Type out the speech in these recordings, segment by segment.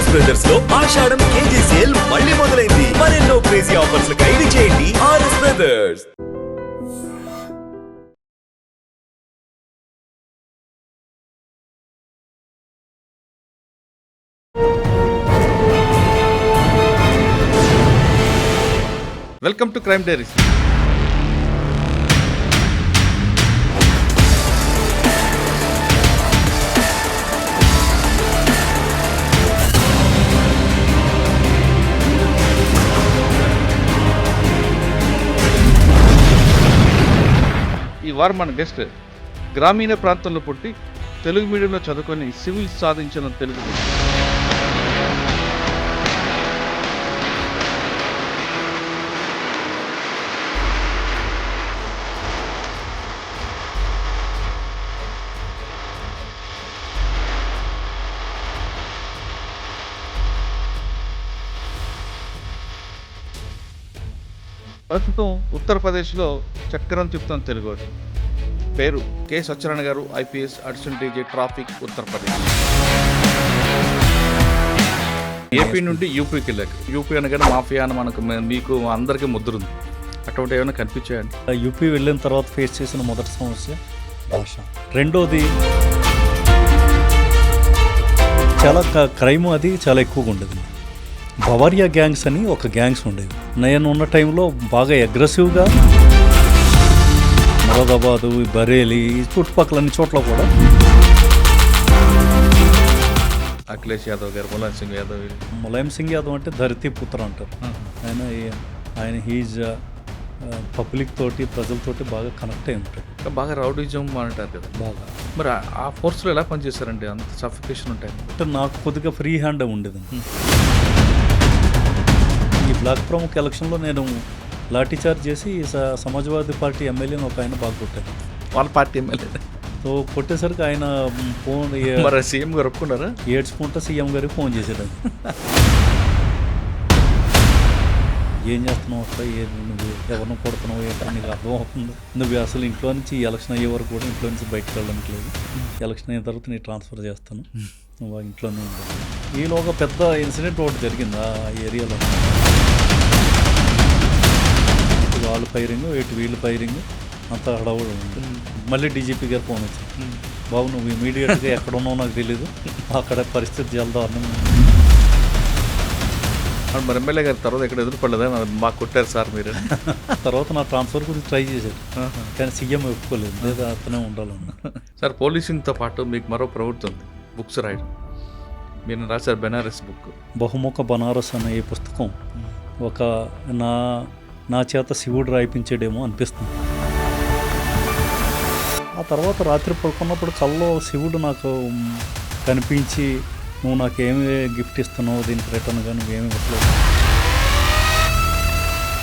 RS brothers లో ఆషాఢం KG sale మళ్ళీ మొదలైంది. మరెన్నో క్రేజీ ఆఫర్స్ ఖైదీ చేయండి RS brothers. Welcome to crime diaries. ఈ వారం మన గెస్ట్ గ్రామీణ ప్రాంతంలో పుట్టి తెలుగు మీడియంలో చదువుకొని సివిల్ సాధించిన తెలుగు. ప్రస్తుతం ఉత్తరప్రదేశ్లో చక్రం తిప్పుతున్న తెలుగువాడు. పేరు కె సత్యనారాయణ గారు, IPS, additional DG traffic, Uttar Pradesh. AP నుండి యూపీకి వెళ్ళాక, యూపీ అనగానే మాఫియా అని మీకు అందరికీ ముద్రుంది. అటువంటి ఏమైనా కనిపించాయండి? యూపీ వెళ్ళిన తర్వాత ఫేస్ చేసిన మొదటి సమస్య భాష. రెండోది చాలా క్రైమ్, అది చాలా ఎక్కువగా ఉండేది. బవారియా గ్యాంగ్స్ అని ఒక గ్యాంగ్స్ ఉండేవి. నేను ఉన్న టైంలో బాగా అగ్రెసివ్గా మొరాదాబాదు, బరేలీ, చుట్టుపక్కల అన్ని చోట్ల కూడా. అఖిలేష్ యాదవ్ గారు, ములాయం సింగ్ యాదవ్ అంటే ధరతీ పుత్ర అంటారు. ఆయన హీజ్ పబ్లిక్ తోటి, ప్రజలతోటి బాగా కనెక్ట్ అయి ఉంటాడు. బాగా రౌడీజం అంటారు కదా బాగా. మరి ఆ ఫోర్స్లో ఎలా పనిచేస్తారండి? అంత సఫికేషన్ ఉంటాయి అంటే నాకు కొద్దిగా ఫ్రీ హ్యాండ్ ఉండేది. ఈ బ్లాక్ ప్రముఖ ఎలక్షన్లో నేను లాఠీ చార్జ్ చేసి సమాజ్వాదీ పార్టీ ఎమ్మెల్యేని ఒక ఆయన బాగా కొట్టాను. వాళ్ళ పార్టీ ఎమ్మెల్యే. సో కొట్టేసరికి ఆయన ఫోన్ సీఎం గారు ఒప్పుకున్నారా? ఏడ్చుకుంటా సీఎం గారికి ఫోన్ చేసాడు. ఏం చేస్తున్నావు అక్కడ, నువ్వు ఎవరిని కొడుతున్నావు, ఏంటో నీకు అర్థమవుతుంది. నువ్వు అసలు ఇంట్లో నుంచి ఎలక్షన్ అయ్యే వరకు కూడా ఇంట్లో నుంచి బయటకు వెళ్ళడానికి లేదు. ఎలక్షన్ అయిన తర్వాత నేను ట్రాన్స్ఫర్ చేస్తాను, నువ్వు ఇంట్లోనే ఉండాలి. ఈలోగా పెద్ద ఇన్సిడెంట్ ఒకటి జరిగింది ఆ ఏరియాలో. వాళ్ళు ఫైరింగ్, వీళ్ళు ఫైరింగ్, అంతా హడావుడు ఉంది. మళ్ళీ డీజీపీ గారు ఫోన్ వచ్చింది, బాబు నువ్వు ఇమీడియట్గా ఎక్కడ ఉన్నావు నాకు తెలీదు, అక్కడ పరిస్థితి చాలా దారుణంగా. మరి ఎమ్మెల్యే గారి తర్వాత ఎక్కడ ఎదురుపడలేదా? మాకు కొట్టారు సార్ మీరు. తర్వాత నా ట్రాన్స్ఫర్ గురించి ట్రై చేశారు, కానీ సీఎం ఒప్పుకోలేదు, లేదా అతనే ఉండాలన్నా. సార్, పోలీసింగ్తో పాటు మీకు మరో ప్రవృత్తి ఉంది, బుక్స్ రాయడం. మీరు రాశారు బెనారస్ బుక్. బహుముఖ బనారస్ అనే ఈ పుస్తకం ఒక నా చేత శివుడు రాయిపించాడేమో అనిపిస్తుంది. ఆ తర్వాత రాత్రి పడుకున్నప్పుడు కల్లో శివుడు నాకు కనిపించి, నువ్వు నాకేమి గిఫ్ట్ ఇస్తున్నావు, దీనికి రిటర్న్గా నువ్వేమి ఇవ్వట్లేదు.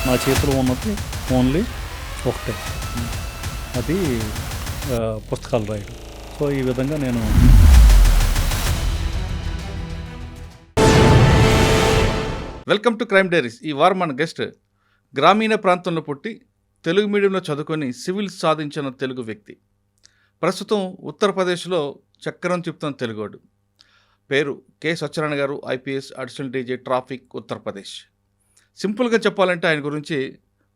నా చేతిలో ఉన్నది ఓన్లీ ఒకటే, అది పుస్తకాలు రాయడం. సో ఈ విధంగా నేను వెల్కమ్ టు క్రైమ్ డైరీస్. ఈ వారం మన గెస్ట్ గ్రామీణ ప్రాంతంలో పుట్టి తెలుగు మీడియంలో చదువుకొని సివిల్ సాధించిన తెలుగు వ్యక్తి. ప్రస్తుతం ఉత్తరప్రదేశ్లో చక్రం తిప్పుతున్న తెలుగువాడు. పేరు కె సత్యనారాయణ గారు, IPS, additional DG traffic, Uttar Pradesh. సింపుల్గా చెప్పాలంటే ఆయన గురించి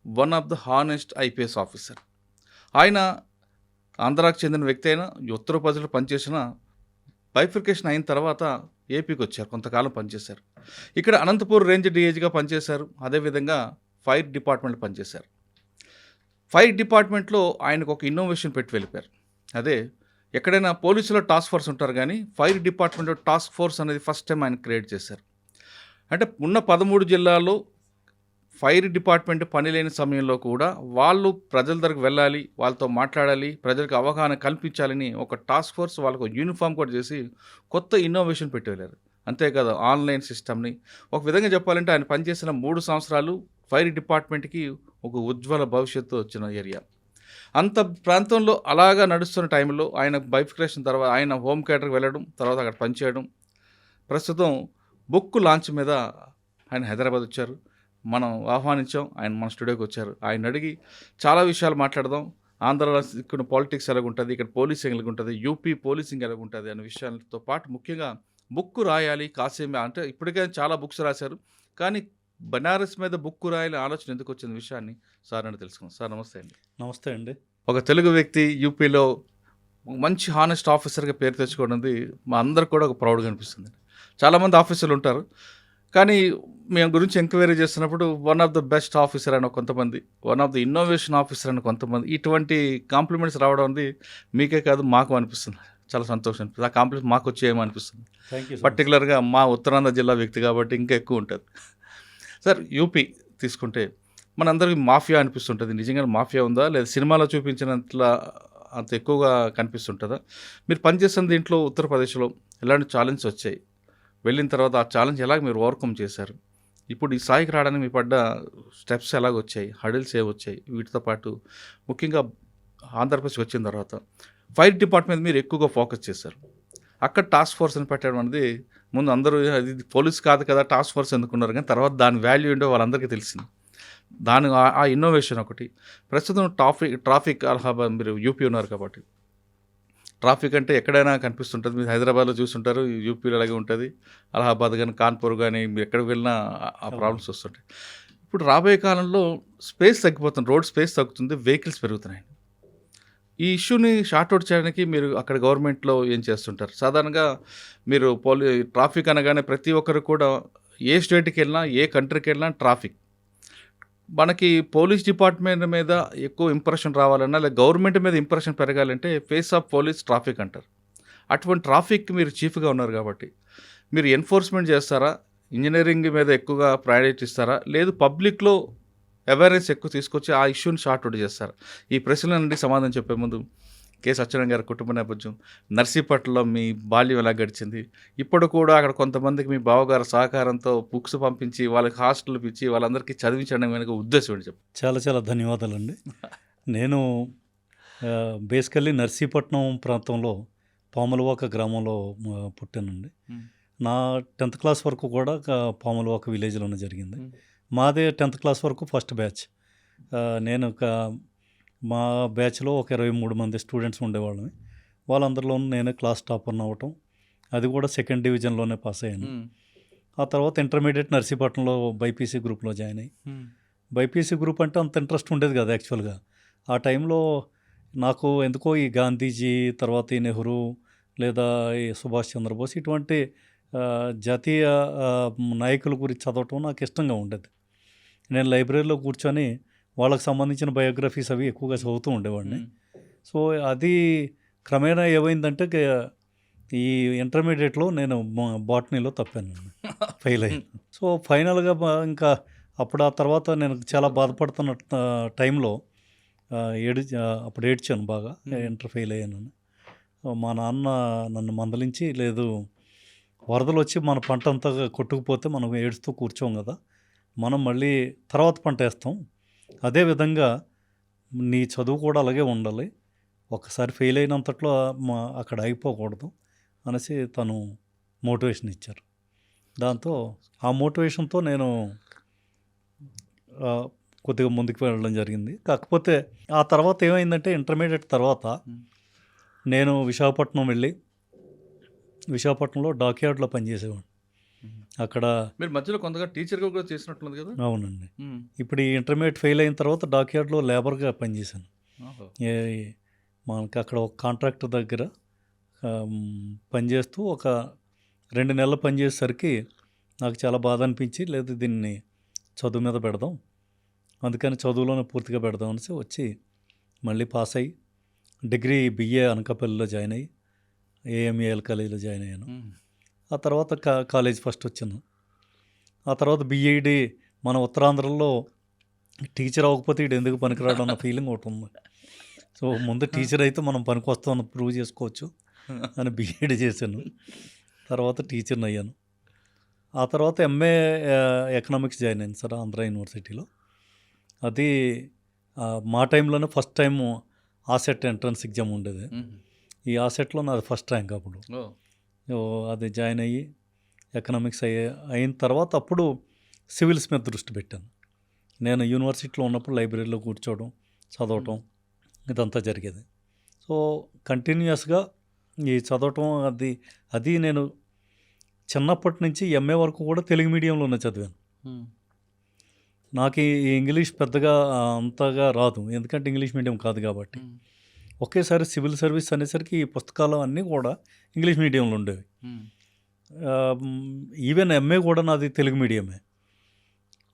one of the honest IPS officer. ఆయన ఆంధ్రాకు చెందిన వ్యక్తి అయినా ఉత్తరప్రదేశ్లో పనిచేసిన, బైఫికేషన్ అయిన తర్వాత ఏపీకి వచ్చారు, కొంతకాలం పనిచేశారు. ఇక్కడ అనంతపూర్ రేంజ్ డిఐజీగా పనిచేశారు. అదేవిధంగా ఫైర్ డిపార్ట్మెంట్లో పనిచేశారు. ఫైర్ డిపార్ట్మెంట్లో ఆయనకు ఒక ఇన్నోవేషన్ పెట్టి వెళ్ళిపోయారు. అదే ఎక్కడైనా పోలీసులో టాస్క్ ఫోర్స్ ఉంటారు, కానీ ఫైర్ డిపార్ట్మెంట్లో టాస్క్ ఫోర్స్ అనేది ఫస్ట్ టైం ఆయన క్రియేట్ చేశారు. అంటే ఉన్న 13 జిల్లాల్లో ఫైర్ డిపార్ట్మెంట్ పని లేని సమయంలో కూడా వాళ్ళు ప్రజల దగ్గరకు వెళ్ళాలి, వాళ్ళతో మాట్లాడాలి, ప్రజలకు అవగాహన కల్పించాలని ఒక టాస్క్ ఫోర్స్ వాళ్ళకు యూనిఫామ్ కూడా చేసి కొత్త ఇన్నోవేషన్ పెట్టి వెళ్ళారు. అంతేకాదు ఆన్లైన్ సిస్టమ్ని, ఒక విధంగా చెప్పాలంటే ఆయన పనిచేసిన 3 సంవత్సరాలు ఫైర్ డిపార్ట్మెంట్కి ఒక ఉజ్వల భవిష్యత్తు వచ్చిన ఏరియా. అంత ప్రాంతంలో అలాగా నడుస్తున్న టైంలో ఆయన బైఫికేషన్ తర్వాత ఆయన హోమ్ కేటర్కి వెళ్ళడం, తర్వాత అక్కడ పనిచేయడం. ప్రస్తుతం బుక్ లాంచ్ మీద ఆయన హైదరాబాద్ వచ్చారు. మనం ఆహ్వానించాం, ఆయన మన స్టూడియోకి వచ్చారు. ఆయన అడిగి చాలా విషయాలు మాట్లాడదాం. ఆంధ్రాలో ఇక్కడ పాలిటిక్స్ ఎలాగుంటుంది, ఇక్కడ పోలీసింగ్ ఎలాగుంటుంది, యూపీ పోలీసింగ్ ఎలాగుంటుంది అనే విషయాలతో పాటు ముఖ్యంగా బుక్ రాయాలి కాసేమే అంటే ఇప్పటికే చాలా బుక్స్ రాశారు. కానీ బనారస్ మీద బుక్ రాయాలి ఆలోచన ఎందుకు వచ్చిన విషయాన్ని సార్ అని తెలుసుకుందాం. సార్ నమస్తే అండి. నమస్తే అండి. ఒక తెలుగు వ్యక్తి యూపీలో మంచి హానెస్ట్ ఆఫీసర్గా పేరు తెచ్చుకోవడం మా అందరికి కూడా ఒక ప్రౌడ్గా అనిపిస్తుంది. చాలామంది ఆఫీసర్లు ఉంటారు, కానీ మేము గురించి ఎంక్వైరీ చేస్తున్నప్పుడు one of the best officer అని కొంతమంది, one of the innovation officer అని కొంతమంది, ఇటువంటి కాంప్లిమెంట్స్ రావడం ఉంది మీకే కాదు మాకు అనిపిస్తుంది. చాలా సంతోషం అనిపిస్తుంది. ఆ కాంప్లిమెంట్ మాకు వచ్చేమో అనిపిస్తుంది. Thank you. పర్టికులర్గా మా ఉత్తరాంధ్ర జిల్లా వ్యక్తి కాబట్టి ఇంకా ఎక్కువ ఉంటుంది. సార్, యూపీ తీసుకుంటే మనందరికీ మాఫియా అనిపిస్తుంటుంది. నిజంగా మాఫియా ఉందా, లేదా సినిమాలో చూపించినంతలా అంత ఎక్కువగా కనిపిస్తుంటుందా? మీరు పనిచేస్తున్న దీంట్లో ఉత్తరప్రదేశ్లో ఎలాంటి ఛాలెంజ్ వచ్చాయి, వెళ్ళిన తర్వాత ఆ ఛాలెంజ్ ఎలాగ మీరు ఓవర్కమ్ చేశారు, ఇప్పుడు ఈ స్థాయికి రావడానికి మీ పడ్డ స్టెప్స్ ఎలాగ వచ్చాయి, హడిల్స్ ఏ వచ్చాయి, వీటితో పాటు ముఖ్యంగా ఆంధ్రప్రదేశ్కి వచ్చిన తర్వాత ఫైర్ డిపార్ట్మెంట్ మీరు ఎక్కువగా ఫోకస్ చేశారు. అక్కడ టాస్క్ ఫోర్స్ని పెట్టడం అనేది ముందు అందరూ అది పోలీస్ కాదు కదా టాస్క్ ఫోర్స్ ఎందుకున్నారు, కానీ తర్వాత దాని వాల్యూ ఏంటో వాళ్ళందరికీ తెలిసింది. దాని ఆ ఇన్నోవేషన్ ఒకటి. ప్రస్తుతం ట్రాఫిక్ అలహాబాద్ మీరు యూపీ ఉన్నారు కాబట్టి ట్రాఫిక్ అంటే ఎక్కడైనా కనిపిస్తుంటుంది. మీరు హైదరాబాద్లో చూస్తుంటారు, యూపీలో అలాగే ఉంటుంది. అలహాబాద్ కానీ కాన్పూర్ కానీ మీరు ఎక్కడికి వెళ్ళినా ఆ ప్రాబ్లమ్స్ వస్తుంటాయి. ఇప్పుడు రాబోయే కాలంలో స్పేస్ తగ్గిపోతుంది, రోడ్ స్పేస్ తగ్గుతుంది, వెహికల్స్ పెరుగుతున్నాయి. ఈ ఇష్యూని షార్ట్అవుట్ చేయడానికి మీరు అక్కడ గవర్నమెంట్లో ఏం చేస్తుంటారు? సాధారణంగా మీరు ట్రాఫిక్ అనగానే ప్రతి ఒక్కరు కూడా ఏ స్టేట్కి వెళ్ళినా ఏ కంట్రీకి వెళ్ళినా ట్రాఫిక్. మనకి పోలీస్ డిపార్ట్మెంట్ మీద ఎక్కువ ఇంప్రెషన్ రావాలన్నా, లేదా గవర్నమెంట్ మీద ఇంప్రెషన్ పెరగాలంటే ఫేస్ ఆఫ్ పోలీస్ ట్రాఫిక్ అంటారు. అటువంటి ట్రాఫిక్ మీరు చీఫ్గా ఉన్నారు కాబట్టి మీరు ఎన్ఫోర్స్మెంట్ చేస్తారా, ఇంజనీరింగ్ మీద ఎక్కువగా ప్రయారిటీ ఇస్తారా, లేదు పబ్లిక్లో అవేర్నెస్ ఎక్కువ తీసుకొచ్చి ఆ ఇష్యూని షార్ట్అవుట్ చేస్తారా? ఈ ప్రశ్నల నుండి సమాధానం చెప్పే ముందు కె సత్యనారాయణ గారి కుటుంబ నేపథ్యం, నర్సీపట్నంలో మీ బాల్యం ఎలా గడిచింది, ఇప్పుడు కూడా అక్కడ కొంతమందికి మీ బావగారు సహకారంతో బుక్స్ పంపించి వాళ్ళకి హాస్టల్ ఇచ్చి వాళ్ళందరికీ చదివించడం వెనుక ఉద్దేశం ఏంటి చెప్పు. చాలా చాలా ధన్యవాదాలండి. నేను బేసికల్లీ నర్సీపట్నం ప్రాంతంలో పాములవాక గ్రామంలో పుట్టానండి. నా 10th క్లాస్ వరకు కూడా పాములవాక విలేజ్లోనే జరిగింది. మాదే 10th క్లాస్ వరకు ఫస్ట్ బ్యాచ్. నేను మా బ్యాచ్లో ఒక 23 మంది స్టూడెంట్స్ ఉండేవాళ్ళని. వాళ్ళందరిలోనూ నేనే క్లాస్ టాపర్ని అవ్వటం, అది కూడా 2nd డివిజన్లోనే పాస్ అయ్యాను. ఆ తర్వాత ఇంటర్మీడియట్ నర్సీపట్నంలో బైపీసీ గ్రూప్లో జాయిన్ అయ్యి, బైపీసీ గ్రూప్ అంటే అంత ఇంట్రెస్ట్ ఉండేది కదా యాక్చువల్గా. ఆ టైంలో నాకు ఎందుకో ఈ గాంధీజీ, తర్వాత ఈ నెహ్రూ, లేదా ఈ సుభాష్ చంద్రబోస్, ఇటువంటి జాతీయ నాయకుల గురించి చదవటం నాకు ఇష్టంగా ఉండేది. నేను లైబ్రరీలో కూర్చొని వాళ్ళకి సంబంధించిన బయోగ్రఫీస్ అవి ఎక్కువగా చదువుతూ ఉండేవాడిని. సో అది క్రమేణా ఏమైందంటే ఈ ఇంటర్మీడియట్లో నేను బాటనీలో తప్పాను, ఫెయిల్ అయ్యాను. సో ఫైనల్గా ఇంకా అప్పుడు ఆ తర్వాత నేను చాలా బాధపడుతున్న టైంలో అప్పుడు ఏడ్చాను బాగా, ఇంటర్ ఫెయిల్ అయ్యాను. మా నాన్న నన్ను మందలించి, లేదు వరదలు వచ్చి మన పంట అంతా కొట్టుకుపోతే మనం ఏడుస్తూ కూర్చోం కదా, మనం మళ్ళీ తర్వాత పంట వేస్తాం, అదేవిధంగా నీ చదువు కూడా అలాగే ఉండాలి, ఒక్కసారి ఫెయిల్ అయినంతట్లో అక్కడ ఆగిపోకూడదు అనేసి తను మోటివేషన్ ఇచ్చారు. దాంతో ఆ మోటివేషన్తో నేను కొద్దిగా ముందుకు వెళ్ళడం జరిగింది. కాకపోతే ఆ తర్వాత ఏమైందంటే ఇంటర్మీడియట్ తర్వాత నేను విశాఖపట్నం వెళ్ళి విశాఖపట్నంలో డాక్యార్డ్లో పనిచేసేవాడిని. అక్కడ మీరు మధ్యలో కొంతగా టీచర్గా కూడా చేసినట్లుంది కదా? అవునండి. ఇప్పుడు ఈ ఇంటర్మీడియట్ ఫెయిల్ అయిన తర్వాత డాక్యార్డ్లో లేబర్గా పనిచేశాను. మనకి అక్కడ ఒక కాంట్రాక్టర్ దగ్గర పనిచేస్తూ ఒక 2 నెలలు పనిచేసేసరికి నాకు చాలా బాధ అనిపించి, లేదు దీన్ని చదువు మీద పెడదాం, అందుకని చదువులోనే పూర్తిగా పెడదాం అనేసి వచ్చి మళ్ళీ పాస్ అయ్యి డిగ్రీ BA అనకాపల్లిలో జాయిన్ అయ్యి AMAL కాలేజీలో జాయిన్ అయ్యాను. ఆ తర్వాత కాలేజ్ ఫస్ట్ వచ్చాను. ఆ తర్వాత BEd మన ఉత్తరాంధ్రలో టీచర్ అవ్వకపోతే ఇటు ఎందుకు పనికిరాడు అన్న ఫీలింగ్ ఒకటి ఉంది. సో ముందు టీచర్ అయితే మనం పనికి వస్తామని ప్రూవ్ చేసుకోవచ్చు అని BEd చేశాను. తర్వాత టీచర్ని అయ్యాను. ఆ తర్వాత MA ఎకనామిక్స్ జాయిన్ అయ్యాను సార్ ఆంధ్ర యూనివర్సిటీలో. అది మా టైంలోనే first time asset entrance exam ఉండేది. ఈ ఆసెట్లో నాది ఫస్ట్ ర్యాంక్ అప్పుడు. అది జాయిన్ అయ్యి ఎకనామిక్స్ అయిన తర్వాత అప్పుడు సివిల్స్ మీద దృష్టి పెట్టాను. నేను యూనివర్సిటీలో ఉన్నప్పుడు లైబ్రరీలో కూర్చోవడం, చదవటం ఇదంతా జరిగేది. సో కంటిన్యూస్గా ఈ చదవటం అది నేను చిన్నప్పటి నుంచి ఎంఏ వరకు కూడా తెలుగు మీడియంలోనే చదివాను. నాకు ఈ ఇంగ్లీష్ పెద్దగా అంతగా రాదు, ఎందుకంటే ఇంగ్లీష్ మీడియం కాదు కాబట్టి. ఒకేసారి సివిల్ సర్వీస్ అనేసరికి ఈ పుస్తకాలు అన్నీ కూడా ఇంగ్లీష్ మీడియంలో ఉండేవి. ఈవెన్ ఎంఏ కూడా నాది తెలుగు మీడియమే.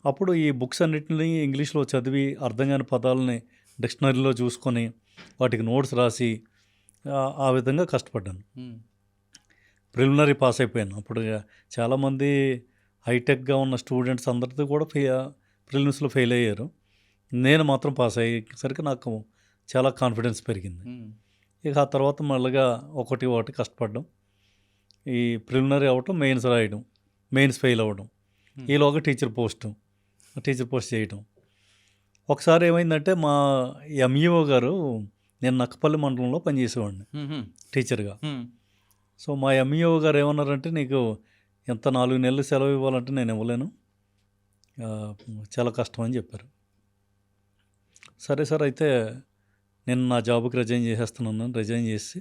అప్పుడు ఈ బుక్స్ అన్నిటిని ఇంగ్లీష్లో చదివి అర్థం కాని పదాలని డిక్షనరీలో చూసుకొని వాటికి నోట్స్ రాసి ఆ విధంగా కష్టపడ్డాను. ప్రిలిమినరీ పాస్ అయిపోయాను. అప్పుడు చాలామంది హైటెక్గా ఉన్న స్టూడెంట్స్ అందరితో కూడా ప్రిలిమ్స్లో ఫెయిల్ అయ్యారు. నేను మాత్రం పాస్ అయ్యేసరికి నాకు చాలా కాన్ఫిడెన్స్ పెరిగింది. ఇక ఆ తర్వాత మళ్ళీగా ఒకటి కష్టపడ్డం, ఈ ప్రిలిమినరీ అవ్వటం, మెయిన్స్ రాయడం, మెయిన్స్ ఫెయిల్ అవ్వడం, ఈలోగా టీచర్ పోస్ట్ చేయటం. ఒకసారి ఏమైందంటే మా ఎంఈఓ గారు, నేను నక్కపల్లి మండలంలో పనిచేసేవాడిని టీచర్గా. సో మా ఎంఈఓ గారు ఏమన్నారంటే, నీకు ఎంత 4 నెలలు సెలవు ఇవ్వాలంటే నేను ఇవ్వలేను, చాలా కష్టం అని చెప్పారు. సరే సార్, అయితే నేను నా జాబ్కి రిజైన్ చేసేస్తున్నాను. రిజైన్ చేసి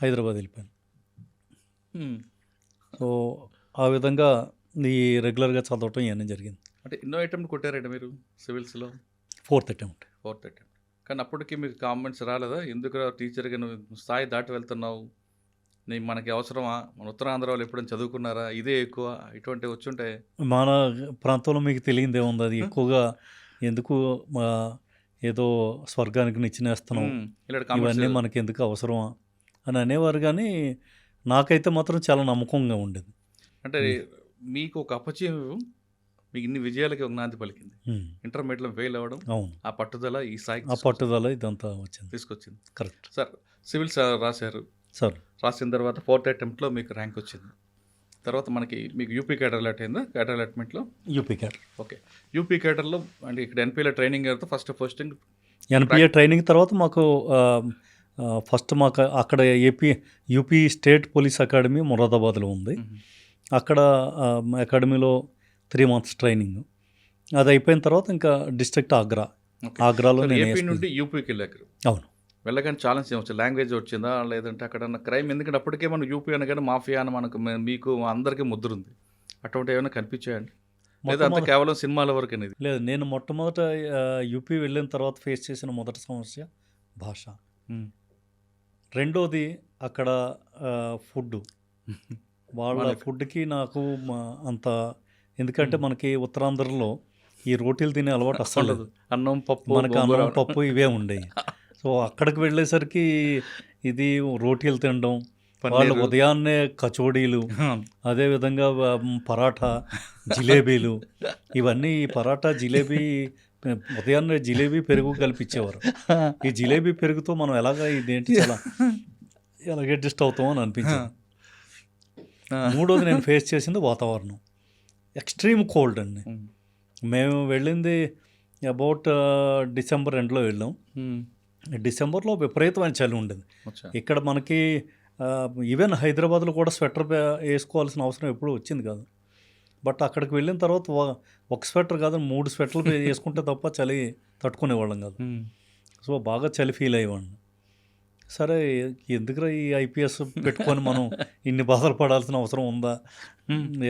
హైదరాబాద్ వెళ్ళిపోయాను. సో ఆ విధంగా ఈ రెగ్యులర్గా చదవటం ఇవన్నీ జరిగింది. అంటే ఎన్నో అటెంప్ట్ కొట్టారంట మీరు సివిల్స్లో? 4th attempt. కానీ అప్పటికి మీకు కామెంట్స్ రాలేదా? ఎందుకు టీచర్గా నువ్వు స్థాయి దాటి వెళ్తున్నావు, మనకి అవసరమా, మన ఉత్తరాంధ్ర వాళ్ళు ఎప్పుడైనా చదువుకున్నారా, ఇదే ఎక్కువ, ఇటువంటివి వచ్చుంటే? మన ప్రాంతంలో మీకు తెలియదే ఉంది, అది ఎక్కువగా ఎందుకు ఏదో స్వర్గానికి నిచ్చినేస్తున్నాం, ఇవన్నీ మనకి ఎందుకు అవసరమా అని అనేవారు. కానీ నాకైతే మాత్రం చాలా నమ్మకంగా ఉండేది. అంటే మీకు ఒక అపచయం మీకు ఇన్ని విజయాలకి ఒక నాంది పలికింది. ఇంటర్మీడియట్లో ఫెయిల్ అవ్వడం, అవును, ఆ పట్టుదల ఈ స్థాయికి, ఆ పట్టుదల ఇదంతా తీసుకొచ్చింది. Correct sir. సివిల్స్ రాశారు సార్. రాసిన తర్వాత 4th అటెంప్ట్లో మీకు ర్యాంక్ వచ్చింది. తర్వాత మీకు యూపీ క్యాడర్ అలాట్ అయిందా? క్యాడర్ అలాట్మెంట్లో యూపీ క్యాడర్. ఓకే. యూపీ క్యాడర్లో అంటే ఇక్కడ ఎన్పీఏలో ట్రైనింగ్ అయితే పోస్టింగ్ ఎన్పిఏ ట్రైనింగ్ తర్వాత మాకు ఫస్ట్ మాకు అక్కడ యూపీ స్టేట్ పోలీస్ అకాడమీ మొరాదాబాద్లో ఉంది. అక్కడ అకాడమీలో 3 months ట్రైనింగ్. అది అయిపోయిన తర్వాత ఇంకా డిస్ట్రిక్ట్ ఆగ్రాలో ఏపీ నుండి యూపీకి వెళ్ళారు. అవును. వెళ్ళగానే ఛాలెంజ్ ఏమొచ్చింది? లాంగ్వేజ్ వచ్చిందా, లేదంటే అక్కడ క్రైమ్? ఎందుకంటే అప్పటికే మనం యూపీ అనగానే మాఫియా అని మీకు అందరికీ ముద్దురుంది. అటువంటి ఏమైనా కనిపించాయండి? లేదా అంత కేవలం సినిమాల వరకు అనేది? లేదు, నేను మొట్టమొదట యూపీ వెళ్ళిన తర్వాత ఫేస్ చేసిన మొదటి సమస్య భాష. రెండోది అక్కడ ఫుడ్. వాళ్ళ ఫుడ్కి నాకు అంత, ఎందుకంటే మనకి ఉత్తరాంధ్రలో ఈ రోటీలు తినే అలవాటు అస్సలు లేదు. అన్నం పప్పు, మనకి అన్నం పప్పు ఇవే ఉండేవి. సో అక్కడికి వెళ్ళేసరికి ఇది రోటీలు తినడం, వాళ్ళు ఉదయాన్నే కచోడీలు, అదేవిధంగా పరాఠా, జిలేబీలు, ఇవన్నీ పరాఠా, జిలేబీ, ఉదయాన్నే జిలేబీ పెరుగు కలిపించేవారు. ఈ జిలేబీ పెరుగుతో మనం ఇదేంటి ఎలాగ అడ్జస్ట్ అవుతామని అనిపించింది. మూడోది నేను ఫేస్ చేసింది వాతావరణం, ఎక్స్ట్రీమ్ కోల్డ్ అండి. మేము వెళ్ళింది అబౌట్ డిసెంబర్ ఎండ్లో వెళ్ళాం. డిసెంబర్లో విపరీతమైన చలి ఉండేది. ఇక్కడ మనకి ఈవెన్ హైదరాబాద్లో కూడా స్వెటర్ వేసుకోవాల్సిన అవసరం ఎప్పుడూ వచ్చింది కాదు. బట్ అక్కడికి వెళ్ళిన తర్వాత ఒక స్వెటర్ కాదు, 3 స్వెటర్లు వేసుకుంటే తప్ప చలి తట్టుకునేవాళ్ళం కాదు. సో బాగా చలి ఫీల్ అయ్యేవాడిని. సరే, ఎందుకురా ఈ ఐపీఎస్ పెట్టుకొని మనం ఇన్ని బాధలు పడాల్సిన అవసరం ఉందా,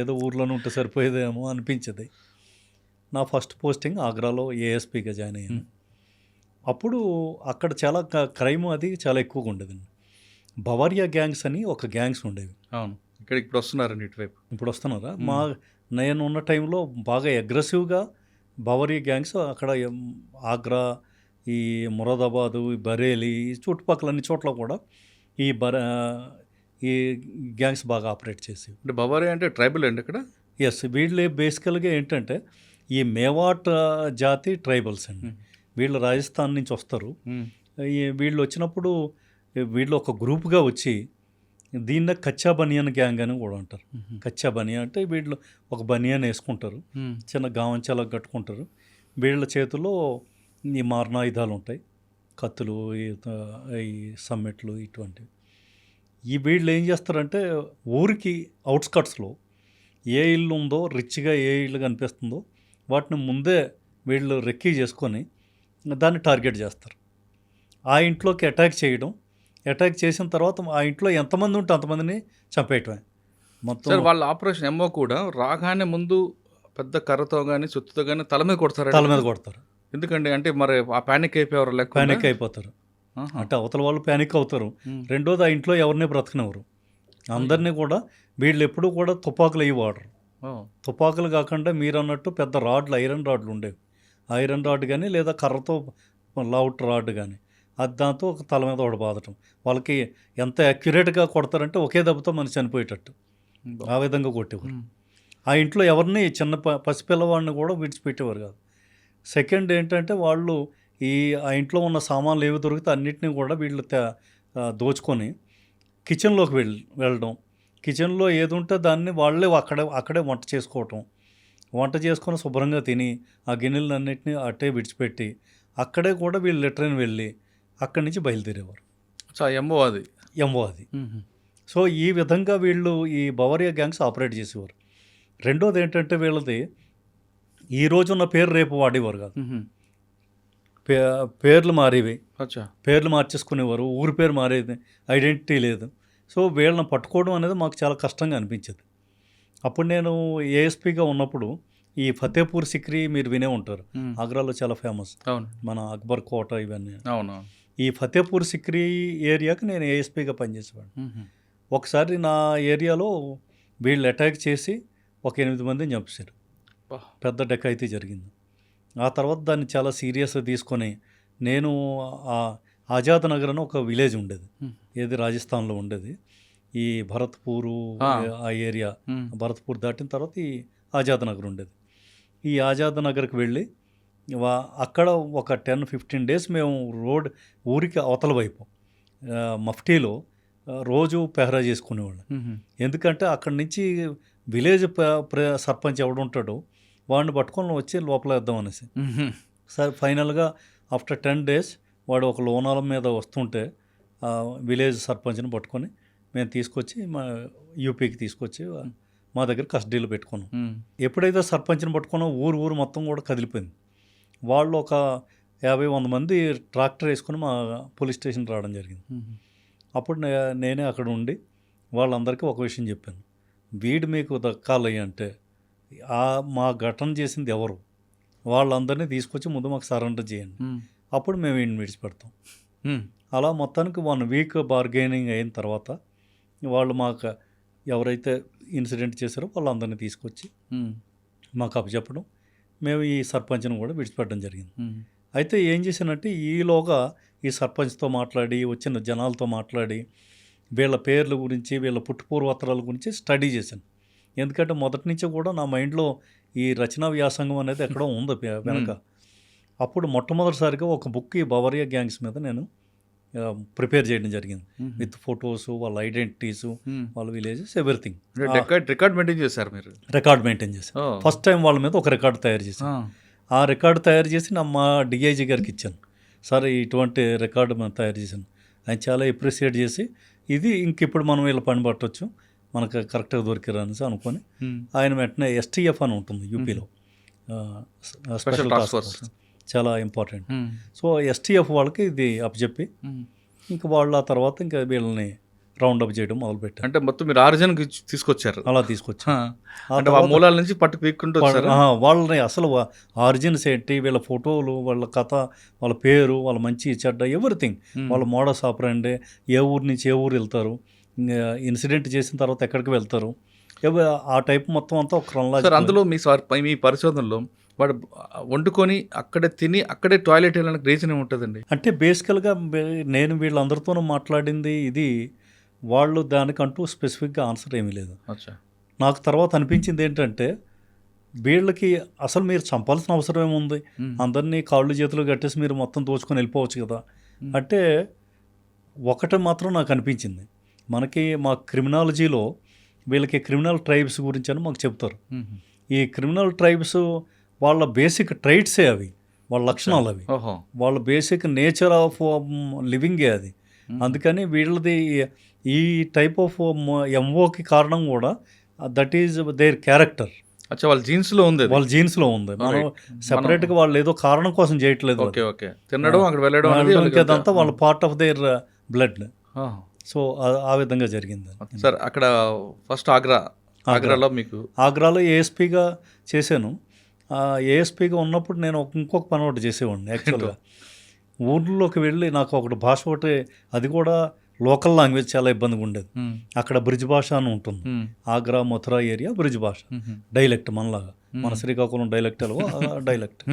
ఏదో ఊర్లోనే ఉంటే సరిపోయేదేమో అనిపించేది. నా ఫస్ట్ పోస్టింగ్ ఆగ్రాలో ఏఎస్పీగా జాయిన్ అయ్యాను. అప్పుడు అక్కడ చాలా క్రైమ్ అది చాలా ఎక్కువగా ఉండేదండి. బవారియా గ్యాంగ్స్ అని ఒక గ్యాంగ్స్ ఉండేవి. అవును, ఇక్కడ ఇప్పుడు వస్తున్నారండి, ఇటువైపు ఇప్పుడు వస్తున్నారా? నేను ఉన్న టైంలో బాగా అగ్రెసివ్గా బవారియా గ్యాంగ్స్ అక్కడ ఆగ్రా, ఈ మొరాదాబాదు, ఈ బరేలీ, ఈ చుట్టుపక్కల అన్ని చోట్ల కూడా ఈ గ్యాంగ్స్ బాగా ఆపరేట్ చేసేవి. అంటే బవారియా అంటే ట్రైబల్ అండి ఇక్కడ? ఎస్, వీళ్ళు బేసికల్గా ఏంటంటే ఈ మేవాట్ జాతి ట్రైబల్స్ అండి. వీళ్ళు రాజస్థాన్ నుంచి వస్తారు. వీళ్ళు వచ్చినప్పుడు వీళ్ళు ఒక గ్రూప్గా వచ్చి దీన్నే కచ్చా బనియన్ గ్యాంగ్ అని కూడా అంటారు. కచ్చా బనియన్ అంటే వీళ్ళు ఒక బనియన్ వేసుకుంటారు, చిన్న గావంచాలా కట్టుకుంటారు. వీళ్ళ చేతుల్లో ఈ మారణాయుధాలు ఉంటాయి, కత్తులు, ఈ సమ్మెట్లు, ఇటువంటివి. ఈ వీళ్ళు ఏం చేస్తారంటే ఊరికి అవుట్స్కట్స్లో ఏ ఇల్లు ఉందో, రిచ్గా ఏ ఇల్లు కనిపిస్తుందో వాటిని ముందే వీళ్ళు రెక్కీ చేసుకొని దాన్ని టార్గెట్ చేస్తారు. ఆ ఇంట్లోకి అటాక్ చేయడం, అటాక్ చేసిన తర్వాత ఆ ఇంట్లో ఎంతమంది ఉంటే అంతమందిని చంపేయటమే. మొత్తం సార్ వాళ్ళ ఆపరేషన్ ఎంఓ కూడా రాగానే ముందు పెద్ద కర్రతో కానీ సుత్తుతో కానీ తల మీద కొడతారు. తల మీద కొడతారు. ఎందుకండి అంటే మరి ఆ ప్యానిక్ అయిపోయారు లెక్క. ప్యానిక్ అయిపోతారు. అంటే అవతల వాళ్ళు ప్యానిక్ అవుతారు. రెండోది ఆ ఇంట్లో ఎవరిని బ్రతకనివ్వరు. అందరినీ కూడా వీళ్ళు ఎప్పుడూ కూడా తుపాకులు అయ్యి వాడరు. తుపాకులు కాకుండా మీరు అన్నట్టు పెద్ద రాడ్లు, ఐరన్ రాడ్లు ఉండేవి. ఐరన్ రాడ్ కానీ లేదా కర్రతో లౌట్ రాడ్ కానీ అది దాంతో ఒక తల మీద ఒకటి బాదటం. వాళ్ళకి ఎంత అక్యురేట్గా కొడతారంటే ఒకే దెబ్బతో మనిషి చనిపోయేటట్టు ఆ విధంగా కొట్టేవారు. ఆ ఇంట్లో ఎవరిని చిన్న పసిపిల్లవాడిని కూడా విడిచిపెట్టేవారు కాదు. సెకండ్ ఏంటంటే వాళ్ళు ఆ ఇంట్లో ఉన్న సామాన్లు ఏవి దొరికితే అన్నిటినీ కూడా వీళ్ళు దోచుకొని కిచెన్లోకి వెళ్ళడం, కిచెన్లో ఏది ఉంటే దాన్ని వాళ్ళే అక్కడే వంట చేసుకోవటం, వంట చేసుకొని శుభ్రంగా తిని ఆ గిన్నెలన్నింటినీ అట్టే విడిచిపెట్టి అక్కడే కూడా వీళ్ళు లెట్రిన్ వెళ్ళి అక్కడి నుంచి బయలుదేరేవారు. సో ఎంఓ అది. సో ఈ విధంగా వీళ్ళు ఈ బవరియా గ్యాంగ్స్ ఆపరేట్ చేసేవారు. రెండోది ఏంటంటే వీళ్ళది ఈ రోజున్న పేరు రేపు వాడేవారు కాదు. పేర్లు మారేవి, పేర్లు మార్చేసుకునేవారు, ఊరి పేరు మారేది, ఐడెంటిటీ లేదు. సో వీళ్ళని పట్టుకోవడం అనేది మాకు చాలా కష్టంగా అనిపించేది. అప్పుడు నేను ఏఎస్పీగా ఉన్నప్పుడు ఈ ఫతేపూర్ సిక్రీ మీరు వినే ఉంటారు, ఆగ్రాలో చాలా ఫేమస్, మన అక్బర్ కోట ఇవన్నీ. ఈ ఫతేపూర్ సిక్రీ ఏరియాకి నేను ఏఎస్పీగా పనిచేసేవాడిని. ఒకసారి నా ఏరియాలో వీళ్ళు అటాక్ చేసి ఒక 8 మందిని చంపేశారు. పెద్ద డెకాయితీ జరిగింది. ఆ తర్వాత దాన్ని చాలా సీరియస్గా తీసుకొని నేను ఆజాద్ నగర్ అని ఒక విలేజ్ ఉండేది, ఏది రాజస్థాన్లో ఉండేది, ఈ భరత్పూరు ఆ ఏరియా, భరత్పూర్ దాటిన తర్వాత ఈ ఆజాద్ నగర్ ఉండేది. ఈ ఆజాద్ నగర్కి వెళ్ళి అక్కడ ఒక 10-15 డేస్ మేము ఊరికి అవతల వైపు మఫ్టీలో రోజు పెహరా చేసుకునేవాళ్ళం. ఎందుకంటే అక్కడి నుంచి విలేజ్ సర్పంచ్ ఎవడుంటాడో వాడిని పట్టుకొని వచ్చి లోపల వేద్దాం అనేసి. సరే ఫైనల్గా ఆఫ్టర్ 10 డేస్ వాడు ఒక లోనాల మీద వస్తుంటే విలేజ్ సర్పంచ్ని పట్టుకొని మేము తీసుకొచ్చి మా యూపీకి తీసుకొచ్చి మా దగ్గర కస్టడీలో పెట్టుకున్నాం. ఎప్పుడైతే సర్పంచ్ని పట్టుకున్నా ఊరు మొత్తం కూడా కదిలిపోయింది. వాళ్ళు ఒక 50-100 మంది ట్రాక్టర్ వేసుకొని మా పోలీస్ స్టేషన్ రావడం జరిగింది. అప్పుడు నేనే అక్కడ ఉండి వాళ్ళందరికీ ఒక విషయం చెప్పాను, వీడు మీకు దక్కాలి అంటే మా ఘటన చేసింది ఎవరు, వాళ్ళందరినీ తీసుకొచ్చి ముందు మాకు సరెండర్ చేయండి, అప్పుడు మేము వీడిని విడిచిపెడతాం. అలా మొత్తానికి 1 వీక్ బార్గెనింగ్ అయిన తర్వాత వాళ్ళు మాకు ఎవరైతే ఇన్సిడెంట్ చేశారో వాళ్ళందరినీ తీసుకొచ్చి మాకు అప్పచెప్పడం, మేము ఈ సర్పంచ్ని కూడా విడిచిపెట్టడం జరిగింది. అయితే ఏం చేశానంటే ఈలోగా ఈ సర్పంచ్తో మాట్లాడి వచ్చిన జనాలతో మాట్లాడి వీళ్ళ పేర్ల గురించి వీళ్ళ పుట్టుపూర్వోత్తరాల గురించి స్టడీ చేశాను. ఎందుకంటే మొదటి నుంచి కూడా నా మైండ్లో ఈ రచనా వ్యాసంగం అనేది ఎక్కడో ఉంది వెనక. అప్పుడు మొట్టమొదటిసారిగా ఒక బుక్ ఈ బవరియా గ్యాంగ్స్ మీద నేను ప్రిపేర్ చేయడం జరిగింది, విత్ ఫొటోస్, వాళ్ళ ఐడెంటిటీస్, వాళ్ళ విలేజెస్, ఎవ్రీథింగ్. రికార్డ్ మెయింటైన్ చేశారు మీరు? రికార్డ్ మెయింటైన్ చేశాను. ఫస్ట్ టైం వాళ్ళ మీద ఒక రికార్డు తయారు చేశాను. ఆ రికార్డు తయారు చేసి మా డిఐజీ గారికి ఇచ్చాను. సార్ ఇటువంటి రికార్డు మనం తయారు చేశాను, ఆయన చాలా అప్రిషియేట్ చేసి ఇది ఇప్పుడు మనం వీళ్ళ పని పట్టవచ్చు, మనకు కరెక్ట్గా దొరికిరా అనేసి అనుకొని ఆయన వెంటనే ఎస్టీఎఫ్ అని ఉంటుంది యూపీలో, స్పెషల్ టాస్క్ ఫోర్స్, చాలా ఇంపార్టెంట్. సో ఎస్టీఎఫ్ వాళ్ళకి ఇది అప్పచెప్పి ఇంకా వాళ్ళు ఆ తర్వాత ఇంకా వీళ్ళని రౌండప్ చేయడం మొదలుపెట్టారు. అంటే మొత్తం మీరు ఆరిజిన్ తీసుకొచ్చారు? అలా తీసుకొచ్చారు. మూలాల నుంచి పట్టుకుంటూ వాళ్ళని అసలు ఆరిజిన్స్ ఏంటి, వీళ్ళ ఫోటోలు, వాళ్ళ కథ, వాళ్ళ పేరు, వాళ్ళ మంచి చెడ్డ, ఎవ్రీథింగ్, వాళ్ళ మోడస్ ఆపరండి, ఏ ఊరు నుంచి ఏ ఊరు వెళ్తారు, ఇన్సిడెంట్ చేసిన తర్వాత ఎక్కడికి వెళ్తారు, ఆ టైప్ మొత్తం అంతా ఒక క్రొనాలజీ. అందులో మీ పరిశోధనలో వాడు వండుకొని అక్కడే తిని అక్కడే టాయిలెట్ వెళ్ళడానికి రీజన్ ఏముంటుందండి? అంటే బేసికల్గా నేను వీళ్ళందరితోనూ మాట్లాడింది ఇది, వాళ్ళు దానికంటూ స్పెసిఫిక్గా ఆన్సర్ ఏమీ లేదు. నాకు తర్వాత అనిపించింది ఏంటంటే వీళ్ళకి అసలు మీరు చంపాల్సిన అవసరం ఏముంది, అందరినీ కాళ్ళు చేతులు కట్టేసి మీరు మొత్తం దోచుకొని వెళ్ళిపోవచ్చు కదా అంటే. ఒకటి మాత్రం నాకు అనిపించింది, మా క్రిమినాలజీలో వీళ్ళకి క్రిమినల్ ట్రైబ్స్ గురించి అని మాకు చెప్తారు. ఈ క్రిమినల్ ట్రైబ్స్ వాళ్ళ బేసిక్ ట్రైట్సే అవి, వాళ్ళ లక్షణాలు అవి, వాళ్ళ బేసిక్ నేచర్ ఆఫ్ లివింగే అది. అందుకని వీళ్ళది ఈ టైప్ ఆఫ్ ఎంఓకి కారణం కూడా దట్ ఈజ్ దేర్ క్యారెక్టర్. వాళ్ళ జీన్స్లో ఉంది, మనం సెపరేట్గా వాళ్ళు ఏదో కారణం కోసం చేయట్లేదు, తినడం అక్కడ వెళ్ళడం, అదంతా వాళ్ళ part of their blood. So ఆ విధంగా జరిగింది సార్. అక్కడ ఫస్ట్ ఆగ్రా ఆగ్రాలో మీకు ఆగ్రాలో ఏఎస్పీగా చేశాను. ఏఎస్పీగా ఉన్నప్పుడు నేను ఇంకొక పని ఒకటి చేసేవాడిని యాక్చువల్గా. ఊర్లోకి వెళ్ళి నాకు ఒకటి భాష ఒకటి, అది కూడా లోకల్ లాంగ్వేజ్ చాలా ఇబ్బందిగా ఉండేది. అక్కడ బ్రిడ్జ్ భాష అని ఉంటుంది. ఆగ్రా మథురా ఏరియా బ్రిడ్జ్ భాష, డైలెక్ట్ మనలాగా, మన శ్రీకాకుళం డైలెక్ట్ ఎలాగో డైలెక్ట్.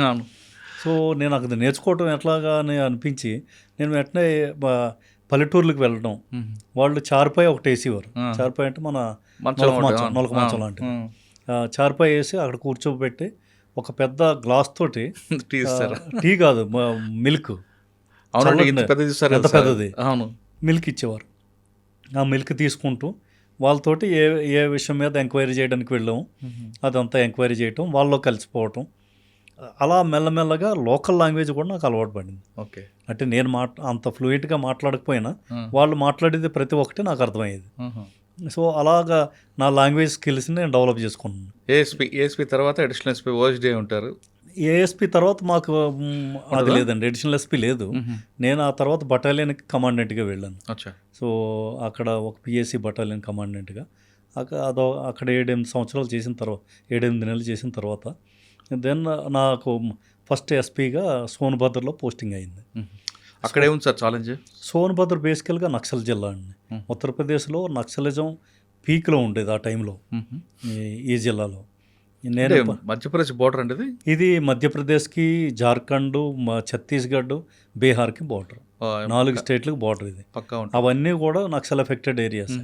సో నేను అక్కడ నేర్చుకోవటం ఎట్లాగా అని అనిపించి నేను వెంటనే పల్లెటూర్లకు వెళ్ళడం. వాళ్ళు చార్పాయి ఒకటి వేసేవారు. చార్పాయి అంటే మన నొలక మంచం లాంటిది. చార్పాయి వేసి అక్కడ కూర్చోబెట్టి ఒక పెద్ద గ్లాస్ తోటి టీ కాదు మిల్క్, ఎంత పెద్దది మిల్క్ ఇచ్చేవారు. ఆ మిల్క్ తీసుకుంటూ వాళ్ళతోటి ఏ విషయం మీద ఎంక్వైరీ చేయడానికి వెళ్ళాము, అదంతా ఎంక్వైరీ చేయటం, వాళ్ళలో కలిసిపోవటం. అలా మెల్లమెల్లగా లోకల్ లాంగ్వేజ్ కూడా నాకు అలవాటు పడింది. ఓకే, అంటే నేను అంత ఫ్లూయెంట్గా మాట్లాడకపోయినా వాళ్ళు మాట్లాడేది ప్రతి ఒక్కటి నాకు అర్థమయ్యేది. సో అలాగా నా లాంగ్వేజ్ స్కిల్స్ని నేను డెవలప్ చేసుకున్నాను. ఏఎస్పీ తర్వాత అడిషనల్ ఎస్పీ ఓఎస్డీ ఉంటారు. ఏఎస్పీ తర్వాత మాకు అది లేదండి, అడిషనల్ ఎస్పీ లేదు. నేను ఆ తర్వాత బటాలియన్కి కమాండెంట్గా వెళ్ళాను. సో అక్కడ ఒక పిఎస్సి బటాలియన్ కమాండెంట్గా అక్కడ 7-8 సంవత్సరాలు చేసిన తర్వాత, 7-8 నెలలు చేసిన తర్వాత దెన్ నాకు ఫస్ట్ ఎస్పీగా సోన్భద్రలో పోస్టింగ్ అయింది. అక్కడ ఏముంది సార్ ఛాలెంజ్? సోన్భద్ర బేసికల్గా నక్సల్ జిల్లా అండి. ఉత్తరప్రదేశ్లో నక్సలిజం పీక్లో ఉండేది ఆ టైంలో ఈ జిల్లాలో. నేను మధ్యప్రదేశ్ బోర్డర్ అండి ఇది మధ్యప్రదేశ్కి, జార్ఖండ్, ఛత్తీస్గఢ్, బీహార్కి బోర్డర్, 4 స్టేట్లకు బోర్డర్ ఇది. అవన్నీ కూడా నక్సల్ ఎఫెక్టెడ్ ఏరియాస్.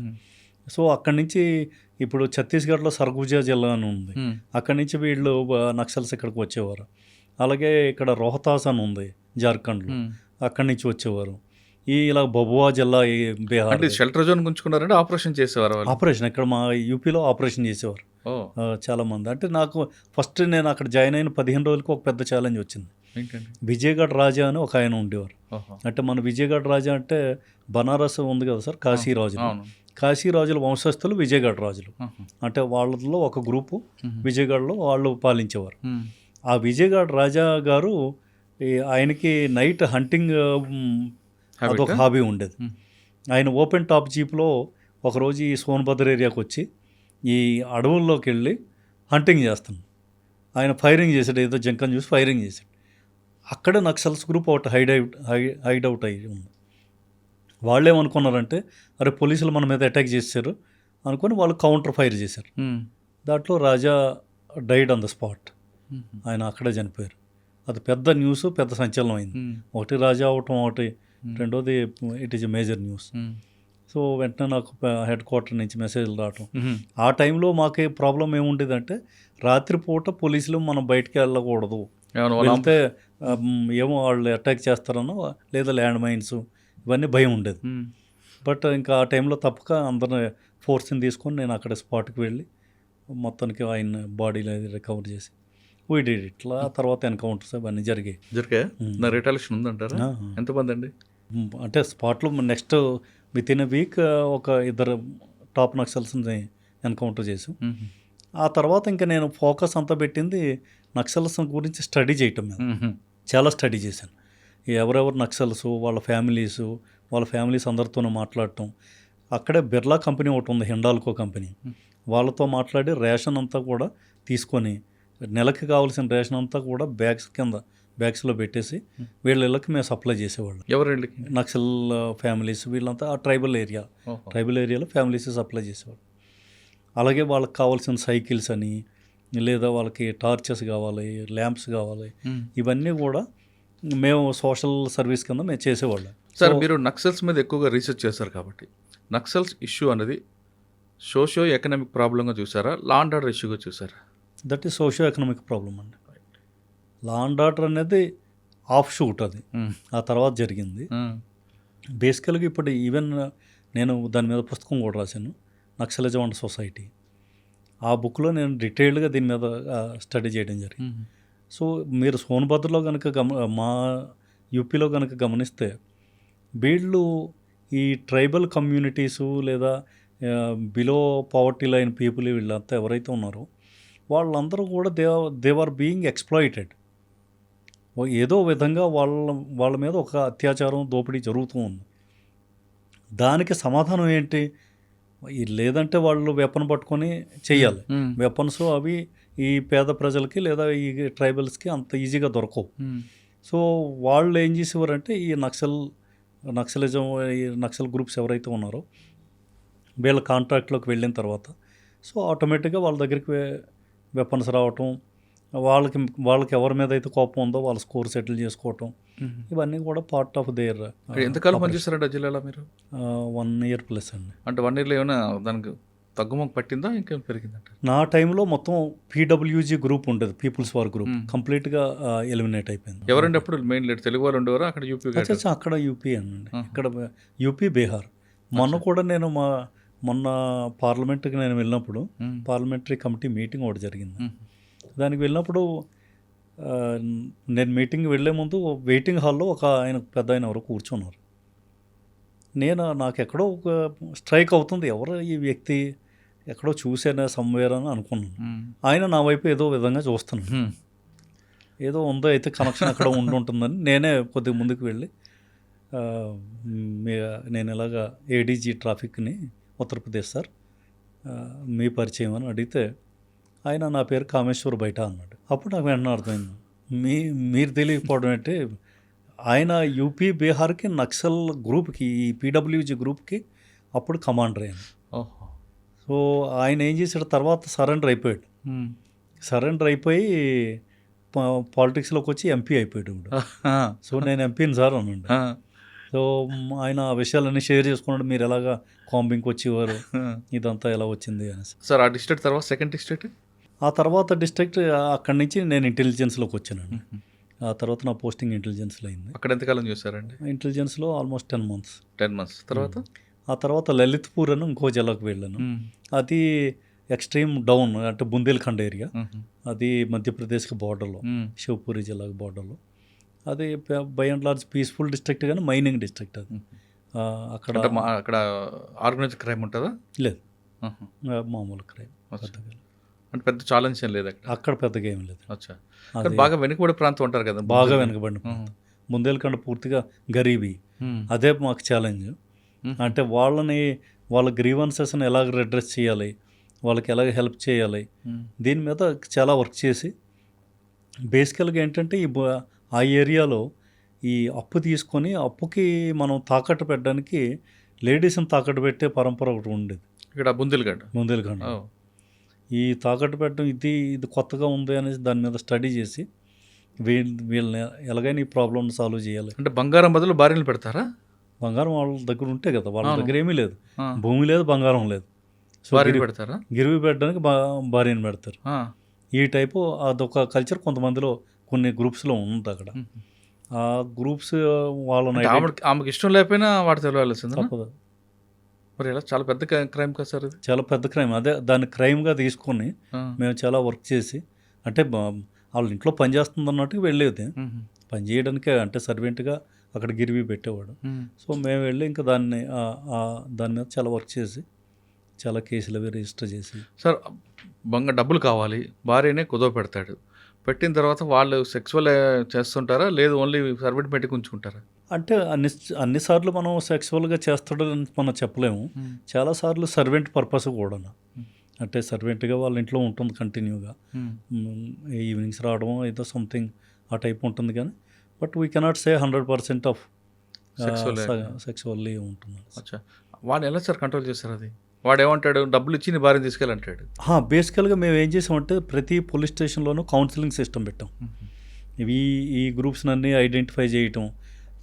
సో అక్కడి నుంచి ఇప్పుడు ఛత్తీస్గఢ్లో సర్గుజా జిల్లా అని ఉంది, అక్కడి నుంచి వీళ్ళు నక్సల్స్ ఇక్కడికి వచ్చేవారు. అలాగే ఇక్కడ రోహతాస్ అని ఉంది జార్ఖండ్లో, అక్కడి నుంచి వచ్చేవారు. ఇలా బబువా జిల్లా, బీహార్ షెల్టర్ జోన్ గుంచుకున్నారంటే ఆపరేషన్ చేసేవారు. ఆపరేషన్ ఇక్కడ మా యూపీలో ఆపరేషన్ చేసేవారు చాలామంది. అంటే నాకు ఫస్ట్ నేను అక్కడ జాయిన్ అయిన 15 రోజులకు ఒక పెద్ద ఛాలెంజ్ వచ్చింది. విజయగఢ్ రాజా అని ఒక ఆయన ఉండేవారు. అంటే మన విజయగఢ్ రాజా అంటే బనారస్ ఉంది కదా సార్, కాశీరాజులు. కాశీరాజుల వంశస్థులు విజయగఢ్ రాజులు. అంటే వాళ్ళలో ఒక గ్రూపు విజయగఢ్లో వాళ్ళు పాలించేవారు. ఆ విజయగఢ్ రాజా గారు ఆయనకి నైట్ హంటింగ్ అదొక హాబీ ఉండేది. ఆయన ఓపెన్ టాప్ జీప్లో ఒకరోజు ఈ సోన్భద్ర ఏరియాకి వచ్చి ఈ అడవుల్లోకి వెళ్ళి హంటింగ్ చేస్తాను. ఆయన ఫైరింగ్ చేశాడు, ఏదో జంకని చూసి ఫైరింగ్ చేశాడు. అక్కడే నక్సల్స్ గ్రూప్ ఒకటి హైడౌట్ అయ్యి ఉంది. వాళ్ళు ఏమనుకున్నారంటే అరే పోలీసులు మన మీద అటాక్ చేశారు అనుకొని వాళ్ళు కౌంటర్ ఫైర్ చేశారు. దాంట్లో రాజా డైడ్ ఆన్ ద స్పాట్. ఆయన అక్కడే చనిపోయారు. అది పెద్ద న్యూస్, పెద్ద సంచలనం అయింది. ఒకటి రాజా అవటం, ఒకటి రెండోది it is a major news. So వెంటనే నాకు హెడ్ క్వార్టర్ నుంచి మెసేజ్లు రావటం. ఆ టైంలో మాకే ప్రాబ్లం ఏముండేదంటే రాత్రిపూట పోలీసులు మనం బయటికి వెళ్ళకూడదు, వెళ్తే ఏమో వాళ్ళు అటాక్ చేస్తారనో లేదా ల్యాండ్ మైన్స్ ఇవన్నీ భయం ఉండేది. బట్ ఇంకా ఆ టైంలో తప్పక అందరిని ఫోర్స్ని తీసుకొని నేను అక్కడ స్పాట్కి వెళ్ళి మొత్తానికి ఆయన బాడీలో రికవర్ చేసి వీడిడ్ ఇట్లా తర్వాత ఎన్కౌంటర్స్ అవన్నీ జరిగాయి. రిటాలియేషన్ ఉందంటారా? ఎంతమంది అండి? అంటే స్పాట్లో next with in a week ఒక 2 టాప్ నక్సల్స్ని ఎన్కౌంటర్ చేసాం. ఆ తర్వాత ఇంకా నేను ఫోకస్ అంతా పెట్టింది నక్సల్స్ గురించి స్టడీ చేయటం మీద. చాలా స్టడీ చేశాను. ఎవరెవరు నక్సల్స్, వాళ్ళ ఫ్యామిలీస్ అందరితోనూ మాట్లాడటం. అక్కడే బిర్లా కంపెనీ ఒకటి ఉంది, హిండాల్కో కంపెనీ, వాళ్ళతో మాట్లాడి రేషన్ అంతా కూడా తీసుకొని నెలకి కావాల్సిన రేషన్ అంతా కూడా బ్యాగ్స్లో పెట్టేసి వీళ్ళ ఇళ్ళకి మేము సప్లై చేసేవాళ్ళం. ఎవరి నక్సల్ ఫ్యామిలీస్ వీళ్ళంతా ఆ ట్రైబల్ ఏరియాలో ఫ్యామిలీస్ సప్లై చేసేవాళ్ళు. అలాగే వాళ్ళకి కావాల్సిన సైకిల్స్ అని, లేదా వాళ్ళకి టార్చెస్ కావాలి, ల్యాంప్స్ కావాలి, ఇవన్నీ కూడా మేము సోషల్ సర్వీస్ కింద మేము చేసేవాళ్ళం. సార్ మీరు నక్సల్స్ మీద ఎక్కువగా రీసెర్చ్ చేస్తారు కాబట్టి నక్సల్స్ ఇష్యూ అనేది సోషియో ఎకనామిక్ ప్రాబ్లంగా చూసారా, లా అండ్ ఆర్డర్ ఇష్యూగా చూసారా? That is socio economic problem అండి. లా అండ్ ఆర్డర్ అనేది ఆఫ్ షూట్, అది ఆ తర్వాత జరిగింది. బేసికల్గా ఇప్పుడు ఈవెన్ నేను దాని మీద పుస్తకం కూడా రాశాను, నక్సలిజం అండ్ సొసైటీ. ఆ బుక్లో నేను డీటెయిల్డ్గా దీని మీద స్టడీ చేయడం జరిగింది. సో మీరు సోన్భద్రలో కనుక మా యూపీలో కనుక గమనిస్తే వీళ్ళు ఈ ట్రైబల్ కమ్యూనిటీసు లేదా బిలో పవర్టీ లైన్ పీపుల్ వీళ్ళంతా ఎవరైతే ఉన్నారో వాళ్ళందరూ కూడా దే ఆర్ బీయింగ్ ఎక్స్ప్లాయిటెడ్. ఏదో విధంగా వాళ్ళ మీద ఒక అత్యాచారం, దోపిడీ జరుగుతూ ఉంది. దానికి సమాధానం ఏంటి? లేదంటే వాళ్ళు వెపన్ పట్టుకొని చెయ్యాలి. వెపన్స్ అవి ఈ పేద ప్రజలకి లేదా ఈ ట్రైబల్స్కి అంత ఈజీగా దొరకవు. సో వాళ్ళు ఏం చేసేవారంటే ఈ నక్సలిజం ఈ నక్సల్ గ్రూప్స్ ఎవరైతే ఉన్నారో వీళ్ళ కాంట్రాక్ట్లోకి వెళ్ళిన తర్వాత సో ఆటోమేటిక్గా వాళ్ళ దగ్గరికి వెపన్స్ రావటం, వాళ్ళకి ఎవరి మీద అయితే కోపం ఉందో వాళ్ళ స్కోర్ సెటిల్ చేసుకోవటం, ఇవన్నీ కూడా పార్ట్ ఆఫ్ దేర్. ఎంతకాలం పనిచేస్తారంటే ఆ జిల్లాలో మీరు? 1 year ప్లస్ అండి. అంటే 1 yearలో ఏమైనా దానికి తగ్గుముఖ పట్టిందా ఇంకేం పెరిగిందంట? నా టైంలో మొత్తం పీడబ్ల్యూజీ గ్రూప్ ఉండేది, పీపుల్స్ వార్ గ్రూప్, కంప్లీట్గా ఎలిమినేట్ అయిపోయింది. ఎవరండి అప్పుడు మెయిన్ లీడర్? తెలుగు వాళ్ళు ఉండేవారు అక్కడ? యూపీ అక్కడ యూపీ అండి, ఇక్కడ యూపీ బీహార్. మొన్న కూడా నేను మొన్న పార్లమెంట్కి నేను వెళ్ళినప్పుడు పార్లమెంటరీ కమిటీ మీటింగ్ ఒకటి జరిగింది. దానికి వెళ్ళినప్పుడు నేను మీటింగ్కి వెళ్ళే ముందు వెయిటింగ్ హాల్లో ఆయన పెద్ద ఎవరో కూర్చున్నారు. నాకు ఎక్కడో ఒక స్ట్రైక్ అవుతుంది, ఎవరు ఈ వ్యక్తి, ఎక్కడో చూసాను సమ్వేర్ అని అనుకున్నాను. ఆయన నా వైపు ఏదో విధంగా చూస్తున్నాను, ఏదో ఉందో అయితే కనెక్షన్ అక్కడ ఉంటుందని నేనే కొద్దిగా ముందుకు వెళ్ళి నేను ఇలాగా ఏడీజీ ట్రాఫిక్ని ఉత్తరప్రదేశ్ సార్, మీ పరిచయం అని అడిగితే ఆయన నా పేరు కామేశ్వర్ బయట అన్నాడు. అప్పుడు నాకు వెంటనే అర్థమైంది, మీరు తెలియకపోవడం అంటే ఆయన యూపీ బీహార్కి నక్సల్ గ్రూప్కి, ఈ పీడబ్ల్యూజీ గ్రూప్కి అప్పుడు కమాండర్ ఆయన. సో ఆయన ఏం చేశాడు, తర్వాత సరెండర్ అయిపోయాడు. సరెండర్ అయిపోయి పాలిటిక్స్లోకి వచ్చి ఎంపీ అయిపోయాడు ఇప్పుడు. సో నేను ఎంపీని సార్ అన్నాడు. సో ఆయన ఆ విషయాలన్నీ షేర్ చేసుకున్నాడు, మీరు ఎలాగా కాంబింగ్కి వచ్చేవారు, ఇదంతా ఎలా వచ్చింది అనేసి. సార్ ఆ డిస్ట్రిక్ట్ తర్వాత సెకండ్ డిస్ట్రిక్ట్? ఆ తర్వాత డిస్ట్రిక్ట్ అక్కడి నుంచి నేను ఇంటెలిజెన్స్లోకి వచ్చానండి. ఆ తర్వాత నా పోస్టింగ్ ఇంటెలిజెన్స్లో అయింది. అక్కడ ఎంతకాలం చూసారండి? ఇంటెలిజెన్స్లో ఆల్మోస్ట్ 10 months. 10 months తర్వాత? ఆ తర్వాత లలిత్పూర్ అని ఇంకో జిల్లాకు వెళ్ళాను. అది ఎక్స్ట్రీమ్ డౌన్, అంటే బుందేల్ఖండ్ ఏరియా. అది మధ్యప్రదేశ్కి బార్డర్లో, శివపూరి జిల్లాకి బార్డర్లో. అది by and large peaceful district, కానీ మైనింగ్ డిస్ట్రిక్ట్ అది. అక్కడ ఆర్గనైజ్డ్ క్రైమ్ ఉంటుందా? లేదు, మామూలు క్రైమ్. అంటే పెద్ద ఛాలెంజ్ ఏం లేదు అక్కడ, పెద్దగా ఏం లేదు. అచ్చా, బాగా వెనుకబడి ప్రాంతం ఉంటారు కదా? బాగా వెనుకబడిన ప్రాంతం. బుందేల్ఖండ్ పూర్తిగా గరీబీ, అదే మాకు ఛాలెంజ్. అంటే వాళ్ళ గ్రీవెన్సెస్ని ఎలాగ అడ్రస్ చేయాలి, వాళ్ళకి ఎలాగ హెల్ప్ చేయాలి, దీని మీద చాలా వర్క్ చేసి బేసికల్గా ఏంటంటే ఆ ఏరియాలో ఈ అప్పు తీసుకొని అప్పుకి మనం తాకట్టు పెట్టడానికి లేడీస్ని తాకట్టు పెట్టే పరంపర ఒకటి ఉండేది ఇక్కడ బుందేల్ఖండ్. ఈ తాకట్టు పెట్టడం ఇది కొత్తగా ఉంది అనేసి దాని మీద స్టడీ చేసి వీళ్ళని ఎలాగైనా ఈ ప్రాబ్లమ్ సాల్వ్ చేయాలి. అంటే బంగారం బదులు భార్యలు పెడతారా? బంగారం వాళ్ళ దగ్గర ఉంటే కదా, వాళ్ళ దగ్గర ఏమీ లేదు, భూమి లేదు, బంగారం లేదు. సో పెడతారా? గిరివి పెట్టడానికి భార్యను పెడతారు. ఈ టైపు అదొక కల్చర్ కొంతమందిలో, కొన్ని గ్రూప్స్లో ఉంది అక్కడ. ఆ గ్రూప్స్ వాళ్ళని ఆమెకి ఇష్టం లేకపోయినా వాడు తెలియాల్సింది. తప్పదు మరి ఎలా? చాలా పెద్ద క్రైమ్ కదా సార్ ఇది? చాలా పెద్ద క్రైమ్. అదే దాన్ని క్రైమ్గా తీసుకొని మేము చాలా వర్క్ చేసి, అంటే వాళ్ళ ఇంట్లో పని చేస్తుంది అన్నట్టుగా వెళ్ళేది, పని చేయడానికే, అంటే సర్వెంట్గా అక్కడ గిరివి పెట్టేవాడు. సో మేము వెళ్ళి ఇంకా దాని మీద చాలా వర్క్ చేసి చాలా కేసులు అవి రిజిస్టర్ చేసి. సార్ డబ్బులు కావాలి, భార్యనే కుదవ పెడతాడు, పెట్టిన తర్వాత వాళ్ళు సెక్సువల్ చేస్తుంటారా, లేదు ఓన్లీ సర్వెంట్ పెట్టి ఉంచుకుంటారా? అంటే అన్నిసార్లు మనం సెక్సువల్గా చేస్తాడని మనం చెప్పలేము. చాలాసార్లు సర్వెంట్ పర్పస్ కూడా, అంటే సర్వెంట్గా వాళ్ళ ఇంట్లో ఉంటుంది కంటిన్యూగా, ఈవినింగ్స్ రావడం ఏదో సంథింగ్ ఆ టైప్ ఉంటుంది. కానీ but we cannot say 100% of sexually ఉంటుంది. అచ్చా, వాడు ఎలా సార్ కంట్రోల్ చేస్తారు? అది వాడు ఏమంటాడు, డబ్బులు ఇచ్చి నీ భార్యను తీసుకెళ్ళంటాడు. బేసికల్గా మేము ఏం చేసామంటే ప్రతి పోలీస్ స్టేషన్లోనూ కౌన్సిలింగ్ సిస్టమ్ పెట్టాం. ఈ గ్రూప్స్ని అన్నీ ఐడెంటిఫై చేయటం,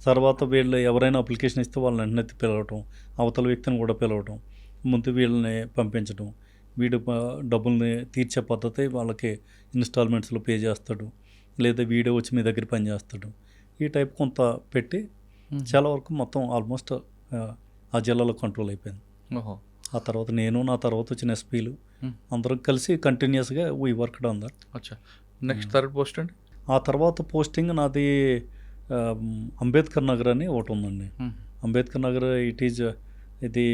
తర్వాత వీళ్ళు ఎవరైనా అప్లికేషన్ ఇస్తే వాళ్ళని వెంటనే పిలవటం, అవతల వ్యక్తిని కూడా పిలవటం, ముందు వీళ్ళని పంపించడం, వీడు డబ్బుల్ని తీర్చే పద్ధతి వాళ్ళకి ఇన్స్టాల్మెంట్స్లో పే చేస్తాడు, లేదా వీడియో వచ్చి మీ దగ్గర పని చేస్తాడు, ఈ టైప్ కొంత పెట్టి చాలా వరకు మొత్తం ఆల్మోస్ట్ ఆ జిల్లాలో కంట్రోల్ అయిపోయింది. ఆ తర్వాత నా తర్వాత వచ్చిన ఎస్పీలు అందరం కలిసి కంటిన్యూస్గా వీ వర్క్డ్ ఆన్ దట్. అచ్చా, నెక్స్ట్ థర్డ్ పోస్ట్ అండి? ఆ తర్వాత పోస్టింగ్ నాది అంబేద్కర్ నగర్ అని ఒకటి ఉందండి. అంబేద్కర్ నగర్ ఇది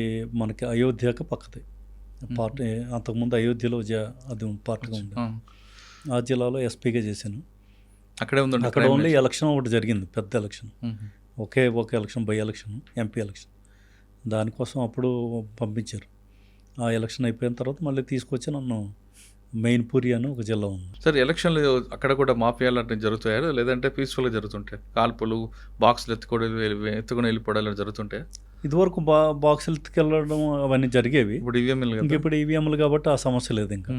మనకి అయోధ్యకి పక్కది పార్ట్. అంతకుముందు అయోధ్యలో అది పార్ట్గా ఉంది. ఆ జిల్లాలో ఎస్పీగా చేశాను. అక్కడే ఉందండి. అక్కడ ఓన్లీ ఎలక్షన్ ఒకటి జరిగింది, పెద్ద ఎలక్షన్, ఒక election, by election, MP election. దానికోసం అప్పుడు పంపించారు. ఆ ఎలక్షన్ అయిపోయిన తర్వాత మళ్ళీ తీసుకొచ్చి నన్ను మెయిన్పూరి అని ఒక జిల్లా ఉంది. సార్ ఎలక్షన్లు అక్కడ కూడా మాఫియాలు అంటే జరుగుతాయా లేదంటే పీస్ఫుల్గా జరుగుతుంటాయి? కాల్పులు, బాక్సులు ఎత్తుకొని వెళ్ళిపోవడాలు జరుగుతుంటాయి? ఇదివరకు బాక్సులు ఎత్తుకెళ్ళడం అవన్నీ జరిగేవి. ఇప్పుడు ఈవీఎంలు ఇంక ఇప్పుడు ఈవీఎంలు కాబట్టి ఆ సమస్య లేదు ఇంకా.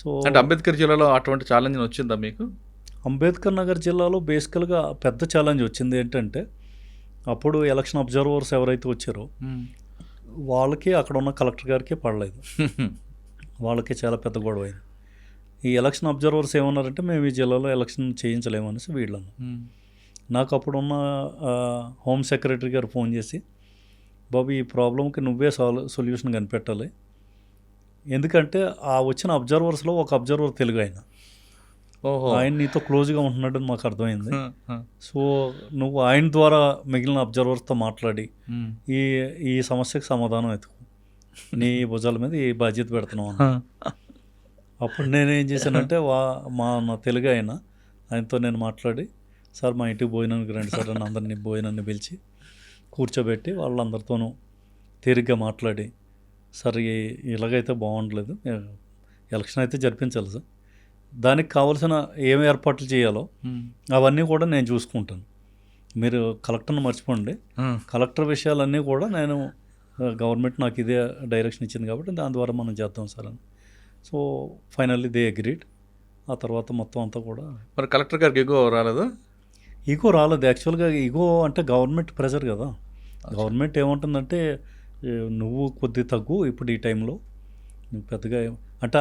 సో అంటే అంబేద్కర్ జిల్లాలో అటువంటి ఛాలెంజ్ వచ్చిందా మీకు? అంబేద్కర్ నగర్ జిల్లాలో బేసికల్గా పెద్ద ఛాలెంజ్ వచ్చింది ఏంటంటే, అప్పుడు ఎలక్షన్ అబ్జర్వర్స్ ఎవరైతే వచ్చారో వాళ్ళకి అక్కడ ఉన్న కలెక్టర్ గారికి పడలేదు. వాళ్ళకి చాలా పెద్ద గొడవ అయింది. ఈ ఎలక్షన్ అబ్జర్వర్స్ ఏమన్నారంటే మేము ఈ జిల్లాలో ఎలక్షన్ చేయించలేమనేసి వీళ్ళను. నాకు అప్పుడున్న హోమ్ సెక్రటరీ గారు ఫోన్ చేసి, బాబు ఈ ప్రాబ్లంకి నువ్వే సొల్యూషన్ కనిపెట్టాలి, ఎందుకంటే ఆ వచ్చిన అబ్జర్వర్స్లో ఒక అబ్జర్వర్ తెలుగు ఆయన, ఆయన నీతో క్లోజ్గా ఉంటున్నాడు అని మాకు అర్థమైంది. సో నువ్వు ఆయన ద్వారా మిగిలిన అబ్జర్వర్స్తో మాట్లాడి ఈ సమస్యకు సమాధానం వెతుకు, నీ భుజాల మీద ఈ బాధ్యత పెడుతున్నావు అన్న. అప్పుడు నేనేం చేశానంటే నా తెలుగు ఆయనతో నేను మాట్లాడి, సార్ మా ఇంటికి భోజనానికి రండి సార్ అని అందరినీ భోజనాన్ని పిలిచి కూర్చోబెట్టి వాళ్ళందరితోనూ తీరిగ్గా మాట్లాడి, సార్ ఇలాగైతే బాగుండలేదు, ఎలక్షన్ అయితే జరిపించాలి సార్, దానికి కావాల్సిన ఏం ఏర్పాట్లు చేయాలో అవన్నీ కూడా నేను చూసుకుంటాను, మీరు కలెక్టర్ని మర్చిపోండి, కలెక్టర్ విషయాలన్నీ కూడా నేను గవర్నమెంట్ నాకు ఇదే డైరెక్షన్ ఇచ్చింది కాబట్టి దాని ద్వారా మనం చేద్దాం సార్ అని. So finally they agreed. ఆ తర్వాత మొత్తం అంతా కూడా. మరి కలెక్టర్ గారికి ఎగో రాలేదా? ఈగో రాలేదు. యాక్చువల్గా ఈగో అంటే గవర్నమెంట్ ప్రెజర్ కదా. గవర్నమెంట్ ఏమంటుందంటే నువ్వు కొద్ది తగ్గు ఇప్పుడు ఈ టైంలో, నువ్వు పెద్దగా అంటే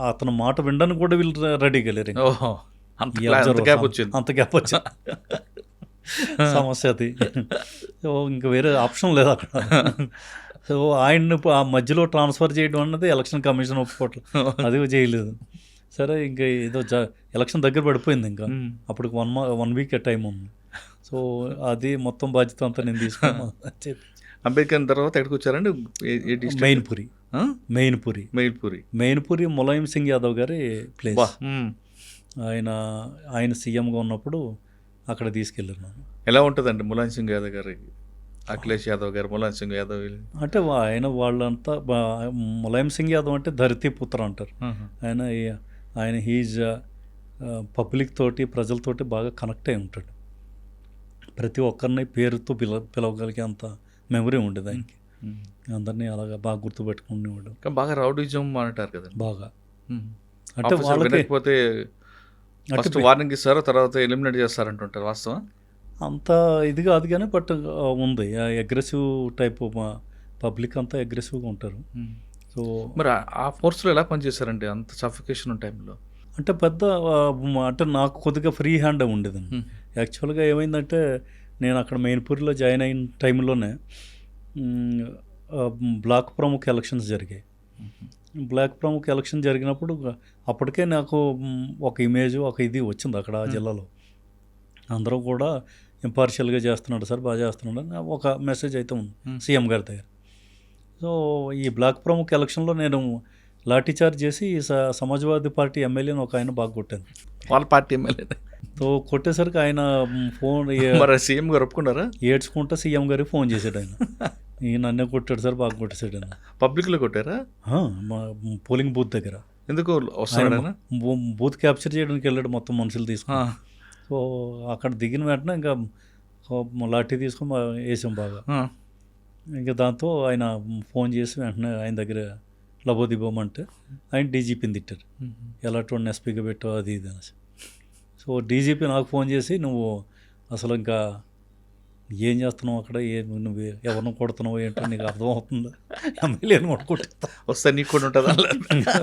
అతను మాట వినడానికి కూడా వీళ్ళు రెడీగా లేరు. అంత గ్యాప్ వచ్చింది సమస్య అది. సో ఇంకా వేరే ఆప్షన్ లేదు అక్కడ. సో ఆయన్ని ఆ మధ్యలో ట్రాన్స్ఫర్ చేయడం అన్నది ఎలక్షన్ కమిషన్ ఒప్పుకోవట్లేదు, అది చేయలేదు. సరే ఇంకా ఏదో ఎలక్షన్ దగ్గర పడిపోయింది, ఇంకా అప్పటికి 1 వీక్ టైం ఉంది. సో అది మొత్తం బాధ్యత అంతా నేను తీసుకున్నాను. అంబేద్కర్ తర్వాత ఎక్కడికి వచ్చారండి? మెయిన్పూరి ములాయం సింగ్ యాదవ్ గారి ప్లేస్. ఆయన సీఎంగా ఉన్నప్పుడు అక్కడ తీసుకెళ్ళారు నన్ను. ఎలా ఉంటుందండి ములాయం సింగ్ యాదవ్ గారి, అఖిలేష్ యాదవ్ గారు, ములాయం సింగ్ యాదవ్? అంటే వాళ్ళంతా ములాయం సింగ్ యాదవ్ అంటే ధరతీ పుత్ర అంటారు. ఆయన హీజ్ పబ్లిక్ తోటి ప్రజలతోటి బాగా కనెక్ట్ అయి ఉంటాడు. ప్రతి ఒక్కరిని పేరుతో పిలవగలిగే అంత మెమరీ ఉండేది ఆయనకి. అందరినీ అలాగా బాగా గుర్తుపెట్టుకునేవాడు. బాగా రౌడీజం అంటారు కదా బాగా. అంటే వాళ్ళకి వార్నింగ్ ఇస్తారు, తర్వాత ఎలిమినేట్ చేస్తారంటుంటారు, వాస్తవం? అంత ఇది కాదు కానీ బట్ ఉంది అగ్రెసివ్ టైప్, పబ్లిక్ అంతా అగ్రెసివ్గా ఉంటారు. సో మరి ఆ ఫోర్స్లో ఎలా పనిచేశారండి అంత సఫికేషన్ టైంలో? అంటే అంటే నాకు కొద్దిగా ఫ్రీ హ్యాండ్ ఉండేదండి. యాక్చువల్గా ఏమైందంటే నేను అక్కడ మెయిన్పూరిలో జాయిన్ అయిన టైంలోనే బ్లాక్ ప్రముఖ ఎలక్షన్స్ జరిగాయి. బ్లాక్ ప్రముఖ ఎలక్షన్ జరిగినప్పుడు అప్పటికే నాకు ఒక ఇమేజ్, ఒక ఇది వచ్చింది అక్కడ ఆ జిల్లాలో. అందరూ కూడా ఇంపార్షియల్గా చేస్తున్నాడు సార్, బాగా చేస్తున్నాడు అని ఒక మెసేజ్ అయితే ఉంది సీఎం గారి దగ్గర. సో ఈ బ్లాక్ ప్రముఖ ఎలక్షన్లో నేను లాఠీ చార్జ్ చేసి సమాజ్వాదీ పార్టీ ఎమ్మెల్యేని ఒక ఆయన బాగా కొట్టాను. వాళ్ళ పార్టీ ఎమ్మెల్యే సో కొట్టేసరికి ఆయన ఫోన్ సీఎం గారు ఒప్పుకున్నారా? ఏడ్చుకుంటా సీఎం గారికి ఫోన్ చేశాడు ఆయన, నన్నే కొట్టాడు సార్, బాగా కొట్టేశాడు ఆయన. పబ్లిక్లో కొట్టారా? మా పోలింగ్ బూత్ దగ్గర. ఎందుకు వస్తాడు? బూత్ క్యాప్చర్ చేయడానికి వెళ్ళాడు మొత్తం మనుషులు తీసుకుని. సో అక్కడ దిగిన వెంటనే ఇంకా లాఠీ తీసుకొని వేసాం బాగా. ఇంకా దాంతో ఆయన ఫోన్ చేసి వెంటనే ఆయన దగ్గర లబోదిబోమంటే ఆయన డీజీపీని తిట్టారు, ఎలా 20 ఎస్పీగా పెట్టావు అది ఇది అనేసి. సో డీజీపీ నాకు ఫోన్ చేసి నువ్వు అసలు ఇంకా ఏం చేస్తున్నావు అక్కడ, నువ్వు ఎవరిని కొడుతున్నావు ఏంటో నీకు అర్థమవుతుందా, ఎమ్మెల్యేని కొట్టుకుంటా వస్తే నీకు కూడా ఉంటుందా?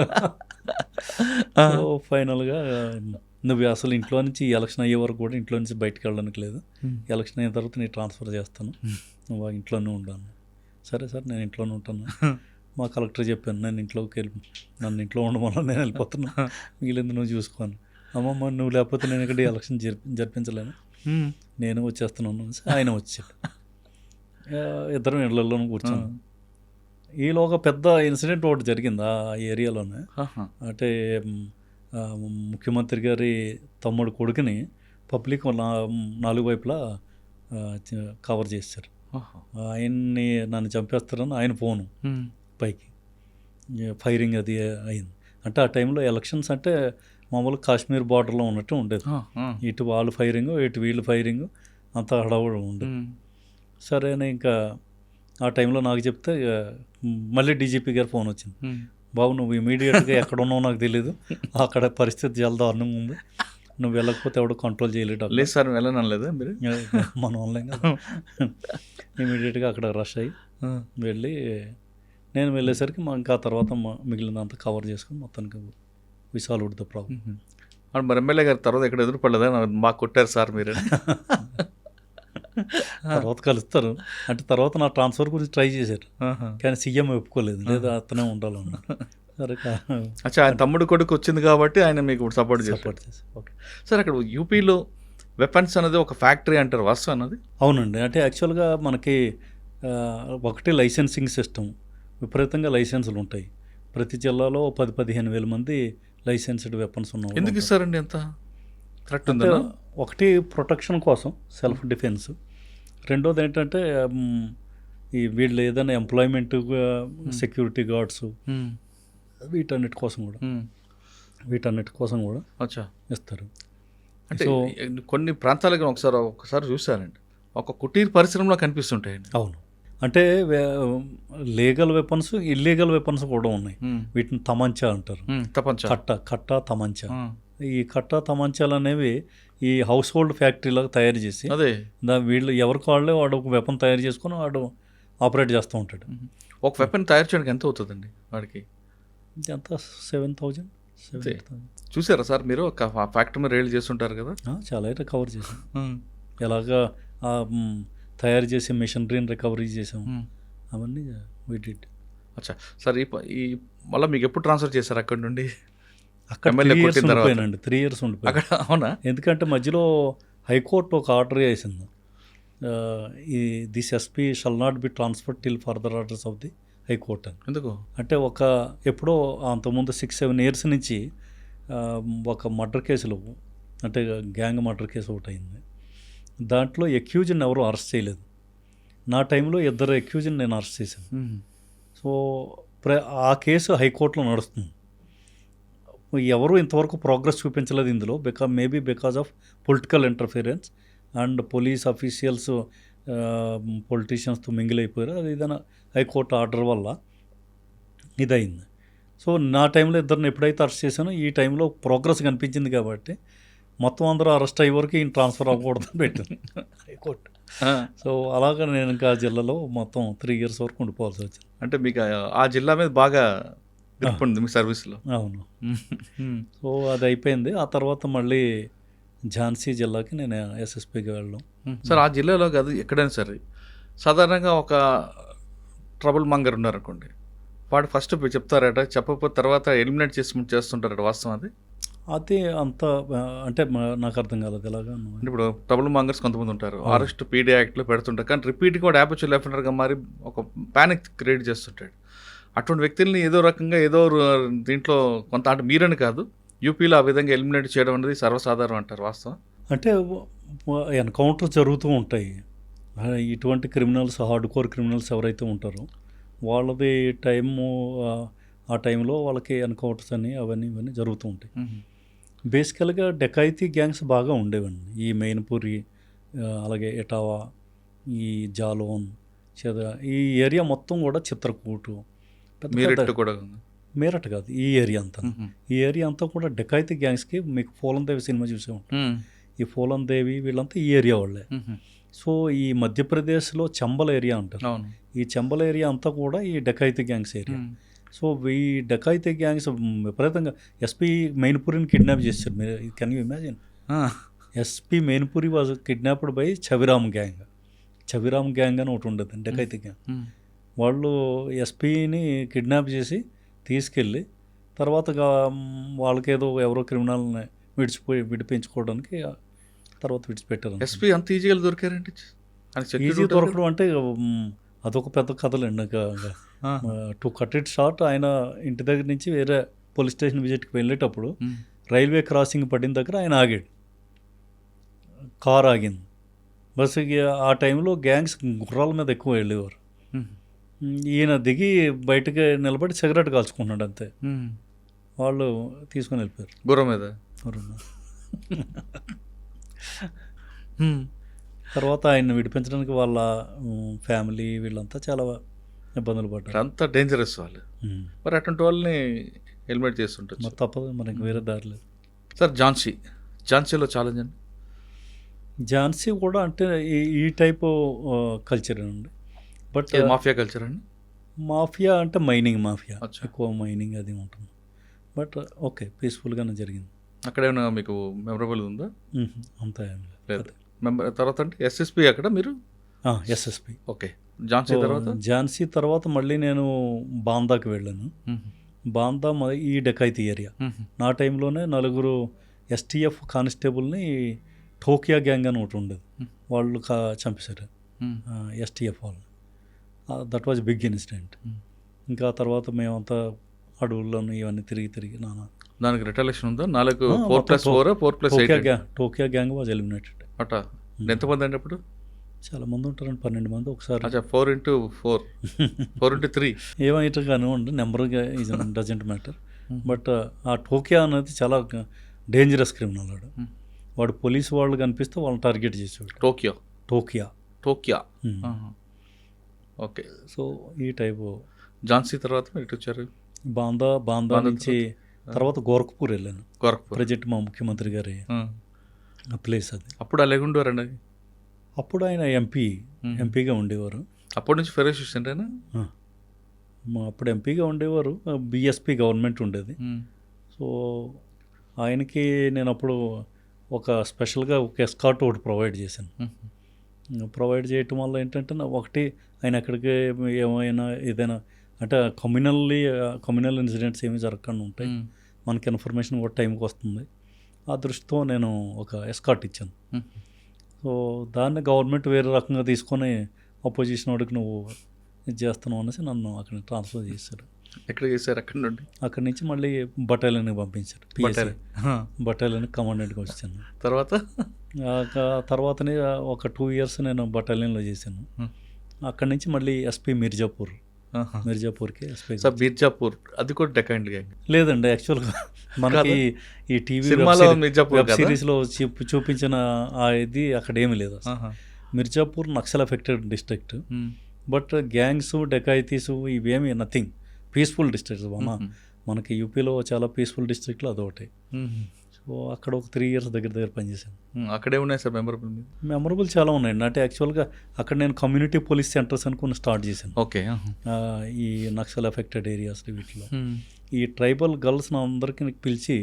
సో ఫైనల్గా నువ్వు అసలు ఇంట్లో నుంచి ఎలక్షన్ అయ్యే వరకు కూడా ఇంట్లో నుంచి బయటకు వెళ్ళడానికి లేదు, ఎలక్షన్ అయిన తర్వాత నీ ట్రాన్స్ఫర్ చేస్తాను, నువ్వు ఇంట్లోనే ఉండాను. సరే సార్ నేను ఇంట్లోనే ఉంటాను. మా కలెక్టర్ చెప్పాను నన్ను ఇంట్లో ఉండమన్నా నేను వెళ్ళిపోతున్నా, మిగిలింది నువ్వు చూసుకోను. అమ్మమ్మ నువ్వు లేకపోతే నేను ఇక్కడ ఎలక్షన్ జరిపించలేను, నేను వచ్చేస్తున్నాను. ఆయన వచ్చాడు, ఇద్దరం ఇళ్లలోనూ కూర్చున్నాను. ఈలోగా పెద్ద ఇన్సిడెంట్ ఒకటి జరిగింది ఆ ఏరియాలోనే. అంటే ముఖ్యమంత్రి గారి తమ్ముడు కొడుకుని పబ్లిక్ 4 వైపులా కవర్ చేశారు. ఆయన్ని నన్ను చంపేస్తారని ఆయన ఫోను పైకి ఫైరింగ్ అది అయింది. అంటే ఆ టైంలో ఎలక్షన్స్ అంటే మామూలు కాశ్మీర్ బార్డర్లో ఉన్నట్టు ఉండేది. ఇటు వాళ్ళు ఫైరింగ్, ఇటు వీళ్ళు ఫైరింగ్, అంత హడావుడు ఉండేది. సరే అని ఇంకా ఆ టైంలో నాకు చెప్తే మళ్ళీ డీజీపీ గారు ఫోన్ వచ్చింది. బాబు నువ్వు ఇమీడియట్గా ఎక్కడ ఉన్నావు నాకు తెలీదు, అక్కడ పరిస్థితి చాలా దారుణంగా ఉంది, నువ్వు వెళ్ళకపోతే ఎవడు కంట్రోల్ చేయలేడు. లేదు సార్ వెళ్ళనలేదు మీరు, మన ఆన్లైన్ కదా. ఇమీడియట్గా అక్కడ రష్ అయ్యి వెళ్ళి నేను వెళ్ళేసరికి ఇంకా తర్వాత మిగిలినంత కవర్ చేసుకుని మొత్తానికి వి సాల్వ్డ్ ద ప్రాబ్లం. మరి ఎమ్మెల్యే గారు తర్వాత ఎక్కడ ఎదురుపడలేదా, మాకు కొట్టారు సార్ మీరు? తర్వాత కలుస్తారు అంటే తర్వాత నా ట్రాన్స్ఫర్ గురించి ట్రై చేశారు, కానీ సీఎం ఒప్పుకోలేదు, లేదా అతనే ఉండాలన్నా. సరే అచ్చా, ఆయన తమ్ముడు కొడుకు వచ్చింది కాబట్టి ఆయన మీకు సపోర్ట్ చేసి. ఓకే సార్, అక్కడ యూపీలో వెపన్స్ అనేది ఒక ఫ్యాక్టరీ అంటారు, వాస్తవం అన్నది? అవునండి. అంటే యాక్చువల్గా మనకి ఒకటి లైసెన్సింగ్ సిస్టమ్, విపరీతంగా లైసెన్సులు ఉంటాయి. ప్రతి జిల్లాలో 10-15 వేల మంది లైసెన్స్డ్ వెపన్స్ ఉన్న. ఎందుకు ఇస్తారండి ఎంత కరెక్ట్ ఉంది? ఒకటి ప్రొటెక్షన్ కోసం, సెల్ఫ్ డిఫెన్స్. రెండోది ఏంటంటే ఈ వీళ్ళు ఏదైనా ఎంప్లాయ్మెంట్, సెక్యూరిటీ గార్డ్స్, వీటన్నిటి కోసం కూడా అచ్చా ఇస్తారు. అంటే కొన్ని ప్రాంతాలకు ఒకసారి చూసారండి, ఒక కుటీర్ పరిశ్రమలో కనిపిస్తుంటాయండి. అవును, అంటే లీగల్ వెపన్స్, ఇల్లీగల్ వెపన్స్ కూడా ఉన్నాయి. వీటిని తమంచా అంటారు. కట్ట తమంచా. ఈ కట్ట తమంచాలు అనేవి ఈ హౌస్ హోల్డ్ ఫ్యాక్టరీలాగా తయారు చేసి అదే వీళ్ళు ఎవరికి వాళ్ళే వాడు ఒక వెపన్ తయారు చేసుకుని వాడు ఆపరేట్ చేస్తూ ఉంటాడు. ఒక వెపన్ తయారు చేయడానికి ఎంత అవుతుందండి వాడికి? ఎంత 7,000. చూసారా సార్ మీరు ఫ్యాక్టరీ మీద రైడ్ చేస్తుంటారు కదా? చాలా అయితే కవర్ చేసాం. ఎలాగా తయారు చేసే మిషనరీని రికవరీ చేసాం, అవన్నీ వి డిడ్. అచ్చా సార్, ఈ మళ్ళీ మీకు ఎప్పుడు ట్రాన్స్ఫర్ చేశారు అక్కడ నుండి? అక్కడ 3 years ఉండిపోయానండి. 3 years ఉండిపోయాను. అవునా? ఎందుకంటే మధ్యలో హైకోర్టు ఒక ఆర్డర్ వేసింది, ఈ this SP shall not be transferred till further orders of the high court అని. ఎందుకు అంటే ఎప్పుడో అంతకుముందు 6-7 years నుంచి ఒక మర్డర్ కేసులో, అంటే గ్యాంగ్ మర్డర్ కేసు ఒకటి అయింది. దాంట్లో ఎక్యూజ్ని ఎవరు అరెస్ట్ చేయలేదు. నా టైంలో 2 ఎక్యూజ్ని నేను అరెస్ట్ చేశాను. సో ఆ కేసు హైకోర్టులో నడుస్తుంది. ఎవరు ఇంతవరకు ప్రోగ్రెస్ చూపించలేదు ఇందులో, maybe because of political interference and police officials పొలిటీషియన్స్తో మింగిల్ అయిపోయారు. అది ఏదైనా హైకోర్టు ఆర్డర్ వల్ల ఇదయింది. సో నా టైంలో 2 ఎప్పుడైతే అరెస్ట్ చేశానో ఈ టైంలో ప్రోగ్రెస్ కనిపించింది కాబట్టి మొత్తం అందరూ అరెస్ట్ అయ్యే వరకు ఈయన ట్రాన్స్ఫర్ అవ్వకూడదని పెట్టాను హైకోర్టు. సో అలాగా నేను ఇంకా జిల్లాలో మొత్తం 3 years వరకు ఉండిపోవాల్సి వచ్చింది. అంటే మీకు ఆ జిల్లా మీద బాగా గ్రిప్ ఉంది మీ సర్వీస్లో? అవును. సో అది అయిపోయింది. ఆ తర్వాత మళ్ళీ ఝాన్సీ జిల్లాకి నేను ఎస్ఎస్పీగా వెళ్ళడం. సార్ ఆ జిల్లాలో కాదు ఎక్కడైనా సరే సాధారణంగా ఒక ట్రబుల్ మంగర్ ఉన్నారనుకోండి, వాడు ఫస్ట్ చెప్తారట, చెప్పకపోతే తర్వాత ఎలిమినేట్ చేస్తుంటారట, వాస్తవం అది? అది అంత అంటే నాకు అర్థం కాలేదు ఎలాగా. ఇప్పుడు ట్రబుల్ మంగర్స్ కొంతమంది ఉంటారు, అరెస్ట్ పీడీ యాక్ట్లో పెడుతుంటారు, కానీ రిపీట్గా వాడు హ్యాబిచువల్ అఫెండర్గా మారి ఒక ప్యానిక్ క్రియేట్ చేస్తుంటాడు. అటువంటి వ్యక్తుల్ని ఏదో రకంగా ఏదో దీంట్లో కొంత, అంటే మీరని కాదు, యూపీలో ఆ విధంగా ఎలిమినేట్ చేయడం అనేది సర్వసాధారణం అంటారు, వాస్తవం? అంటే ఎన్కౌంటర్ జరుగుతూ ఉంటాయి. ఇటువంటి క్రిమినల్స్, హార్డ్ కోర్ క్రిమినల్స్ ఎవరైతే ఉంటారో వాళ్ళది ఆ టైంలో వాళ్ళకి ఎన్కౌంటర్స్ అని అవన్నీ ఇవన్నీ జరుగుతూ ఉంటాయి. బేసికల్గా డెకాయితీ గ్యాంగ్స్ బాగా ఉండేవండి. ఈ మెయిన్పూరి, అలాగే ఎటావా, ఈ జాలోన్, ఈ ఏరియా మొత్తం కూడా చిత్రకూటు, మీరట్ కాదు, ఈ ఏరియా అంతా కూడా డెకాయితీ గ్యాంగ్స్కి. మీకు ఫూలందేవి సినిమా చూసే ఉంటాం, ఈ ఫూలందేవి వీళ్ళంతా ఈ ఏరియా వాళ్ళే. సో ఈ మధ్యప్రదేశ్లో చంబల్ ఏరియా అంటారు, ఈ చంబల్ ఏరియా అంతా కూడా ఈ డెకాయితీ గ్యాంగ్స్ ఏరియా. సో ఈ డెకాయితీ గ్యాంగ్స్ విపరీతంగా ఎస్పీ మెయిన్పూరిని కిడ్నాప్ చేశారు. మీరు can you imagine? SP Mainpuri was kidnapped by Chhaviram gang అని ఒకటి ఉండదు, డెకాయితీ గ్యాంగ్. వాళ్ళు ఎస్పీని కిడ్నాప్ చేసి తీసుకెళ్ళి తర్వాత వాళ్ళకేదో ఎవరో క్రిమినల్ని విడిపించుకోవడానికి తర్వాత విడిచిపెట్టారు. ఎస్పీ అంత ఈజీగా దొరికారండి? ఈజీ దొరకడం అంటే అదొక పెద్ద కథలండి. టు కట్ ఇట్ షార్ట్, ఆయన ఇంటి దగ్గర నుంచి వేరే పోలీస్ స్టేషన్ విజిట్కి వెళ్ళేటప్పుడు రైల్వే క్రాసింగ్ పడిన దగ్గర ఆయన ఆగాడు, కార్ ఆగింది. బస్ ఆ టైంలో గ్యాంగ్స్ గుర్రాల మీద ఎక్కువ వెళ్ళేవారు. ఈయన దిగి బయటకి నిలబడి సిగరెట్ కాల్చుకున్నాడు అంతే. వాళ్ళు తీసుకొని వెళ్ళిపోయారు గుర్రం మీద. ఎవరన్నా. తర్వాత ఆయన్ని విడిపించడానికి వాళ్ళ ఫ్యామిలీ వీళ్ళంతా చాలా ఇబ్బందులు పడ్డారు. అంతా డేంజరస్ వాళ్ళు. మరి అటువంటి వాళ్ళని హెల్మెట్ చేస్తుంటారు. మరి తప్పదు, మనకి వేరే దారి లేదు. సార్ ఝాన్సీలో ఛాలెంజ్ అండి. ఝాన్సీ కూడా అంటే ఈ టైపు కల్చర్ అండి. బట్ మాఫియా కల్చర్ అండి. మాఫియా అంటే మైనింగ్ మాఫియా, అచ్చా. ఎక్కువ మైనింగ్ అది ఉంటుంది. బట్ ఓకే, పీస్ఫుల్గానే జరిగింది. అక్కడ ఏమైనా మీకు మెమరబుల్ ఉందా? అంతా ఏం లేదు. తర్వాత అంటే ఎస్ఎస్పి అక్కడ మీరు. ఎస్ఎస్పి. ఓకే. ఝాన్సీ తర్వాత మళ్ళీ నేను బాందాకి వెళ్ళాను. బాందా ఈ డెకైతీ ఏరియా. నా టైంలోనే 4 STF కానిస్టేబుల్ని టోకియా గ్యాంగ్ అని ఒకటి ఉండేది, వాళ్ళు చంపేశారు STF వాళ్ళు. That was big incident. ఇంకా తర్వాత మేమంతా అడవుల్లోనూ ఇవన్నీ తిరిగి దానికి రిటలేషన్ ఉందా? 4+4 టోకియా గ్యాంగ్ వాజ్ ఎలిమినేటెడ్. అట ఎంతమంది అండి అప్పుడు? చాలా మంది ఉంటారండి, 12 మంది ఒకసారి. 4x3 ఏమైతే కానివ్వండి, నెంబర్గా ఈజ్ డజంట్ మ్యాటర్. బట్ ఆ టోకియా అనేది చాలా డేంజరస్ క్రిమినల్. వాడు పోలీసు వాళ్ళు కనిపిస్తే వాళ్ళని టార్గెట్ చేసేవాడు. టోకియా. ఓకే. సో ఈ టైపు. ఝాన్సీ తర్వాత మీరు ఇటు వచ్చారు. బాందా నుంచి తర్వాత గోరఖ్పూర్ వెళ్ళాను. ప్రజెంట్ మా ముఖ్యమంత్రి గారి ప్లేస్ అది. అప్పుడు అలాగుండేవారండి అది. అప్పుడు ఆయన ఎంపీగా ఉండేవారు. అప్పటి నుంచి ఫెరోషియస్ అంటేనా? అప్పుడు ఎంపీగా ఉండేవారు. BSP గవర్నమెంట్ ఉండేది. సో ఆయనకి నేను అప్పుడు ఒక స్పెషల్గా ఒక ఎస్కార్ట్ ఒకటి ప్రొవైడ్ చేశాను. ప్రొవైడ్ చేయటం వల్ల ఏంటంటే ఒకటి ఆయన ఎక్కడికి ఏమైనా ఏదైనా అంటే కమ్యూనల్ ఇన్సిడెంట్స్ ఏమి జరగకుండా ఉంటాయి, మనకి ఇన్ఫర్మేషన్ కూడా టైంకి వస్తుంది. ఆ దృష్టితో నేను ఒక ఎస్కార్ట్ ఇచ్చాను. సో దాన్ని గవర్నమెంట్ వేరే రకంగా తీసుకొని అపోజిషన్ వాడికి నువ్వు ఇది చేస్తున్నావు అనేసి నన్ను అక్కడ ట్రాన్స్ఫర్ చేశారు. ఎక్కడ చేశారు? అక్కడి నుంచి మళ్ళీ బటాలియన్కి పంపించారు. బటాలియన్ కమాండెంట్కి వచ్చాను. తర్వాతనే ఒక 2 years నేను బటాలియన్లో చేశాను. అక్కడి నుంచి మళ్ళీ SP మిర్జాపూర్కి మిర్జాపూర్. అది కూడా డెకాయింట్ గ్యాంగ్ లేదండి. యాక్చువల్గా మనకి ఈ టీవీ వెబ్ సిరీస్లో చూపించిన ఇది అక్కడ ఏమీ లేదు. Mirzapur Naxal affected district. But gangs dacoities ఇవేమి నథింగ్, పీస్ఫుల్ డిస్ట్రిక్ట్స్. మనకి యూపీలో చాలా పీస్ఫుల్ డిస్ట్రిక్ట్లో అదొకటి. సో అక్కడ ఒక 3 years దగ్గర పనిచేశాను. అక్కడే ఉన్నాయి సార్ మెమరబుల్ చాలా ఉన్నాయండి. అంటే యాక్చువల్గా అక్కడ నేను కమ్యూనిటీ పోలీస్ సెంటర్స్ అనుకుని స్టార్ట్ చేశాను. ఓకే. ఈ నక్సల్ ఎఫెక్టెడ్ ఏరియాస్ వీటిలో ఈ ట్రైబల్ గర్ల్స్ అందరికీ పిలిచి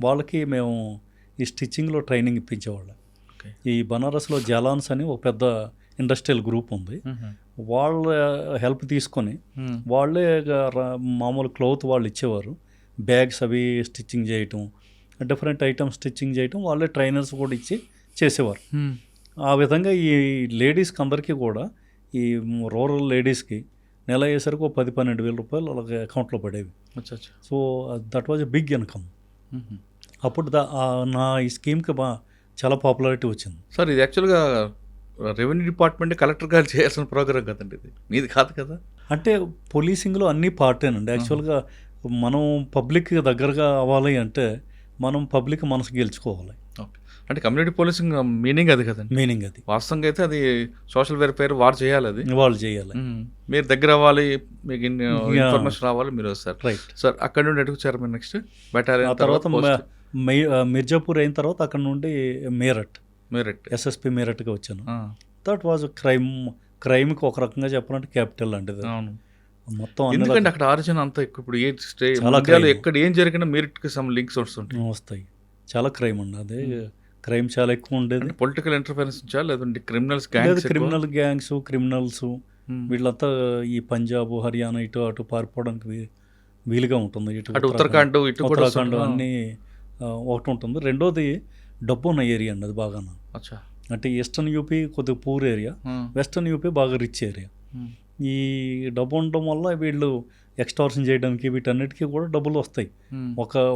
వాళ్ళకి మేము ఈ స్టిచ్చింగ్లో ట్రైనింగ్ ఇప్పించేవాళ్ళం. ఈ బనారస్లో జాలాన్స్ అని ఒక పెద్ద ఇండస్ట్రియల్ గ్రూప్ ఉంది. వాళ్ళ హెల్ప్ తీసుకొని వాళ్ళే మామూలు క్లోత్ వాళ్ళు ఇచ్చేవారు. బ్యాగ్స్ అవి స్టిచ్చింగ్ చేయటం, డిఫరెంట్ ఐటమ్స్ స్టిచ్చింగ్ చేయటం వాళ్ళే ట్రైనర్స్ కూడా ఇచ్చి చేసేవారు. ఆ విధంగా ఈ లేడీస్కి అందరికీ కూడా, ఈ రూరల్ లేడీస్కి నెల అయ్యేసరికి 10-12 వేల రూపాయలు వాళ్ళకి అకౌంట్లో పడేవి. So that was a big income. అప్పుడు నా ఈ స్కీమ్కి చాలా పాపులారిటీ వచ్చింది. సార్ ఇది యాక్చువల్గా రెవెన్యూ డిపార్ట్మెంట్ కలెక్టర్ గారు చేయాల్సిన ప్రోగ్రామ్ కదండి, ఇది మీది కాదు కదా? అంటే పోలీసింగ్లో అన్ని పార్టేనండి. యాక్చువల్గా మనం పబ్లిక్ దగ్గరగా అవ్వాలి అంటే మనం పబ్లిక్ మనసు గెలుచుకోవాలి. ఓకే. అంటే కమ్యూనిటీ పోలీసింగ్ మీనింగ్ అది కదండి? మీనింగ్ అది. వాస్తవంగా అయితే అది సోషల్ వెల్ఫేర్ వాళ్ళు చేయాలి. మీరు దగ్గర అవ్వాలి, మీకు ఇన్ఫర్మేషన్ రావాలి, మీరు వస్తారు. Right sir. అక్కడ నుండి ఎటు వచ్చారు మీరు నెక్స్ట్? బెటాలియన్ తర్వాత మిర్జాపూర్ అయిన తర్వాత అక్కడ నుండి మేరట్ SSP మేరట్గా వచ్చాను. దట్ వాజ్ క్రైమ్కి ఒక రకంగా చెప్పాలంటే క్యాపిటల్ లాంటిది. మొత్తం ఎందుకంటే అక్కడ ఆరిజిన్ అంతా ఎక్కువ. ఇప్పుడు ఎక్కడ ఏం జరిగినా మెరిట్కి సమ్ లింక్స్ వస్తాయి. చాలా క్రైమ్ అండి. అదే క్రైమ్ చాలా ఎక్కువ ఉండేది. పొలిటికల్ ఇంటర్ఫరెన్స్ లేదంటే క్రిమినల్ గ్యాంగ్స్ వీళ్ళంతా ఈ పంజాబ్, హర్యానా అటు పారిపోవడానికి వీలుగా ఉంటుంది. ఉత్తరాఖండ్ అన్నీ ఒకటి ఉంటుంది. రెండోది డబ్బు ఉన్న ఏరియా అండి అది బాగా. అంటే ఈస్టర్న్ యూపీ కొద్దిగా పూర్ ఏరియా, వెస్టర్న్ యూపీ బాగా రిచ్ ఏరియా. ఈ డబ్బు ఉండడం వల్ల వీళ్ళు ఎక్స్టార్షన్ చేయడానికి వీటన్నిటికీ కూడా డబ్బులు వస్తాయి.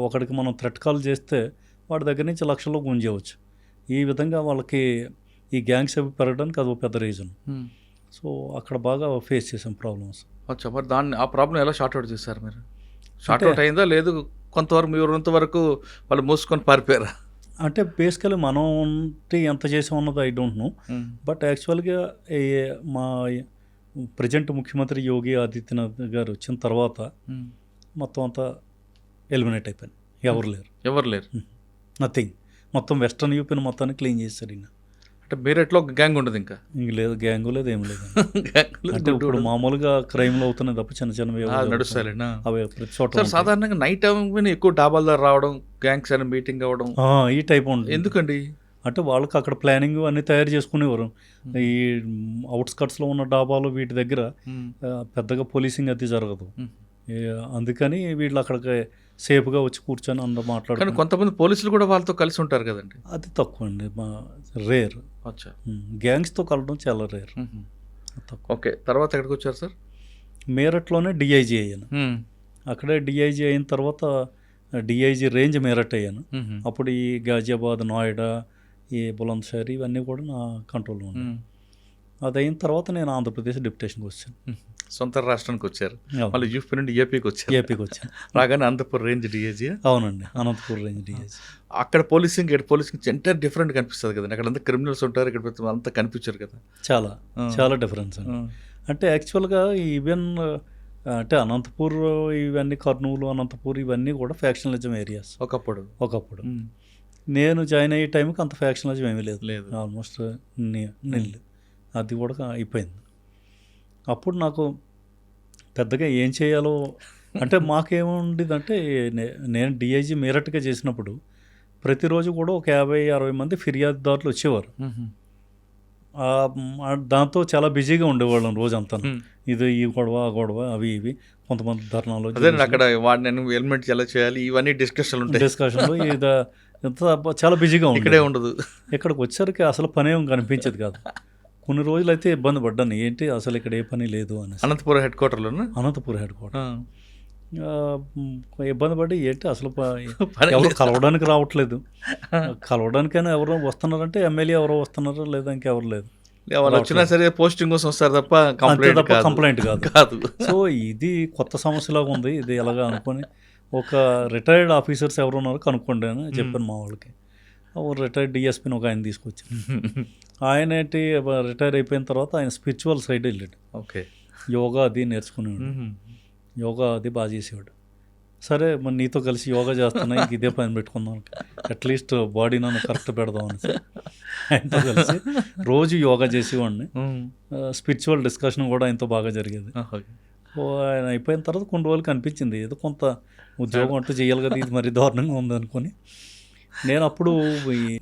ఒకడికి మనం థ్రెట్ కాల్ చేస్తే వాడి దగ్గర నుంచి లక్షల్లో గుంజేయవచ్చు. ఈ విధంగా వాళ్ళకి ఈ గ్యాంగ్స్ అవి పెరగడానికి అది ఒక పెద్ద రీజన్. సో అక్కడ బాగా ఫేస్ చేసాం ప్రాబ్లమ్స్. అచ్చా, మరి దాన్ని ఆ ప్రాబ్లం ఎలా షార్ట్ అవుట్ చేశారు మీరు? షార్ట్ అవుట్ అయిందా లేదు కొంతవరకు మీ ఉన్నంత వరకు వాళ్ళు మూసుకొని పారిపోయారా? అంటే బేసికలీ మనం ఎంత చేసాం అన్నది ఐ డోంట్ నో. బట్ యాక్చువల్గా మా ప్రజెంట్ ముఖ్యమంత్రి యోగి ఆదిత్యనాథ్ గారు వచ్చిన తర్వాత మొత్తం అంతా ఎలిమినేట్ అయిపోయింది. ఎవరు లేరు. నథింగ్. మొత్తం వెస్ట్రన్ యూపీని మొత్తాన్ని క్లీన్ చేశారు ఈయన. అంటే మీరెట్లో ఒక గ్యాంగ్ ఉండదు ఇంకా? ఇంక లేదు, గ్యాంగు లేదు, ఏం లేదు. అంటే ఇప్పుడు మామూలుగా క్రైమ్లు అవుతున్నాయి తప్ప చిన్న చిన్నవి నడుస్తాయినా అవి ప్రతి చోట సార్. సాధారణంగా నైట్ టైం ఎక్కువ డాబాల ద్వారా రావడం, గ్యాంగ్స్ అని మీటింగ్ అవ్వడం ఈ టైప్ ఉంటుంది. ఎందుకండి? అంటే వాళ్ళకి అక్కడ ప్లానింగ్ అన్నీ తయారు చేసుకునేవారు. ఈ అవుట్స్కట్స్లో ఉన్న డాబాలు వీటి దగ్గర పెద్దగా పోలీసింగ్ అది జరగదు. అందుకని వీళ్ళు అక్కడికి సేఫ్గా వచ్చి కూర్చొని అందరూ మాట్లాడుతారు. కొంతమంది పోలీసులు కూడా వాళ్ళతో కలిసి ఉంటారు కదండి? అది తక్కువ అండి, రేర్. అచ్చా. గ్యాంగ్స్తో కలవడం చాలా రేర్. ఓకే, తర్వాత ఎక్కడికి వచ్చారు సార్? మేరట్లోనే డిఐజీ అయ్యాను. అక్కడే డిఐజీ అయిన తర్వాత డిఐజీ రేంజ్ మేరట్ అయ్యాను. అప్పుడు ఈ గాజియాబాద్, నోయిడా, ఈ బులంద్షహర్ ఇవన్నీ కూడా నా కంట్రోల్లో ఉన్నాయి. అది అయిన తర్వాత నేను ఆంధ్రప్రదేశ్ డిప్యుటేషన్కి వచ్చాను. సొంత రాష్ట్రానికి వచ్చారు. మళ్ళీ యూపీ నుండి ఏపీకి వచ్చాను. రాగానే అనంతపూర్ రేంజ్ డిఐజీ. అవునండి, అనంతపూర్ రేంజ్ డిఐజీ. అక్కడ పోలీసింగ్ ఎంటర్ డిఫరెంట్ కనిపిస్తుంది కదండి. అక్కడ అంతా క్రిమినల్స్ ఉంటారు, ఇక్కడ అంతా కనిపించారు కదా. చాలా డిఫరెన్స్ అండి. అంటే యాక్చువల్గా ఈవెన్ అంటే అనంతపూర్ ఇవన్నీ, కర్నూలు, అనంతపూర్ ఇవన్నీ కూడా ఫ్యాక్షనలిజం ఏరియాస్ ఒకప్పుడు. నేను జాయిన్ అయ్యే టైంకి అంత ఫ్యాక్షనలిజం ఏమీ లేదు. ఆల్మోస్ట్ నిల్. అది కూడా అయిపోయింది. అప్పుడు నాకు పెద్దగా ఏం చేయాలో అంటే మాకేముండేదంటే నేను డిఐజీ మేరట్గా చేసినప్పుడు ప్రతిరోజు కూడా ఒక 50-60 మంది ఫిర్యాదుదారులు వచ్చేవారు. దాంతో చాలా బిజీగా ఉండేవాళ్ళం రోజంతా. ఇది ఈ గొడవ, ఆ గొడవ, అవి ఇవి, కొంతమంది ధర్నాలు, అక్కడ నేను హెల్మెట్ ఎలా చేయాలి ఇవన్నీ డిస్కషన్లు ఇది చాలా బిజీగా ఉండదు. ఇక్కడికి వచ్చేసరికి అసలు పనేం కనిపించేది కాదు. కొన్ని రోజులైతే ఇబ్బంది పడ్డాను, ఏంటి అసలు ఇక్కడ ఏ పని లేదు అని. అనంతపురం హెడ్ క్వార్టర్ ఇబ్బంది పడి ఏంటి అసలు ఎవరు కలవడానికి రావట్లేదు. కలవడానికైనా ఎవరో వస్తున్నారంటే ఎమ్మెల్యే ఎవరో వస్తున్నారో లేదా ఇంకెవరు లేదు. వచ్చినా సరే పోస్టింగ్ కోసం వస్తారు తప్ప కంప్లైంట్ కాదు. సో ఇది కొత్త సమస్యలాగా ఉంది, ఇది ఎలాగా అనుకొని ఒక రిటైర్డ్ ఆఫీసర్స్ ఎవరు ఉన్నారో కనుక్కోండి అని చెప్పాను మా వాళ్ళకి. రిటైర్డ్ డిఎస్పీని ఒక ఆయన తీసుకొచ్చాను. ఆయన ఏంటి రిటైర్ అయిపోయిన తర్వాత ఆయన స్పిరిచువల్ సైడ్ వెళ్ళాడు. ఓకే. యోగా అది నేర్చుకునేవాడు, యోగా అది బాగా చేసేవాడు. సరే మరి నీతో కలిసి యోగా చేస్తున్నా, ఇంక ఇదే పని పెట్టుకుందాం, అట్లీస్ట్ బాడీ నన్ను కరెక్ట్ పెడదాం అని ఆయనతో కలిసి రోజు యోగా చేసేవాడిని. స్పిరిచువల్ డిస్కషన్ కూడా ఆయనతో బాగా జరిగేది. ఆయన అయిపోయిన తర్వాత కొన్ని రోజులకి అనిపించింది ఏదో కొంత ఉద్యోగం అంటూ చేయాలి కదా, ఇది మరి దారుణంగా ఉందనుకొని నేను అప్పుడు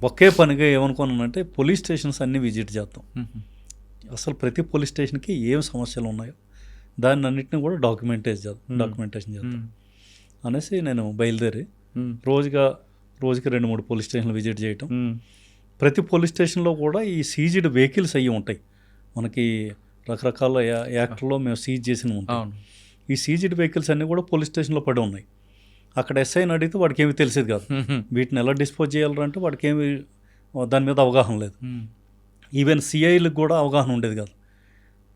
ఒకే పనిగా ఏమనుకున్నానంటే పోలీస్ స్టేషన్స్ అన్నీ విజిట్ చేద్దాం, అసలు ప్రతి పోలీస్ స్టేషన్కి ఏం సమస్యలు ఉన్నాయో దాన్ని అన్నింటినీ కూడా డాక్యుమెంటేషన్ చేద్దాం అనేసి నేను బయలుదేరి రోజుకి 2-3 పోలీస్ స్టేషన్లు విజిట్ చేయటం. ప్రతి పోలీస్ స్టేషన్లో కూడా ఈ సీజ్డ్ వెహికల్స్ అయ్యి ఉంటాయి. మనకి రకరకాల యాక్ట్లో మేము సీజ్ చేసినవి ఉంటాం. ఈ సీజ్డ్ వెహికల్స్ అన్నీ కూడా పోలీస్ స్టేషన్లో పడి ఉన్నాయి. అక్కడ ఎస్ఐని అడిగితే వాడికి ఏమీ తెలిసేది కాదు. వీటిని ఎలా డిస్పోజ్ చేయాలంటే వాడికి ఏమి దాని మీద అవగాహన లేదు. ఈవెన్ సిఐలకు కూడా అవగాహన ఉండేది కాదు.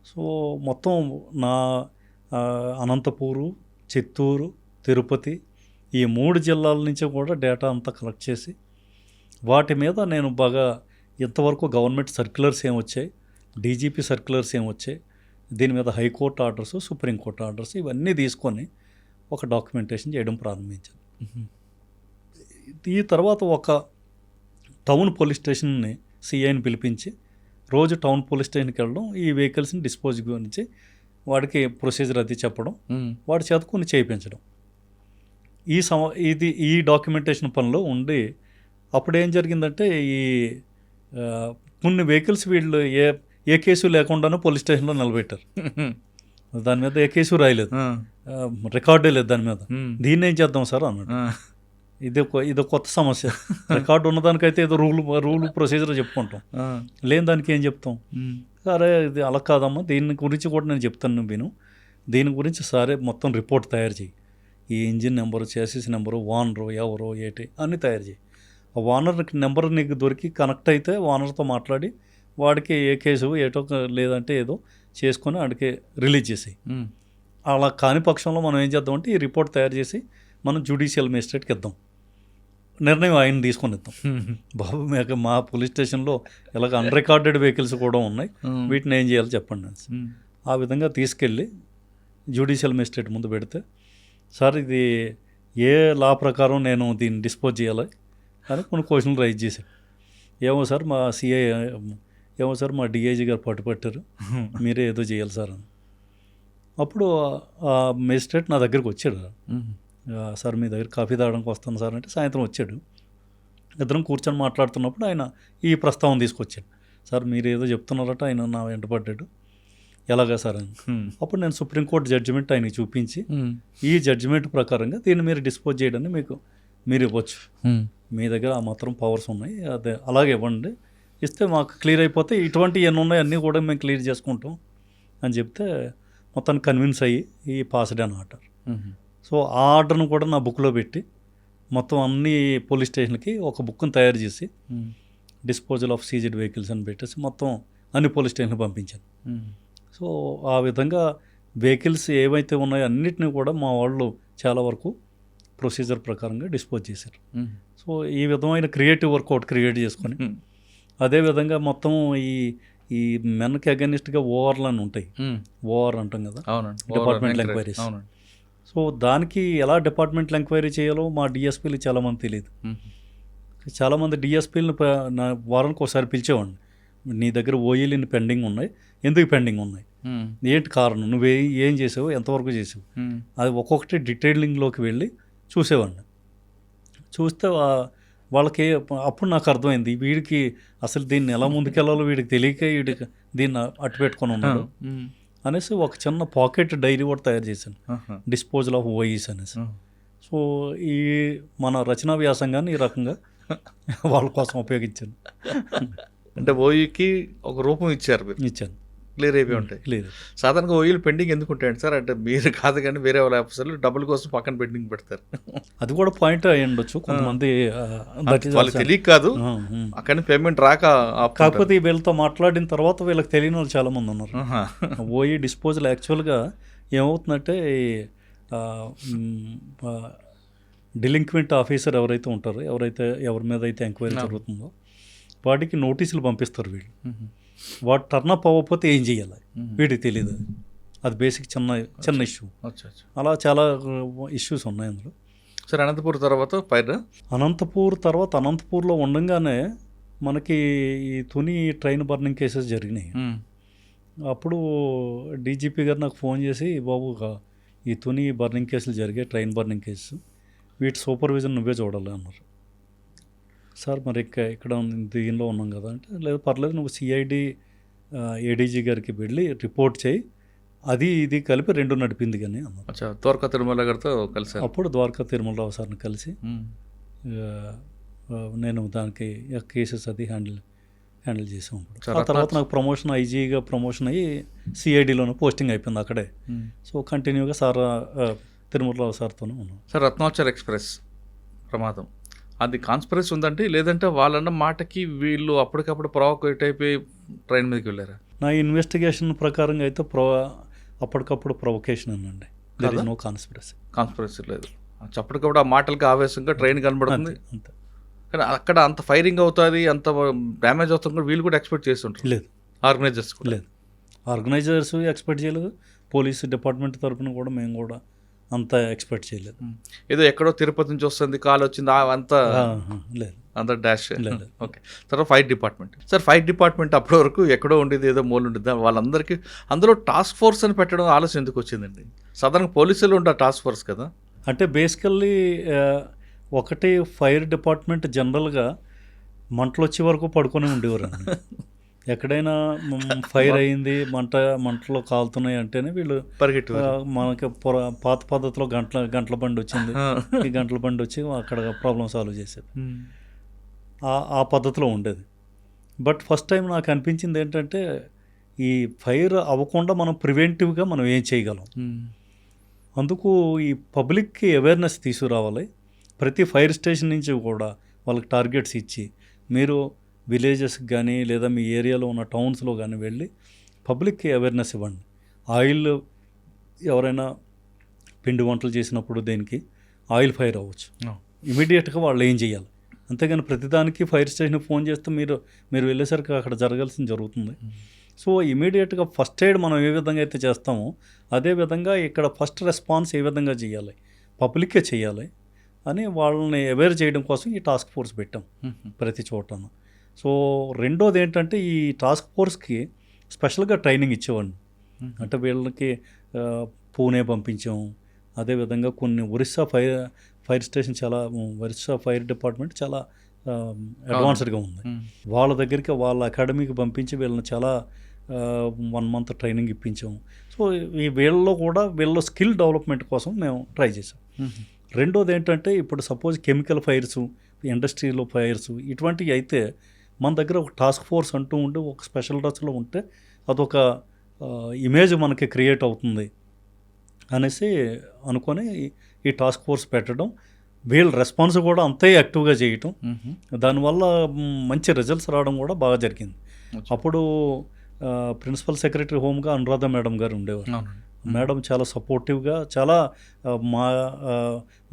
సో మొత్తం నా అనంతపూరు, చిత్తూరు, తిరుపతి ఈ 3 జిల్లాల నుంచి కూడా డేటా అంతా కలెక్ట్ చేసి వాటి మీద నేను బాగా ఇంతవరకు గవర్నమెంట్ సర్క్యులర్స్ ఏమొచ్చాయి, డీజీపీ సర్క్యులర్స్ ఏమొచ్చాయి, దీని మీద హైకోర్టు ఆర్డర్స్, సుప్రీంకోర్టు ఆర్డర్స్ ఇవన్నీ తీసుకొని ఒక డాక్యుమెంటేషన్ చేయడం ప్రారంభించాను. ఈ తర్వాత ఒక టౌన్ పోలీస్ స్టేషన్ని సిఐని పిలిపించి రోజు టౌన్ పోలీస్ స్టేషన్కి వెళ్ళడం, ఈ వెహికల్స్ని డిస్పోజ్ గురించి వాడికి ప్రొసీజర్ అది చెప్పడం, వాడి చేత కొన్ని చేయించడం, ఈ డాక్యుమెంటేషన్ పనిలో ఉండి అప్పుడు ఏం జరిగిందంటే ఈ కొన్ని వెహికల్స్ వీళ్ళు ఏ కేసు లేకుండానే పోలీస్ స్టేషన్లో నిలబెట్టారు. దాని మీద ఏ కేసు రాయలేదు, రికార్డే లేదు దాని మీద. దీన్ని ఏం చేద్దాం సార్ అన్నాడు. ఇది కొత్త సమస్య. రికార్డు ఉన్నదానికైతే ఏదో రూల్ ప్రొసీజర్ చెప్పుకుంటాం, లేని దానికి ఏం చెప్తాం. సరే ఇది అలా కాదమ్మా, దీని గురించి కూడా నేను చెప్తాను విను, దీని గురించి సరే మొత్తం రిపోర్ట్ తయారు చేయి, ఈ engine number, chassis number, owner ఎవరో ఏటి అన్నీ తయారు చేయి. ఆ ఓనర్ నెంబర్ నీకు దొరికి కనెక్ట్ అయితే ఓనర్తో మాట్లాడి వాడికి ఏ కేసు ఏటో లేదంటే ఏదో చేసుకొని వాడికి రిలీజ్ చేసేయి. అలా కాని పక్షంలో మనం ఏం చేద్దామంటే ఈ రిపోర్ట్ తయారు చేసి మనం జ్యుడిషియల్ మేజిస్ట్రేట్కి ఇద్దాం, నిర్ణయం ఆయన తీసుకొని ఇద్దాం. బాబు మీకు మా పోలీస్ స్టేషన్లో ఇలాగ అన్రికార్డెడ్ వెహికల్స్ కూడా ఉన్నాయి, వీటిని ఏం చేయాలో చెప్పండి అని. ఆ విధంగా తీసుకెళ్ళి జ్యుడిషియల్ మేజిస్ట్రేట్ ముందు పెడితే, సార్ ఇది ఏ లా ప్రకారం నేను దీన్ని డిస్పోజ్ చేయాలి అని కొన్ని క్వశ్చన్లు రైజ్ చేశాను. ఏమో సార్ మా సిఐ, ఏమో సార్ మా డిఐజీ గారు పట్టుపట్టారు, మీరే ఏదో చేయాలి సార్ అని. అప్పుడు ఆ మేజిస్ట్రేట్ నా దగ్గరికి వచ్చాడు. సార్ మీ దగ్గర కాఫీ తాగడానికి వస్తాను సార్ అంటే సాయంత్రం వచ్చాడు. ఇద్దరం కూర్చొని మాట్లాడుతున్నప్పుడు ఆయన ఈ ప్రస్తావన తీసుకొచ్చాడు. సార్ మీరు ఏదో చెప్తున్నారట, ఆయన నా వెంట పడ్డాడు, ఎలాగా సార్ అని. అప్పుడు నేను సుప్రీంకోర్టు జడ్జిమెంట్ ఆయనకి చూపించి, ఈ జడ్జిమెంట్ ప్రకారంగా దీన్ని మీరు డిస్పోజ్ చేయడాన్ని మీరు ఇవ్వచ్చు, మీ దగ్గర ఆ మాత్రం పవర్స్ ఉన్నాయి, అదే అలాగే ఇవ్వండి, ఇస్తే మాకు క్లియర్ అయిపోతే ఇటువంటి ఎన్ని ఉన్నాయి అన్నీ కూడా మేము క్లియర్ చేసుకుంటాం అని చెప్తే మొత్తాన్ని కన్విన్స్ అయ్యి ఈ పాస్డ్ అని ఆర్డర్. సో ఆ ఆర్డర్ను కూడా నా బుక్లో పెట్టి మొత్తం అన్ని పోలీస్ స్టేషన్కి ఒక బుక్ని తయారు చేసి డిస్పోజల్ ఆఫ్ సీజ్డ్ వెహికల్స్ అని పెట్టేసి మొత్తం అన్ని పోలీస్ స్టేషన్కి పంపించాను. సో ఆ విధంగా వెహికల్స్ ఏవైతే ఉన్నాయో అన్నిటిని కూడా మా వాళ్ళు చాలా వరకు ప్రొసీజర్ ప్రకారంగా డిస్పోజ్ చేశారు. సో ఈ విధమైన క్రియేటివ్ వర్కౌట్ క్రియేట్ చేసుకొని అదేవిధంగా మొత్తం ఈ మెన్కి అగెనిస్ట్గా ఓవర్లు అని ఉంటాయి, ఓవర్ అంటాం కదా, డిపార్ట్మెంటల్ ఎంక్వైరీస్. సో దానికి ఎలా డిపార్ట్మెంటల్ ఎంక్వైరీ చేయాలో మా డిఎస్పీలు చాలామంది తెలియదు. చాలామంది డిఎస్పీలను వారానికి ఒకసారి పిలిచేవాడిని, నీ దగ్గర ఓఈలు పెండింగ్ ఉన్నాయి, ఎందుకు పెండింగ్ ఉన్నాయి, ఏంటి కారణం, నువ్వు ఏం చేసావు, ఎంతవరకు చేసావు, అది ఒక్కొక్కటి డీటెయిలింగ్లోకి వెళ్ళి చూసేవాడిని. చూస్తే వాళ్ళకి అప్పుడు నాకు అర్థమైంది, వీడికి అసలు దీన్ని ఎలా ముందుకెళ్ళాలో వీడికి తెలియక వీడికి దీన్ని అట్టు పెట్టుకొని ఉన్నాడు అనేసి ఒక చిన్న పాకెట్ డైరీ కూడా తయారు చేశాను, డిస్పోజల్ ఆఫ్ ఓఈస్ అనేసి. సో ఈ మన రచనా వ్యాసంగాన్ని ఈ రకంగా వాళ్ళ కోసం ఉపయోగించాను. అంటే ఓఈకి ఒక రూపం ఇచ్చారు, ఇచ్చాను, క్లియర్ అయిపోయి ఉంటాయి. క్లియర్. సాధారణంగా ఓఈలు పెండింగ్ ఎందుకు ఉంటాయండి సార్? అంటే మీరు కాదు కానీ వేరే వాళ్ళ ఆఫీసర్లు డబ్బుల కోసం పక్కన పెండింగ్ పెడతారు. అది కూడా పాయింట్ అయ్యి ఉండొచ్చు కొంతమంది, వాళ్ళకి తెలియక కాదు, అక్కడ పేమెంట్ రాక. కాకపోతే వీళ్ళతో మాట్లాడిన తర్వాత వీళ్ళకి తెలియని వాళ్ళు చాలామంది ఉన్నారు. ఓఈ డిస్పోజల్ యాక్చువల్గా ఏమవుతుందంటే డిలింక్వెంట్ ఆఫీసర్ ఎవరైతే ఉంటారో, ఎవరి మీద అయితే ఎంక్వైరీ జరుగుతుందో వాటికి నోటీసులు పంపిస్తారు వీళ్ళు. వాడు టర్నప్ అవ్వకపోతే ఏం చేయాలి వీడికి తెలియదు. అది బేసిక్ చిన్న ఇష్యూ. అలా చాలా ఇష్యూస్ ఉన్నాయి అందులో. సరే, అనంతపూర్ తర్వాత అనంతపూర్లో ఉండగానే మనకి ఈ తుని ట్రైన్ బర్నింగ్ కేసెస్ జరిగినాయి. అప్పుడు డీజీపీ గారు నాకు ఫోన్ చేసి, బాబు ఈ తుని బర్నింగ్ కేసులు జరిగాయి, ట్రైన్ బర్నింగ్ కేసు, వీటి సూపర్విజన్ నువ్వే చూడాలి అన్నారు. సార్ మరి ఇక్కడ దీనిలో ఉన్నాం కదా అంటే, లేదు పర్లేదు, నువ్వు సిఐడి ఏడీజీ గారికి వెళ్ళి రిపోర్ట్ చేయి, అది ఇది కలిపి 2 నడిపింది కానీ అన్నారు. ద్వారకా తిరుమల గారితో కలిసి అప్పుడు ద్వారకా తిరుమలరావు సార్ని కలిసి నేను దానికి కేసెస్ అది హ్యాండిల్ చేసాం. ఆ తర్వాత నాకు ప్రమోషన్, ఐజీగా ప్రమోషన్ అయ్యి సిఐడిలోనే పోస్టింగ్ అయిపోయింది అక్కడే. సో కంటిన్యూగా సార్ తిరుమలరావు సార్తోనే ఉన్నాం. సార్, రత్నాచర్ ఎక్స్ప్రెస్ ప్రమాదం, అది కాన్స్పిరసీ ఉందంటే, లేదంటే వాళ్ళన్న మాటకి వీళ్ళు అప్పటికప్పుడు ప్రొవోకేట్ అయిపోయి ట్రైన్ మీదకి వెళ్ళారా? నా ఇన్వెస్టిగేషన్ ప్రకారంగా అయితే అప్పటికప్పుడు ప్రొవొకేషన్ అనండి, నో కాన్స్పిరసీ లేదు. అప్పటికప్పుడు ఆ మాటలకి ఆవేశంగా ట్రైన్ కనబడుతుంది అంతే. కానీ అక్కడ అంత ఫైరింగ్ అవుతుంది, అంత డ్యామేజ్ అవుతుంది కూడా వీళ్ళు కూడా ఎక్స్పెక్ట్ చేస్తుంటారు? లేదు, ఆర్గనైజర్స్ లేదు, ఆర్గనైజర్స్ ఎక్స్పెక్ట్ చేయలేదు, పోలీసు డిపార్ట్మెంట్ తరఫున కూడా మేము కూడా అంత ఎక్స్పెక్ట్ చేయలేదు. ఏదో ఎక్కడో తిరుపతి నుంచి వస్తుంది, కాల్ వచ్చింది, అంతా లేదు, అంత డాష్. ఓకే. తర్వాత fire department. Sir, fire department అప్పటి వరకు ఎక్కడో ఉండేది, ఏదో మూలు ఉండేది, వాళ్ళందరికీ అందులో టాస్క్ ఫోర్స్ అని పెట్టడం ఆలోచన ఎందుకు వచ్చిందండి? సాధారణ పోలీసులు ఉండే టాస్క్ ఫోర్స్ కదా. అంటే బేసికల్లీ ఒకటి ఫైర్ డిపార్ట్మెంట్ జనరల్గా మంటలు వచ్చే వరకు పడుకొని ఉండేవారు. ఎక్కడైనా ఫైర్ అయింది, మంటలో కాలుతున్నాయి అంటేనే వీళ్ళు పరిగెట్టు. మనకి పాత పద్ధతిలో గంటల బండి వచ్చింది, ఈ గంటల బండి వచ్చి అక్కడ ప్రాబ్లం సాల్వ్ చేసేది, ఆ పద్ధతిలో ఉండేది. బట్ ఫస్ట్ టైం నాకు అనిపించింది ఏంటంటే, ఈ ఫైర్ అవ్వకుండా మనం ప్రివెంటివ్గా మనం ఏం చేయగలం, అందుకు ఈ పబ్లిక్కి అవేర్నెస్ తీసుకురావాలి. ప్రతి ఫైర్ స్టేషన్ నుంచి కూడా వాళ్ళకి టార్గెట్స్ ఇచ్చి, మీరు విలేజెస్కి కానీ లేదా మీ ఏరియాలో ఉన్న టౌన్స్లో కానీ వెళ్ళి పబ్లిక్కి అవేర్నెస్ ఇవ్వండి. ఆయిల్ ఎవరైనా పిండి వంటలు చేసినప్పుడు దేనికి ఆయిల్ ఫైర్ అవ్వచ్చు, ఇమీడియట్గా వాళ్ళు ఏం చేయాలి. అంతేగాని ప్రతిదానికి ఫైర్ స్టేషన్కి ఫోన్ చేస్తే మీరు వెళ్ళేసరికి అక్కడ జరగాల్సింది జరుగుతుంది. సో ఇమీడియట్గా ఫస్ట్ ఎయిడ్ మనం ఏ విధంగా అయితే చేస్తామో అదే విధంగా ఇక్కడ ఫస్ట్ రెస్పాన్స్ ఏ విధంగా చేయాలి, పబ్లిక్కే చేయాలి అని వాళ్ళని అవేర్ చేయడం కోసం ఈ టాస్క్ ఫోర్స్ పెట్టాం ప్రతి చోటను. సో రెండోది ఏంటంటే ఈ టాస్క్ ఫోర్స్కి స్పెషల్గా ట్రైనింగ్ ఇచ్చేవాడిని. అంటే వీళ్ళకి పూణే పంపించాం. అదేవిధంగా కొన్ని ఒరిస్సా ఫైర్ స్టేషన్ చాలా ఒరిస్సా ఫైర్ డిపార్ట్మెంట్ చాలా అడ్వాన్స్డ్గా ఉంది. వాళ్ళ దగ్గరికి వాళ్ళ అకాడమీకి పంపించి వీళ్ళని చాలా 1 month ట్రైనింగ్ ఇప్పించాం. సో ఈ వీళ్ళ స్కిల్ డెవలప్మెంట్ కోసం మేము ట్రై చేసాం. రెండోది ఏంటంటే ఇప్పుడు సపోజ్ కెమికల్ ఫైర్స్, ఇండస్ట్రీలో ఫైర్స్ ఇటువంటివి అయితే మన దగ్గర ఒక టాస్క్ ఫోర్స్ అంటూ ఉండి ఒక స్పెషల్ డ్రెస్లో ఉంటే అదొక ఇమేజ్ మనకి క్రియేట్ అవుతుంది అనేసి అనుకొని ఈ టాస్క్ ఫోర్స్ పెట్టడం, వీళ్ళ రెస్పాన్స్ కూడా అంతే యాక్టివ్గా చేయటం, దానివల్ల మంచి రిజల్ట్స్ రావడం కూడా బాగా జరిగింది. అప్పుడు ప్రిన్సిపల్ సెక్రటరీ హోమ్గా అనురాధ మేడం గారు ఉండేవారు. మేడం చాలా సపోర్టివ్గా చాలా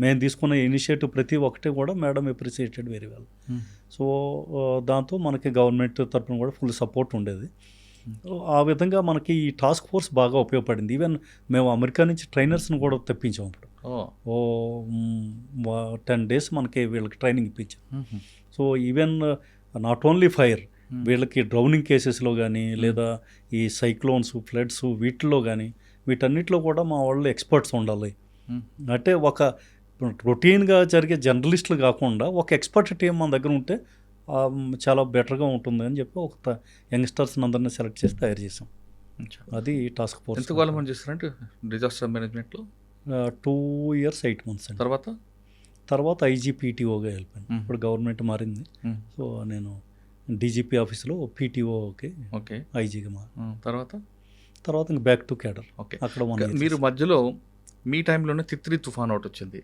మేము తీసుకున్న ఇనిషియేటివ్ ప్రతి ఒక్కటి కూడా madam appreciated very well. So దాంతో మనకి గవర్నమెంట్ తరఫున కూడా ఫుల్ సపోర్ట్ ఉండేది. ఆ విధంగా మనకి ఈ టాస్క్ ఫోర్స్ బాగా ఉపయోగపడింది. ఈవెన్ మేము అమెరికా నుంచి ట్రైనర్స్ని కూడా తెప్పించాం. అప్పుడు 10 days మనకి వీళ్ళకి ట్రైనింగ్ ఇప్పించాం. So even not only fire, వీళ్ళకి డ్రౌనింగ్ కేసెస్లో కానీ లేదా ఈ సైక్లోన్స్, ఫ్లడ్స్ వీటిల్లో కానీ వీటన్నిటిలో కూడా మా వాళ్ళు ఎక్స్పర్ట్స్ ఉండాలి. అంటే ఒక రొటీన్గా జరిగే జర్నలిస్టులు కాకుండా ఒక ఎక్స్పర్ట్ టీం మన దగ్గర ఉంటే చాలా బెటర్గా ఉంటుంది అని చెప్పి ఒక యంగ్స్టర్స్ని అందరినీ సెలెక్ట్ చేసి తయారు చేసాం. అది టాస్క్ ఫోర్స్. ఎంత కాలం పని చేస్తారంటే డిజాస్టర్ మేనేజ్మెంట్లో? 2 years 8 months అండి. తర్వాత ఐజీపీటీఓగా వెళ్ళిపోయాను. ఇప్పుడు గవర్నమెంట్ మారింది. సో నేను డీజీపీ ఆఫీస్లో పీటీఓకి ఐజీగా తర్వాత ఇంక బ్యాక్ టు క్యాడర్. అక్కడ మీరు మధ్యలో మీ టైంలోనే తిత్లీ తుఫాన్ ఒకటి వచ్చింది.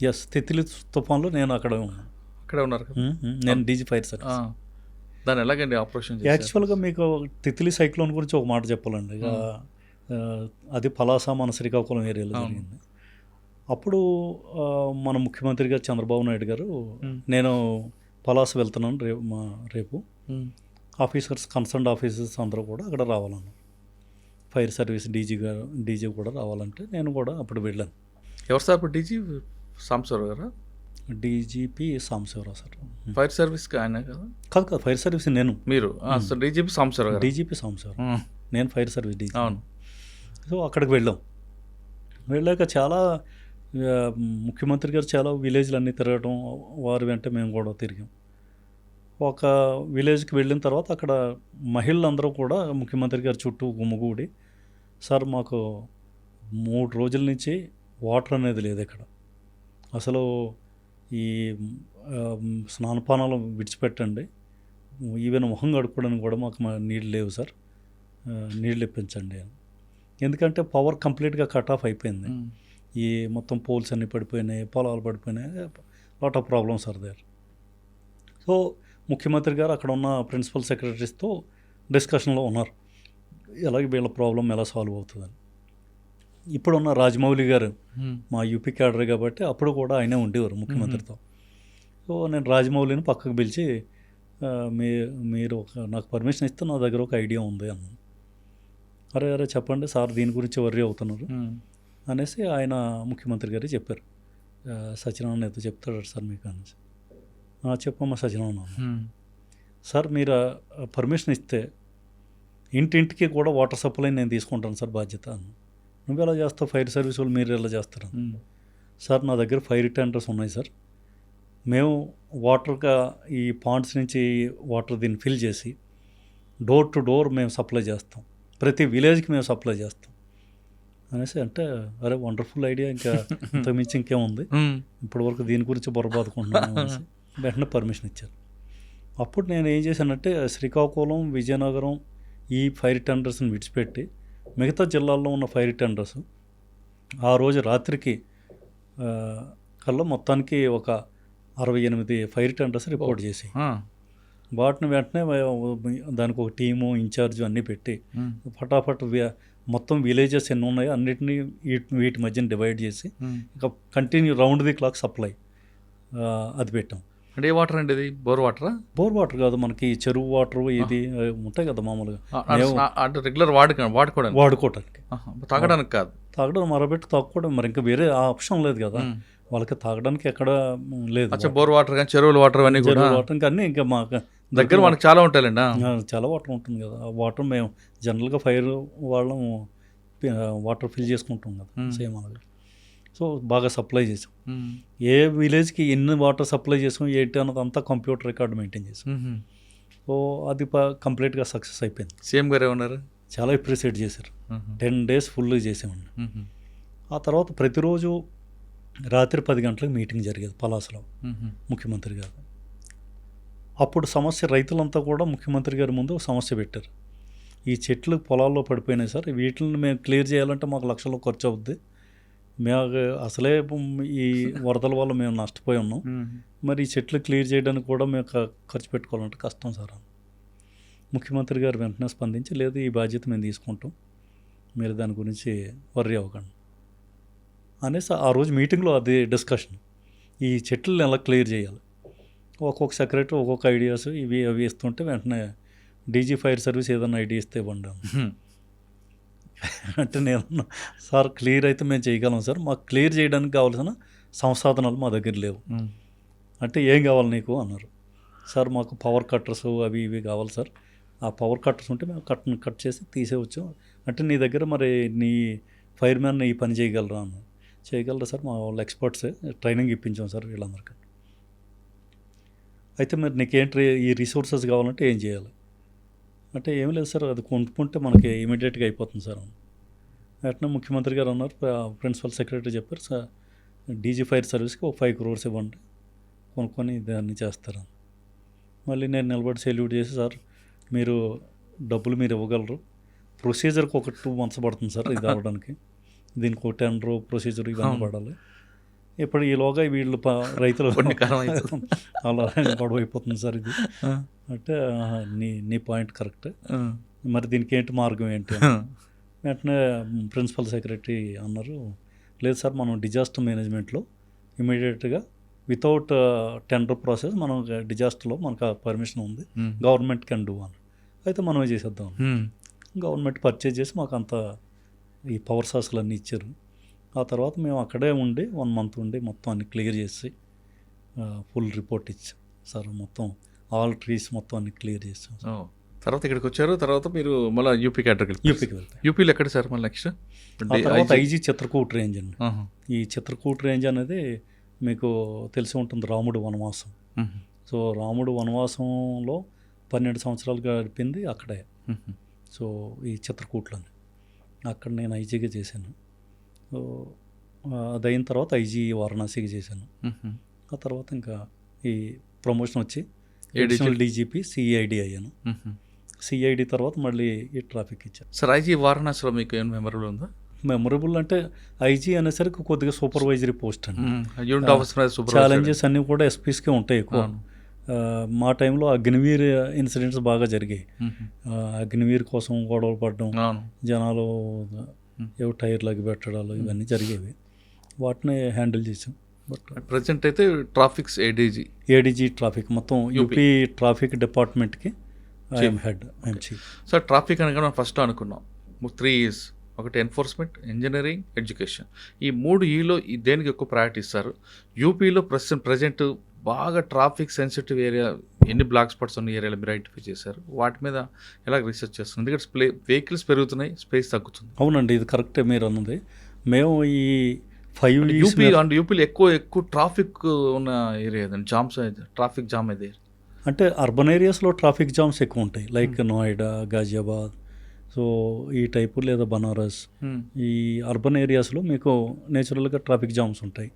ఎస్, తిత్లీ తుఫాన్లో నేను అక్కడే ఉన్నారు. నేను డీజీ ఫైర్ సర్వీస్. దాన్ని ఎలాగండి ఆపరేషన్? యాక్చువల్గా మీకు తిత్లీ సైక్లోన్ గురించి ఒక మాట చెప్పాలండి. అది పలాస మన శ్రీకాకుళం ఏరియాలో జరిగింది. అప్పుడు మన ముఖ్యమంత్రి గారు చంద్రబాబు నాయుడు గారు నేను పలాస వెళ్తున్నాను రేపు ఆఫీసర్స్, కన్సర్న్ ఆఫీసర్స్ అందరూ కూడా అక్కడ రావాలన్నా, ఫైర్ సర్వీస్ డీజీ కూడా రావాలంటే నేను కూడా అప్పుడు వెళ్ళాను. ఎవరు సార్ అప్పుడు డీజీ? సాంబశివరావు గారా? DGP Sambasivarao sir. ఫైర్ సర్వీస్కి ఆయన కదా? కాదు, ఫైర్ సర్వీస్ నేను. మీరు డీజీపీ సాంబశివరావు గారు? డీజీపీ సాంబశివరావు, నేను ఫైర్ సర్వీస్ డీజీ. అవును. సో అక్కడికి వెళ్ళాక చాలా ముఖ్యమంత్రి గారు చాలా విలేజ్లు అన్నీ తిరగడం, వారి వెంట మేము కూడా తిరిగాం. ఒక విలేజ్కి వెళ్ళిన తర్వాత అక్కడ మహిళలందరూ కూడా ముఖ్యమంత్రి గారి చుట్టూ గుమ్మగూడి, సార్ మాకు 3 రోజుల నుంచి వాటర్ అనేది లేదు ఇక్కడ, అసలు ఈ స్నానపానాలు విడిచిపెట్టండి, ఈవెన్ మొహం కడుక్కోవడానికి కూడా మాకు నీళ్ళు లేవు సార్, నీళ్ళు ఇప్పించండి అని. ఎందుకంటే పవర్ కంప్లీట్గా కట్ ఆఫ్ అయిపోయింది. ఈ మొత్తం పోల్స్ అన్నీ పడిపోయినాయి, పొలాలు పడిపోయినాయి, lot of problems are there. So ముఖ్యమంత్రి గారు అక్కడ ఉన్న ప్రిన్సిపల్ సెక్రటరీస్తో డిస్కషన్లో ఉన్నారు, ఎలాగ వీళ్ళ ప్రాబ్లం ఎలా సాల్వ్ అవుతుందని. ఇప్పుడున్న రాజమౌళి గారు మా యూపీ క్యాడర్ కాబట్టి అప్పుడు కూడా ఆయనే ఉండేవారు ముఖ్యమంత్రితో. సో నేను రాజమౌళిని పక్కకు పిలిచి, మీరు నాకు పర్మిషన్ ఇస్తే నా దగ్గర ఒక ఐడియా ఉంది అన్నాను. అరే చెప్పండి సార్, దీని గురించి వర్రీ అవుతున్నారు అనేసి ఆయన ముఖ్యమంత్రి గారు చెప్పారు. సత్యనారాయణ ఏదో చెప్తాడు సార్ మీకు అనేసి. చెప్పమ్మా సత్యనారాయణ. సార్ మీరు పర్మిషన్ ఇస్తే ఇంటింటికి కూడా వాటర్ సప్లై నేను తీసుకుంటాను సార్ బాధ్యత అన్న. నువ్వు ఎలా చేస్తావు, ఫైర్ సర్వీస్ వాళ్ళు మీరు ఎలా చేస్తారు? సార్ నా దగ్గర ఫైర్ టెండర్స్ ఉన్నాయి సార్, మేము వాటర్గా ఈ పాండ్స్ నుంచి వాటర్ దీన్ని ఫిల్ చేసి డోర్ టు డోర్ మేము సప్లై చేస్తాం, ప్రతి విలేజ్కి మేము సప్లై చేస్తాం అనేసి అంటే, అరే వండర్ఫుల్ ఐడియా, ఇంకా ఇంతకుమించి ఇంకేముంది, ఇప్పటి వరకు దీని గురించి బొరబాదుకుంటున్నాను అనేసి వెంటనే పర్మిషన్ ఇచ్చారు. అప్పుడు నేను ఏం చేశానంటే శ్రీకాకుళం, విజయనగరం ఈ ఫైర్ టెండర్స్ని విడిచిపెట్టి మిగతా జిల్లాల్లో ఉన్న ఫైర్ టెండర్స్ ఆ రోజు రాత్రికి కల్లా మొత్తానికి ఒక 68 ఫైర్ టెండర్స్ రిపోర్ట్ చేసి వాటిని వెంటనే దానికి ఒక టీము ఇన్ఛార్జ్ అన్నీ పెట్టి ఫటాఫట్ మొత్తం విలేజెస్ ఎన్ని ఉన్నాయో అన్నిటినీ వీటి మధ్యన డివైడ్ చేసి ఇంకా continue round the clock supply అది పెట్టాం. అంటే ఏ వాటర్ అండి ఇది? బోర్ వాటరా? బోర్ వాటర్ కాదు, మనకి చెరువు వాటర్ ఇది ఉంటాయి కదా మామూలుగా అంటే రెగ్యులర్ వాడుకోవడానికి, తాగడానికి కాదు. తాగడం మరబెట్టి తాగకూడదు, మరి ఇంకా వేరే ఆప్షన్ లేదు కదా వాళ్ళకి, తాగడానికి ఎక్కడ లేదు. బోర్ వాటర్ కానీ చెరువుల వాటర్ అన్నీ కూడా వాటర్ ఇంకా అన్నీ ఇంకా మాకు దగ్గర మనకు చాలా ఉంటాయండి. చాలా వాటర్ ఉంటుంది కదా. ఆ వాటర్ మేము జనరల్గా ఫైర్ వాళ్ళం వాటర్ ఫిల్ చేసుకుంటాం కదా సేమ్ అలాగే. సో బాగా సప్లై చేసాం. ఏ విలేజ్కి ఎన్ని వాటర్ సప్లై చేసాం ఏంటి అన్నది అంతా కంప్యూటర్ రికార్డు మెయింటైన్ చేసాం. సో అది కంప్లీట్గా సక్సెస్ అయిపోయింది. సీఎం గారు ఏమన్నారు? చాలా అప్రిషియేట్ చేశారు. 10 days ఫుల్ చేసామండి. ఆ తర్వాత ప్రతిరోజు రాత్రి 10 గంటలకు మీటింగ్ జరిగేది పలాసలో ముఖ్యమంత్రి గారు. అప్పుడు సమస్య రైతులంతా కూడా ముఖ్యమంత్రి గారి ముందు సమస్య పెట్టారు. ఈ చెట్లు పొలాల్లో పడిపోయినాయి సార్, వీటిని మేము క్లియర్ చేయాలంటే మాకు లక్షల్లో ఖర్చు అవుద్ది, మేము అసలే ఈ వరదల వల్ల మేము నష్టపోయి ఉన్నాం, మరి ఈ చెట్లు క్లియర్ చేయడానికి కూడా మేము ఖర్చు పెట్టుకోవాలంటే కష్టం సార్ అని. ముఖ్యమంత్రి గారు వెంటనే స్పందించి, లేదు ఈ బాధ్యత మేము తీసుకుంటాం, మీరు దాని గురించి వర్రీ అవ్వకండి అనేసి ఆ రోజు మీటింగ్లో అది డిస్కషన్. ఈ చెట్లను ఎలా క్లియర్ చేయాలి, ఒక్కొక్క సెక్రటరీ ఒక్కొక్క ఐడియాస్ ఇవి అవి ఇస్తుంటే వెంటనే డీజీ ఫైర్ సర్వీస్ ఏదన్నా ఐడియా ఇస్తే ఇవ్వండి అంటే నేను, సార్ క్లియర్ అయితే మేము చేయగలం సార్, మాకు క్లియర్ చేయడానికి కావాల్సిన సంసాధనాలు మా దగ్గర లేవు అంటే, ఏం కావాలి నీకు అన్నారు. సార్ మాకు పవర్ కట్టర్స్ అవి ఇవి కావాలి సార్, ఆ పవర్ కట్టర్స్ ఉంటే మేము కట్ చేసి తీసేవచ్చు అంటే, నీ దగ్గర మరి నీ ఫైర్ మ్యాన్ ఈ పని చేయగలరా అన్నారు. చేయగలరా సార్, మా వాళ్ళు ఎక్స్పర్ట్స్, ట్రైనింగ్ ఇప్పించాం సార్ వీళ్ళందరికీ. అయితే మరి నీకేంటి ఈ రిసోర్సెస్ కావాలంటే ఏం చేయాలి అంటే, ఏం లేదు సార్, అది కొనుక్కుంటే మనకి ఇమీడియట్గా అయిపోతుంది సార్ అని. వెంటనే ముఖ్యమంత్రి గారు అన్నారు, ప్రిన్సిపల్ సెక్రటరీ చెప్పారు, సార్ డీజీ ఫైర్ సర్వీస్కి ఒక 5 crores ఇవ్వండి, కొనుక్కొని దాన్ని చేస్తారని. మళ్ళీ నేను నిలబడి సెల్యూట్ చేసి, సార్ మీరు డబ్బులు మీరు ఇవ్వగలరు, ప్రొసీజర్కి ఒక 2 months పడుతుంది సార్ ఇది అవ్వడానికి, దీనికి ఒక టెండర్ ప్రొసీజర్ ఇవన్నీ పడాలి, ఇప్పుడు ఈలోగా వీళ్ళు రైతులు అలా గొడవ అయిపోతుంది సార్ ఇది అంటే, నీ పాయింట్ కరెక్ట్, మరి దీనికి ఏంటి మార్గం ఏంటి వెంటనే ప్రిన్సిపల్ సెక్రటరీ అన్నారు, లేదు సార్ మనం డిజాస్టర్ మేనేజ్మెంట్లో ఇమీడియట్గా వితౌట్ టెండర్ ప్రాసెస్ మనం డిజాస్టర్లో మనకు పర్మిషన్ ఉంది, గవర్నమెంట్ కెన్ డూ అని. అయితే మనమే చేసేద్దాం. గవర్నమెంట్ పర్చేజ్ చేసి మాకు అంత ఈ పవర్ సోర్స్లు అన్నీ ఇచ్చారు. ఆ తర్వాత మేము అక్కడే ఉండి 1 month ఉండి మొత్తం అన్ని క్లియర్ చేసి ఫుల్ రిపోర్ట్ ఇచ్చాం సార్, మొత్తం ఆల్ ట్రీస్ మొత్తం అన్ని క్లియర్ చేసాం. తర్వాత ఇక్కడికి వచ్చారు, తర్వాత మీరు మళ్ళీ యూపీకి వెళ్తారు. యూపీలో ఎక్కడ సార్ మళ్ళీ నెక్స్ట్? ఆ తర్వాత ఐజీ చిత్రకూట్ రేంజ్ అండి. ఈ చిత్రకూట్ రేంజ్ అనేది మీకు తెలిసి ఉంటుంది, రాముడు వనవాసం. సో రాముడు వనవాసంలో 12 సంవత్సరాలు గడిపింది అక్కడే. సో ఈ చిత్రకూట్లోనే అక్కడ నేను ఐజీగా చేశాను. సో అది అయిన తర్వాత ఐజీ వారణాసికి చేశాను. ఆ తర్వాత ఇంకా ఈ ప్రమోషన్ వచ్చి అడిషనల్ డీజీపీ సిఐడి అయ్యాను. సిఐడి తర్వాత మళ్ళీ ఈ ట్రాఫిక్ ఇచ్చాను. సార్ ఐజీ వారణాసిలో మీకు ఏం మెమరబుల్ ఉందా? మెమరబుల్ అంటే ఐజీ అనేసరికి కొద్దిగా సూపర్వైజరీ పోస్ట్ అండి. యూనిట్ ఛాలెంజెస్ అన్నీ కూడా ఎస్పీస్కే ఉంటాయి ఎక్కువ. మా టైంలో అగ్నివీర్ ఇన్సిడెంట్స్ బాగా జరిగాయి. అగ్నివీర్ కోసం గొడవలు పడడం, జనాలు ఏవో టైర్లకి పెట్టడాలు ఇవన్నీ జరిగేవి, వాటిని హ్యాండిల్ చేసాం. బట్ ప్రజెంట్ అయితే ట్రాఫిక్స్ ఏడీజీ ట్రాఫిక్ మొత్తం యూపీ ట్రాఫిక్ డిపార్ట్మెంట్కి హెడ్ చీఫ్. సార్ ట్రాఫిక్ అనగా మనం ఫస్ట్ అనుకున్నాం 3 years, ఒకటి ఎన్ఫోర్స్మెంట్, ఇంజనీరింగ్, ఎడ్యుకేషన్. ఈ 3 Eలో దేనికి ఎక్కువ ప్రయారిటీ ఇస్తారు? యూపీలో ప్రజెంట్ బాగా ట్రాఫిక్ సెన్సిటివ్ ఏరియా ఎన్ని బ్లాక్ స్పాట్స్ ఉన్న ఏరియాలో మీరు ఐడెంటిఫై చేశారు, వాటి మీద ఎలా రీసెర్చ్ చేస్తున్నారు? ఎందుకంటే వెహికల్స్ పెరుగుతున్నాయి, స్పేస్ తగ్గుతుంది. అవునండి, ఇది కరెక్టే మీరు అన్నది. మేము ఈ 5 years యూపీలో ఎక్కువ ట్రాఫిక్ ఉన్న ఏరియా ఏదండి, ట్రాఫిక్ జామ్ అయితే అంటే అర్బన్ ఏరియాస్లో ట్రాఫిక్ జామ్స్ ఎక్కువ ఉంటాయి, లైక్ నోయిడా, గాజియాబాద్, సో ఈ టైపు, లేదా బనారస్. ఈ అర్బన్ ఏరియాస్లో మీకు నేచురల్గా ట్రాఫిక్ జామ్స్ ఉంటాయి.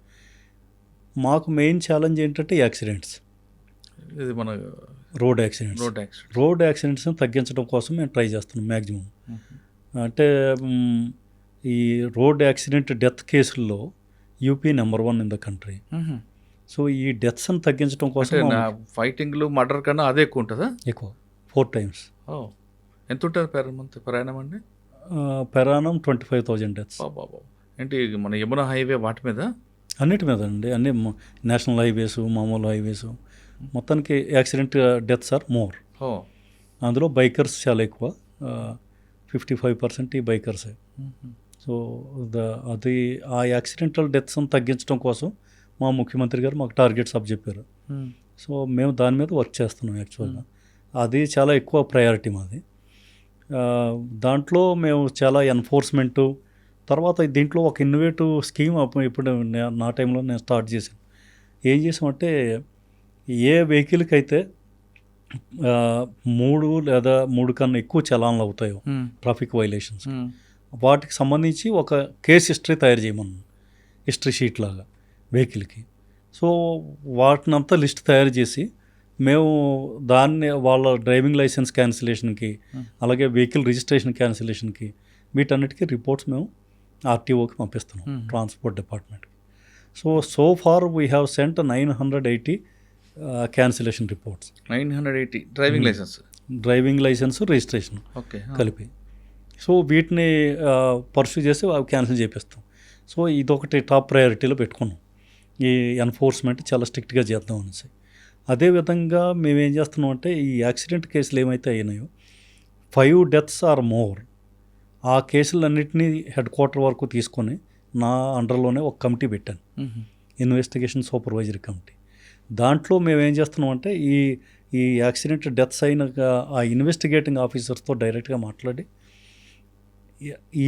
మాకు మెయిన్ ఛాలెంజ్ ఏంటంటే యాక్సిడెంట్స్, ఇది మన రోడ్ యాక్సిడెంట్స్ని తగ్గించడం కోసం మేము ట్రై చేస్తున్నాం మ్యాక్సిమం. అంటే ఈ రోడ్ యాక్సిడెంట్ డెత్ కేసుల్లో UP number 1 in the country. So ఈ డెత్స్ని తగ్గించడం కోసం అంటే నా ఫైటింగ్లు మర్డర్ కన్నా అదే ఎక్కువ ఉంటుందా? ఎక్కువ 4 times. ఓ, ఎంత ఉంటుంది ప్రయాణం అండి? పెరానం 25,000 డెత్స్. బాబా, ఏంటి మన యమునా హైవే వాటి మీద? అన్నిటి మీద అండి, అన్ని నేషనల్ హైవేస్, మామూలు హైవేస్, మొత్తానికి యాక్సిడెంట్ డెత్స్ ఆర్ మోర్. ఓ, అందులో బైకర్స్ చాలా ఎక్కువ, 55% ఈ బైకర్సే. సో అది ఆ యాక్సిడెంటల్ డెత్స్ని తగ్గించడం కోసం మా ముఖ్యమంత్రి గారు మాకు టార్గెట్స్ చెప్పారు. సో మేము దాని మీద వర్క్ చేస్తున్నాం యాక్చువల్గా. అది చాలా ఎక్కువ ప్రయారిటీ మాది. దాంట్లో మేము చాలా ఎన్ఫోర్స్మెంటు, తర్వాత దీంట్లో ఒక ఇన్నోవేటివ్ స్కీమ్ ఇప్పుడు నా టైంలో నేను స్టార్ట్ చేశాను. ఏం చేసామంటే ఏ వెహికల్కి అయితే 3 లేదా 3 కన్నా ఎక్కువ చలాన్లు అవుతాయో ట్రాఫిక్ వైలేషన్స్, వాటికి సంబంధించి ఒక కేస్ హిస్టరీ తయారు చేయమన్నాను, హిస్టరీ షీట్ లాగా వెహికల్కి. సో వాటినంతా లిస్ట్ తయారు చేసి మేము దాన్ని వాళ్ళ డ్రైవింగ్ లైసెన్స్ క్యాన్సిలేషన్కి, అలాగే వెహికల్ రిజిస్ట్రేషన్ క్యాన్సిలేషన్కి, వీటన్నిటికీ రిపోర్ట్స్ మేము ఆర్టీఓకి పంపిస్తున్నాం, ట్రాన్స్పోర్ట్ డిపార్ట్మెంట్కి. So far we have sent 980 cancellation reports. 980 driving licence registration okay కలిపి. సో వీటిని పర్సూ చేసి అవి క్యాన్సిల్ చేపిస్తాం. సో ఇదొకటి టాప్ ప్రయారిటీలో పెట్టుకున్నాం, ఈ ఎన్ఫోర్స్మెంట్ చాలా స్ట్రిక్ట్గా చేద్దాం అనేసి. అదేవిధంగా మేమేం చేస్తున్నాం అంటే ఈ యాక్సిడెంట్ కేసులు ఏమైతే అయినాయో 5 deaths ఆర్ మోర్, ఆ కేసులన్నింటినీ హెడ్ క్వార్టర్ వరకు తీసుకొని నా అండర్లోనే ఒక కమిటీ పెట్టాను, ఇన్వెస్టిగేషన్ సూపర్వైజరీ కమిటీ. దాంట్లో మేము ఏం చేస్తున్నాం అంటే ఈ యాక్సిడెంట్ డెత్స్ అయిన ఆ ఇన్వెస్టిగేటింగ్ ఆఫీసర్స్తో డైరెక్ట్గా మాట్లాడి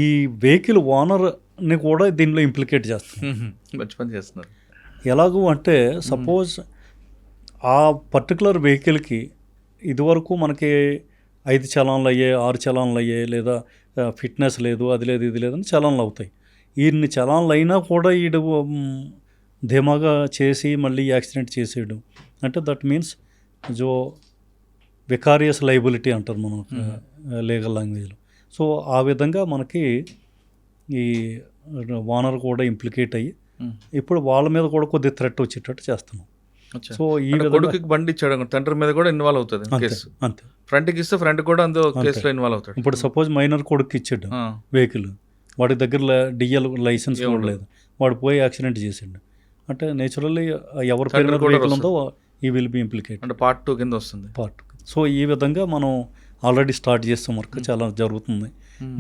ఈ వెహికల్ ఓనర్ని కూడా దీనిలో ఇంప్లికేట్ చేస్తున్నాం. మంచి పని చేస్తున్నారు. ఎలాగూ అంటే సపోజ్ ఆ పర్టికులర్ వెహికల్కి ఇదివరకు మనకి 5 చలాన్లు అయ్యాయి, 6 చలాన్లు అయ్యాయి, లేదా ఫిట్నెస్ లేదు, అది లేదు, ఇది లేదని చలాన్లు అవుతాయి. ఇన్ని చలాన్లు అయినా కూడా ఈడు ధీమాగా చేసి మళ్ళీ యాక్సిడెంట్ చేసేయడం అంటే దట్ మీన్స్ జో వికారియస్ లైబిలిటీ అంటారు మనం లీగల్ లాంగ్వేజ్లో. సో ఆ విధంగా మనకి ఈ ఓనర్ కూడా ఇంప్లికేట్ అయ్యి ఇప్పుడు వాళ్ళ మీద కూడా కొద్ది థ్రెట్ వచ్చేటట్టు చేస్తున్నాం. సో ఈ కొడుకుకి బండి ఇచ్చాడు, తండ్రి మీద కూడా ఇన్వాల్వ్ అవుతుంది కేసు. అంతే, ఫ్రంట్కి ఇస్తే ఫ్రంట్ కూడా అందులో కేసులో ఇన్వాల్వ్ అవుతాడు. ఇప్పుడు సపోజ్ మైనర్ కొడుకు ఇచ్చాడు వెహికల్, వాడి దగ్గర డిఎల్ లైసెన్స్ కూడా లేదు, వాడు పోయి యాక్సిడెంట్ చేసాడు అంటే నేచురల్లీ ఎవరి పేరు మీద వెహికల్ ఉందో ఈ విల్ బి ఇంప్లికేట్ అంటే Part 2 కింద వస్తుంది. సో ఈ విధంగా మనం ఆల్రెడీ స్టార్ట్ చేస్తాం, వర్క్ చాలా జరుగుతుంది.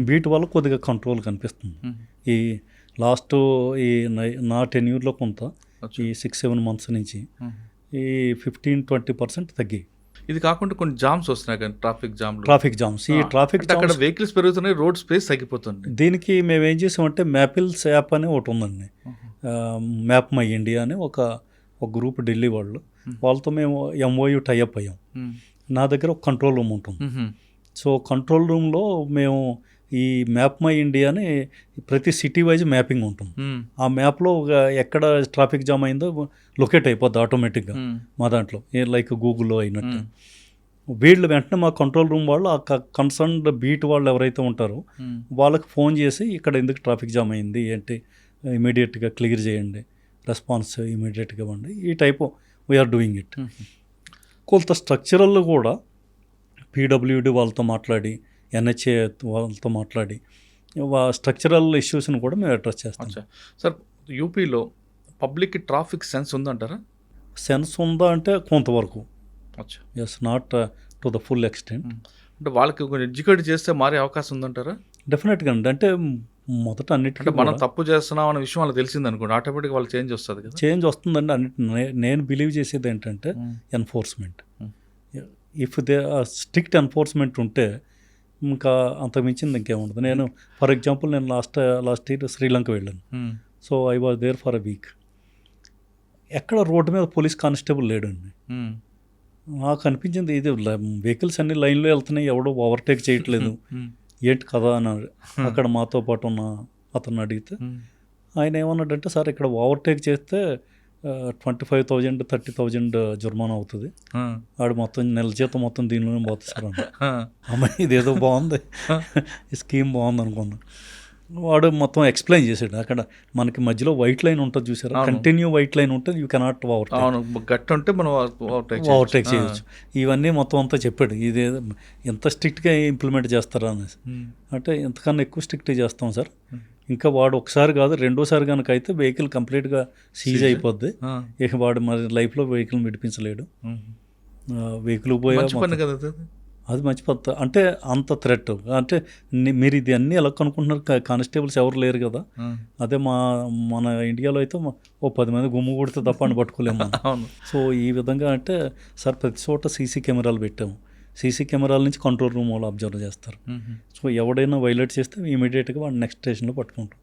వీటి వల్ల కొద్దిగా కంట్రోల్ కనిపిస్తుంది. ఈ లాస్ట్ ఈ నా టెన్యూర్లో కొంత ఈ 6-7 months నుంచి ఈ 15-20% తగ్గి. ఇది కాకుండా కొన్ని జామ్స్ వస్తున్నాయి కానీ ట్రాఫిక్ జామ్స్. ఈ ట్రాఫిక్ అక్కడ వెహికల్స్ పెరుగుతున్నాయి, రోడ్ స్పేస్ తగ్గిపోతుంది. దీనికి మేము ఏం చేసామంటే మ్యాపిల్స్ యాప్ అని ఒకటి ఉందండి, మ్యాప్ మై ఇండియా అని ఒక గ్రూప్ ఢిల్లీ వాళ్ళతో మేము MOU టైఅప్ అయ్యాం. నా దగ్గర ఒక కంట్రోల్ రూమ్ ఉంటుంది. సో కంట్రోల్ రూమ్లో మేము ఈ మ్యాప్ మై ఇండియాని ప్రతి సిటీ వైజ్ మ్యాపింగ్ ఉంటుంది. ఆ మ్యాప్లో ఎక్కడ ట్రాఫిక్ జామ్ అయిందో లొకేట్ అయిపోద్ది ఆటోమేటిక్గా మా దాంట్లో, లైక్ గూగుల్లో అయినట్టు. వీళ్ళు వెంటనే మా కంట్రోల్ రూమ్ వాళ్ళు ఆ కన్సర్న్డ్ బీట్ వాళ్ళు ఎవరైతే ఉంటారో వాళ్ళకి ఫోన్ చేసి ఇక్కడ ఎందుకు ట్రాఫిక్ జామ్ అయింది ఏంటి ఇమీడియట్గా క్లియర్ చేయండి, రెస్పాన్స్ ఇమీడియట్గా ఇవ్వండి, ఈ టైపు వీఆర్ డూయింగ్ ఇట్. కొంత స్ట్రక్చరల్ కూడా PWD వాళ్ళతో మాట్లాడి, NHA వాళ్ళతో మాట్లాడి స్ట్రక్చరల్ ఇష్యూస్ని కూడా మేము అడ్రస్ చేస్తాం. సార్, యూపీలో పబ్లిక్ ట్రాఫిక్ సెన్స్ ఉందంటారా? సెన్స్ ఉందా అంటే కొంతవరకు, yes, not to the full extent. అంటే వాళ్ళకి కొంచెం ఎడ్యుకేట్ చేస్తే మారే అవకాశం ఉందంటారా? డెఫినెట్గా అండి. అంటే మొదట అన్నిటికీ మనం తప్పు చేస్తున్నాం అనే విషయం వాళ్ళకి తెలిసింది అనుకోండి, ఆటోమేటిక్గా వాళ్ళు చేంజ్ వస్తుంది కదా. చేంజ్ వస్తుందండి. నేను బిలీవ్ చేసేది ఏంటంటే enforcement. If they strict enforcement ఉంటే ఇంకా అంతకుమించింది ఇంకేముండదు. నేను ఫర్ ఎగ్జాంపుల్ నేను లాస్ట్ ఇయర్ శ్రీలంక వెళ్ళాను. So I was there for a week. ఎక్కడ రోడ్డు మీద పోలీస్ కానిస్టేబుల్ లేడండి. నాకు అనిపించింది ఇది వెహికల్స్ అన్ని లైన్లో వెళ్తున్నాయి, ఎవడో ఓవర్టేక్ చేయట్లేదు, ఏంటి కదా అన్నాడు. అక్కడ మాతో పాటు ఉన్న అతను అడిగితే ఆయన ఏమన్నాడంటే, సార్ ఇక్కడ ఓవర్టేక్ చేస్తే 25,000 30,000 జుర్మానా అవుతుంది, ఆడు మొత్తం నెల జీతం మొత్తం దీనిలోనే పోతుంది సార్ అన్న. అమ్మాయి ఇదేదో బాగుంది, ఈ స్కీమ్ బాగుంది అనుకున్నా. వాడు మొత్తం ఎక్స్ప్లెయిన్ చేసాడు. అక్కడ మనకి మధ్యలో వైట్ లైన్ ఉంటుంది చూసారా, అవును. కంటిన్యూ వైట్ లైన్ ఉంటుంది, యూ కెనాట్ అవును, గట్టి ఉంటే మనం ఓవర్టేక్ చేయొచ్చు. ఇవన్నీ మొత్తం అంతా చెప్పాడు. ఇది ఎంత స్ట్రిక్ట్గా ఇంప్లిమెంట్ చేస్తారా అనేసి. అంటే ఎంతకన్నా ఎక్కువ స్ట్రిక్ట్ చేస్తాం సార్. ఇంకా వాడు ఒకసారి కాదు రెండోసారి కనుక అయితే వెహికల్ కంప్లీట్గా సీజ్ అయిపోద్ది. ఇక వాడు మరి లైఫ్లో వెహికల్ విడిపించలేడు. వెహికల్ పోయా పని కదా అది. అది మంచి పద్ధతి. అంటే అంత థ్రెట్ అంటే మీరు ఇది అన్నీ ఎలా కనుక్కుంటున్నారు, కానిస్టేబుల్స్ ఎవరు లేరు కదా. అదే మన ఇండియాలో అయితే ఓ 10 మంది గుమ్ము కొడితే తప్ప అని పట్టుకోలేము మనం. అవును. సో ఈ విధంగా అంటే సార్ ప్రతి చోట సీసీ కెమెరాలు పెట్టాము. సీసీ కెమెరాల నుంచి కంట్రోల్ రూమ్ వాళ్ళు అబ్జర్వ్ చేస్తారు. సో ఎవడైనా వైలేట్ చేస్తే ఇమీడియట్గా వాడు నెక్స్ట్ స్టేషన్లో పట్టుకుంటాం.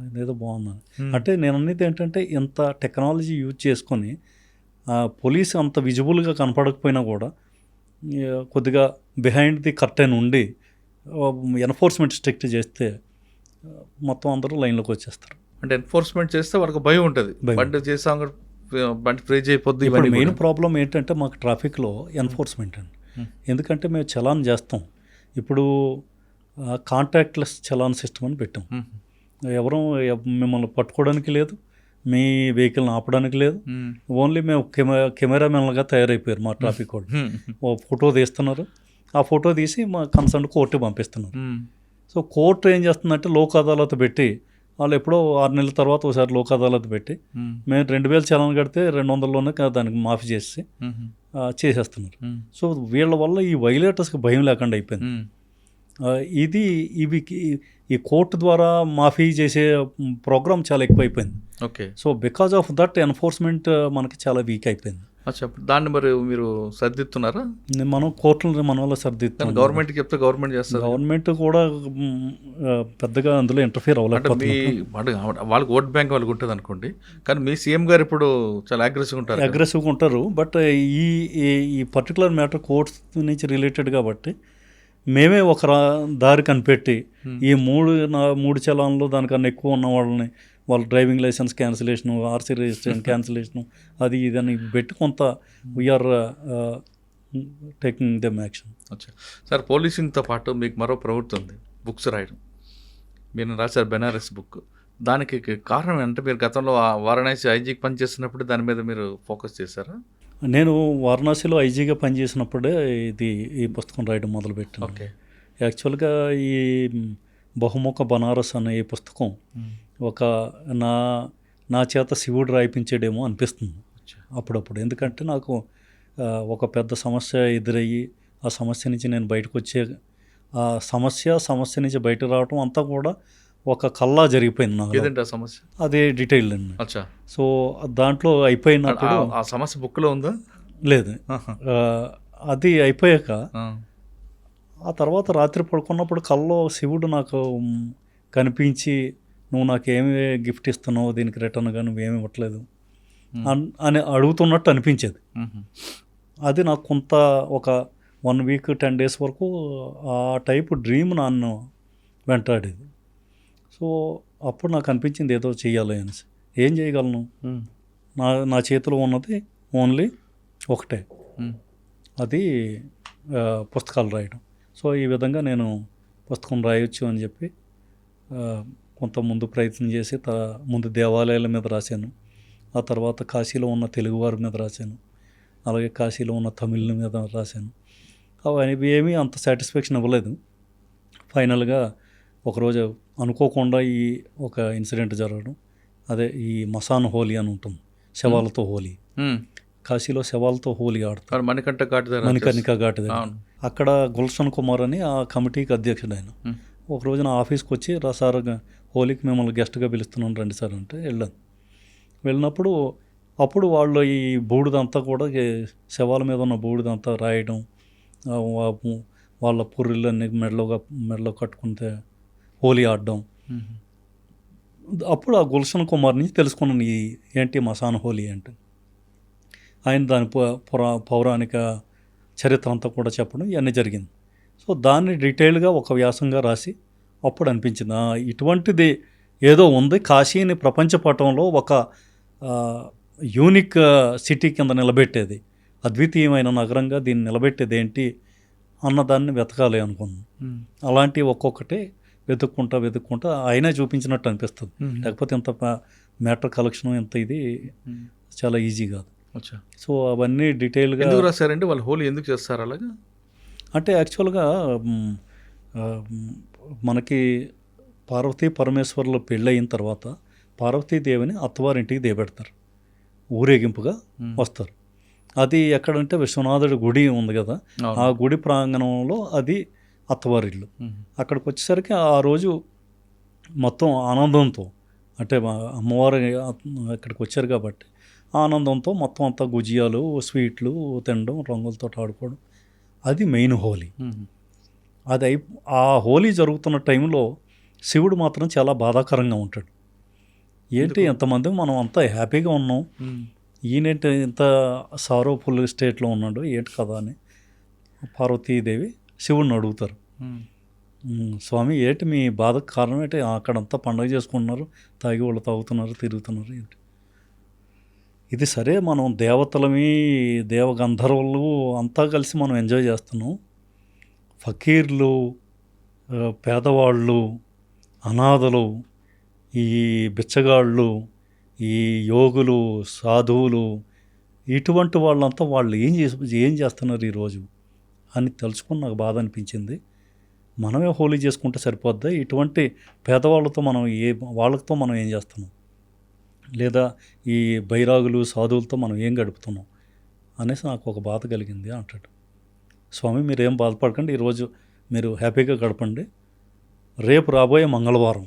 ఇదేదో బాగుందని. అంటే నేను అనేది ఏంటంటే ఇంత టెక్నాలజీ యూజ్ చేసుకొని పోలీస్ అంత విజిబుల్గా కనపడకపోయినా కూడా కొద్దిగా బిహైండ్ ది కర్టెన్ ఉండి ఎన్ఫోర్స్మెంట్ స్ట్రిక్ట్ చేస్తే మొత్తం అందరూ లైన్లోకి వచ్చేస్తారు. అంటే ఎన్ఫోర్స్మెంట్ చేస్తే వాళ్ళకి భయం ఉంటుంది. బండి చేసాం బండి ఫ్రీజ్ అయిపోద్ది. ఇప్పుడు మెయిన్ ప్రాబ్లం ఏంటంటే మాకు ట్రాఫిక్లో ఎన్ఫోర్స్మెంట్ అండి. ఎందుకంటే మేము చలాన్ చేస్తాం. ఇప్పుడు కాంటాక్ట్లెస్ చలాన్ సిస్టమ్ అని పెట్టాం. ఎవరు మిమ్మల్ని పట్టుకోవడానికి లేదు, మీ వెహికల్ని ఆపడానికి లేదు. ఓన్లీ మేము కెమెరామెన్లుగా తయారైపోయారు మా ట్రాఫిక్ వాళ్ళు. ఓ ఫోటో తీస్తున్నారు, ఆ ఫోటో తీసి మా కన్సర్న్ కోర్టుకి పంపిస్తున్నారు. సో కోర్టు ఏం చేస్తుందంటే లోక్ అదాలత్ పెట్టి వాళ్ళు ఎప్పుడో 6 నెలల తర్వాత ఒకసారి లోక్ అదాలత్ పెట్టి మేము 2000 చలాన్ కడితే 200లోనే దానికి మాఫీ చేసి చేసేస్తున్నారు. సో వీళ్ళ వల్ల ఈ వైలేటర్స్కి భయం లేకుండా అయిపోయింది. ఈ కోర్టు ద్వారా మాఫీ చేసే ప్రోగ్రామ్ చాలా ఎక్కువైపోయింది. Okay. So because of that enforcement మనకి చాలా వీక్ అయిపోయింది. దాన్ని మరి మీరు సర్దిస్తున్నారా? మనం కోర్టులు మన వల్ల సర్దిస్తాం. గవర్నమెంట్కి చెప్తే గవర్నమెంట్ చేస్తారు. గవర్నమెంట్ కూడా పెద్దగా అందులో ఇంటర్ఫియర్ అవ్వలేకపోతుంది. వాళ్ళకి ఓట్ బ్యాంక్ వాళ్ళకి ఉంటుంది అనుకోండి, కానీ మీ సీఎం గారు ఇప్పుడు చాలా అగ్రెసివ్గా ఉంటారు. బట్ ఈ పర్టికులర్ మ్యాటర్ కోర్ట్స్ నుంచి రిలేటెడ్ కాబట్టి మేమే ఒక దారి కనిపెట్టి ఈ మూడు చలాన్లు దానికన్నా ఎక్కువ ఉన్న వాళ్ళని వాళ్ళ driving licence cancellation, RC registration cancellation, అది ఇదని పెట్టి కొంత we are taking them action. Sir, పోలీసింగ్తో పాటు మీకు మరో ప్రవృత్తి ఉంది, బుక్స్ రాయడం. మీరు రాశారు బెనారస్ బుక్. దానికి కారణం అంటే మీరు గతంలో వారణాసి ఐజీకి పనిచేస్తున్నప్పుడు దాని మీద మీరు ఫోకస్ చేశారా? నేను వారణాసిలో ఐజీగా పనిచేసినప్పుడే ఈ పుస్తకం రాయడం మొదలుపెట్టాను. ఓకే. యాక్చువల్గా ఈ బహుముఖ బనారస్ అనే ఈ పుస్తకం ఒక నా చేత శివుడు రాయిపించాడేమో అనిపిస్తుంది అప్పుడప్పుడు. ఎందుకంటే నాకు ఒక పెద్ద సమస్య ఎదురయ్యి ఆ సమస్య నుంచి నేను బయటకు వచ్చే ఆ సమస్య నుంచి బయట రావడం అంతా కూడా ఒక కల్లా జరిగిపోయింది నాకు. సమస్య అదే డీటెయిల్ అండి. సో దాంట్లో అయిపోయినప్పుడు ఆ సమస్య బుక్లో ఉందా? లేదు. అది అయిపోయాక ఆ తర్వాత రాత్రి పడుకున్నప్పుడు కల్లో శివుడు నాకు కనిపించి నువ్వు నాకేమి గిఫ్ట్ ఇస్తున్నావు, దీనికి రిటర్న్గా నువ్వేమి ఇవ్వట్లేదు అని అడుగుతున్నట్టు అనిపించేది. అది నాకు కొంత ఒక 1 వీక్ 10 days వరకు ఆ టైపు డ్రీమ్ నన్ను వెంటాడేది. సో అప్పుడు నాకు అనిపించింది ఏదో చెయ్యాలి అనేసి. ఏం చేయగలను? నా చేతిలో ఉన్నది ఓన్లీ ఒకటే, అది పుస్తకాలు రాయడం. సో ఈ విధంగా నేను పుస్తకం రాయొచ్చు అని చెప్పి కొంత ముందు ప్రయత్నం చేసి ముందు దేవాలయాల మీద రాశాను. ఆ తర్వాత కాశీలో ఉన్న తెలుగువారి మీద రాశాను, అలాగే కాశీలో ఉన్న తమిళ మీద రాశాను. అవి ఏమీ అంత సాటిస్ఫాక్షన్ ఇవ్వలేదు. ఫైనల్గా ఒకరోజు అనుకోకుండా ఒక ఇన్సిడెంట్ జరగడం, అదే ఈ మసాన్ హోలీ అని ఉంటుంది, శవాలతో హోలీ. కాశీలో శవాలతో హోలీ ఆడతారు మణికర్ణిక ఘాట్ దగ్గర. అక్కడ గుల్షన్ కుమార్ అని ఆ కమిటీకి అధ్యక్షుడు ఆయన. ఒక రోజు నా ఆఫీస్కి వచ్చి సార్ హోలీకి మిమ్మల్ని గెస్ట్గా పిలుస్తున్నాను రండి సార్ అంటే వెళ్ళినప్పుడు అప్పుడు వాళ్ళు ఈ బూడిదంతా కూడా శవాల మీద ఉన్న బూడిదంతా రాయడం, వాళ్ళ పుర్రెలన్నీ మెడలో కట్టుకుంటే హోలీ ఆడడం. అప్పుడు ఆ గుల్షన్ కుమార్ నుంచి తెలుసుకున్నాను ఏంటి మసాన్ హోలీ అంటే. ఆయన దాని పౌరాణిక చరిత్ర అంతా కూడా చెప్పడం ఇవన్నీ జరిగింది. సో దాన్ని డీటెయిల్గా ఒక వ్యాసంగా రాసి అప్పుడు అనిపించింది ఇటువంటిది ఏదో ఉంది, కాశీని ప్రపంచ పటంలో ఒక యూనిక్ సిటీ కింద నిలబెట్టేది, అద్వితీయమైన నగరంగా దీన్ని నిలబెట్టేది ఏంటి అన్నదాన్ని వెతకాలి అనుకున్నాను. అలాంటి ఒక్కొక్కటి వెతుక్కుంటా ఆయనే చూపించినట్టు అనిపిస్తుంది. లేకపోతే ఇంత మ్యాటర్ కలెక్షన్ ఇంత ఇది చాలా ఈజీ కాదు. సో అవన్నీ డీటెయిల్గా ఎందుకు రాశారండి? వాళ్ళు హోలీ ఎందుకు చేస్తారు అలాగా? అంటే యాక్చువల్గా మనకి పార్వతీ పరమేశ్వర్లు పెళ్ళయిన తర్వాత పార్వతీదేవిని అత్తవారింటికి దేబెడతారు, ఊరేగింపుగా వస్తారు. అది ఎక్కడంటే విశ్వనాథుడి గుడి ఉంది కదా, ఆ గుడి ప్రాంగణంలో అది అత్తవారిల్లు. అక్కడికి వచ్చేసరికి ఆ రోజు మొత్తం ఆనందంతో, అంటే అమ్మవారు ఇక్కడికి వచ్చారు కాబట్టి ఆనందంతో మొత్తం అంతా గుజియాలు స్వీట్లు తినడం, రంగులతో ఆడుకోవడం, అది మెయిన్ హోలీ. అది ఆ హోలీ జరుగుతున్న టైంలో శివుడు మాత్రం చాలా బాధాకరంగా ఉంటాడు. ఏంటి ఎంతమంది మనం అంతా హ్యాపీగా ఉన్నాం, ఈయనేంటి ఇంత సారోఫుల్ స్టేట్లో ఉన్నాడు ఏంటి కదా అని పార్వతీదేవి శివుడిని అడుగుతారు. స్వామి ఏంటి మీ బాధకు కారణం ఏంటి? అక్కడంతా పండుగ చేసుకుంటున్నారు, తాగి వాళ్ళు తాగుతున్నారు, తిరుగుతున్నారు ఏంటి? ఇది సరే, మనం దేవతలమి దేవగంధర్వులు అంతా కలిసి మనం ఎంజాయ్ చేస్తున్నాం. ఫకీర్లు, పేదవాళ్ళు, అనాథలు, ఈ బిచ్చగాళ్ళు, ఈ యోగులు, సాధువులు, ఇటువంటి వాళ్ళంతా వాళ్ళు ఏం చేస్తున్నారు ఈరోజు అని తలుచుకుని నాకు బాధ అనిపించింది. మనమే హోలీ చేసుకుంటే సరిపోద్దా? ఇటువంటి పేదవాళ్ళతో వాళ్ళతో మనం ఏం చేస్తున్నాం, లేదా ఈ బైరాగులు సాధువులతో మనం ఏం గడుపుతున్నాం అనేసి నాకు ఒక బాధ కలిగింది అంటాడు. స్వామి మీరేం బాధపడకండి, ఈరోజు మీరు హ్యాపీగా గడపండి. రేపు రాబోయే మంగళవారం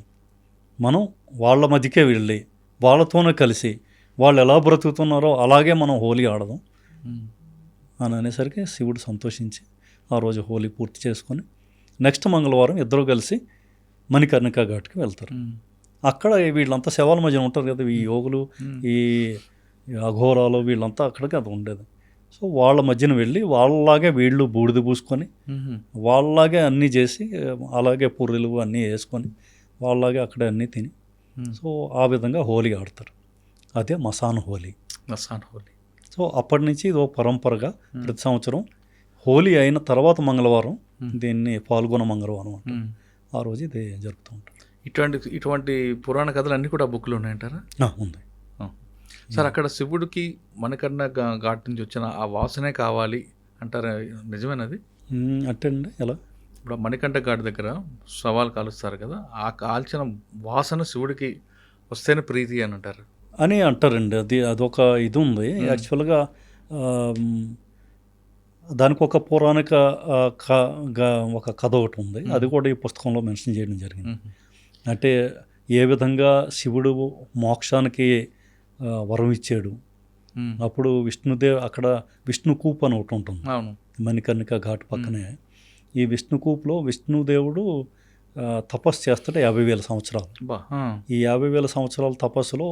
మనం వాళ్ళ మధ్యకే వెళ్ళి వాళ్ళతోనే కలిసి వాళ్ళు ఎలా బ్రతుకుతున్నారో అలాగే మనం హోలీ ఆడదాం అని అనేసరికి శివుడు సంతోషించి ఆ రోజు హోలీ పూర్తి చేసుకొని నెక్స్ట్ మంగళవారం ఇద్దరు కలిసి మణికర్ణికా ఘాట్కి వెళ్తారు. అక్కడ వీళ్ళంతా శవాల మధ్యన ఉంటారు కదా, ఈ యోగులు, ఈ అఘోరాలు, వీళ్ళంతా అక్కడికి అది ఉండేది. సో వాళ్ళ మధ్యన వెళ్ళి వాళ్ళలాగే వీళ్ళు బూడిద పూసుకొని వాళ్ళలాగే అన్నీ చేసి, అలాగే పుర్రెలు అన్నీ వేసుకొని వాళ్ళలాగే అక్కడే అన్నీ తిని, సో ఆ విధంగా హోలీ ఆడతారు. అదే మసాన్ హోలీ. సో అప్పటి నుంచి ఇది ఒక పరంపరగా ప్రతి సంవత్సరం హోలీ అయిన తర్వాత మంగళవారం దీన్ని పాల్గొన మంగళవారం అంటారు. ఆ రోజు ఇది జరుపుతూ ఉంటారు. ఇటువంటి పురాణ కథలు అన్నీ కూడా బుక్లో ఉన్నాయంటారా? ఉంది సార్. అక్కడ శివుడికి మణికర్ణ ఘాట్ నుంచి వచ్చిన ఆ వాసనే కావాలి అంటారా? నిజమేనది? అంటే అండి ఎలా? ఇప్పుడు మణికంఠ ఘాట్ దగ్గర శవాలు కాలుస్తారు కదా, ఆ కాల్చిన వాసన శివుడికి వస్తేనే ప్రీతి అని అంటారు అని అంటారండి. అదొక ఇది ఉంది యాక్చువల్గా. దానికి ఒక పౌరాణిక ఒక కథ ఒకటి ఉంది, అది కూడా ఈ పుస్తకంలో మెన్షన్ చేయడం జరిగింది. అంటే ఏ విధంగా శివుడు మోక్షానికి వరం ఇచ్చాడు. అప్పుడు విష్ణుదేవ్ అక్కడ విష్ణుకూప్ అని ఒకటి ఉంటుంది మణికర్ణికా ఘాట్ పక్కనే. ఈ విష్ణుకూప్లో విష్ణుదేవుడు తపస్సు చేస్తాడు 50,000 సంవత్సరాలు. ఈ 50,000 సంవత్సరాల తపస్సులో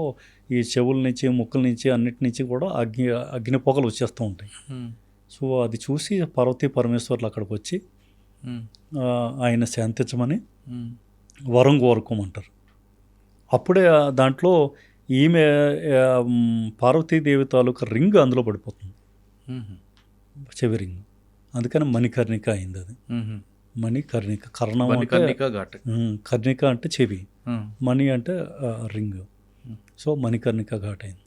ఈ చెవుల నుంచి, ముక్కుల నుంచి, అన్నిటి నుంచి కూడా అగ్ని పొగలు వచ్చేస్తూ ఉంటాయి. సో అది చూసి పార్వతీ పరమేశ్వర్లు అక్కడికి వచ్చి ఆయన శాంతించమని వరం కోరుకోమంటారు. అప్పుడే దాంట్లో ఈమె పార్వతీదేవి తాలూకా రింగ్ అందులో పడిపోతుంది, చెవి రింగ్. అందుకని మణికర్ణిక అయింది అది. మణికర్ణిక, కర్ణం కర్ణిక అంటే చెవి, మణి అంటే రింగ్. సో మణికర్ణిక ఘాట్ అయింది.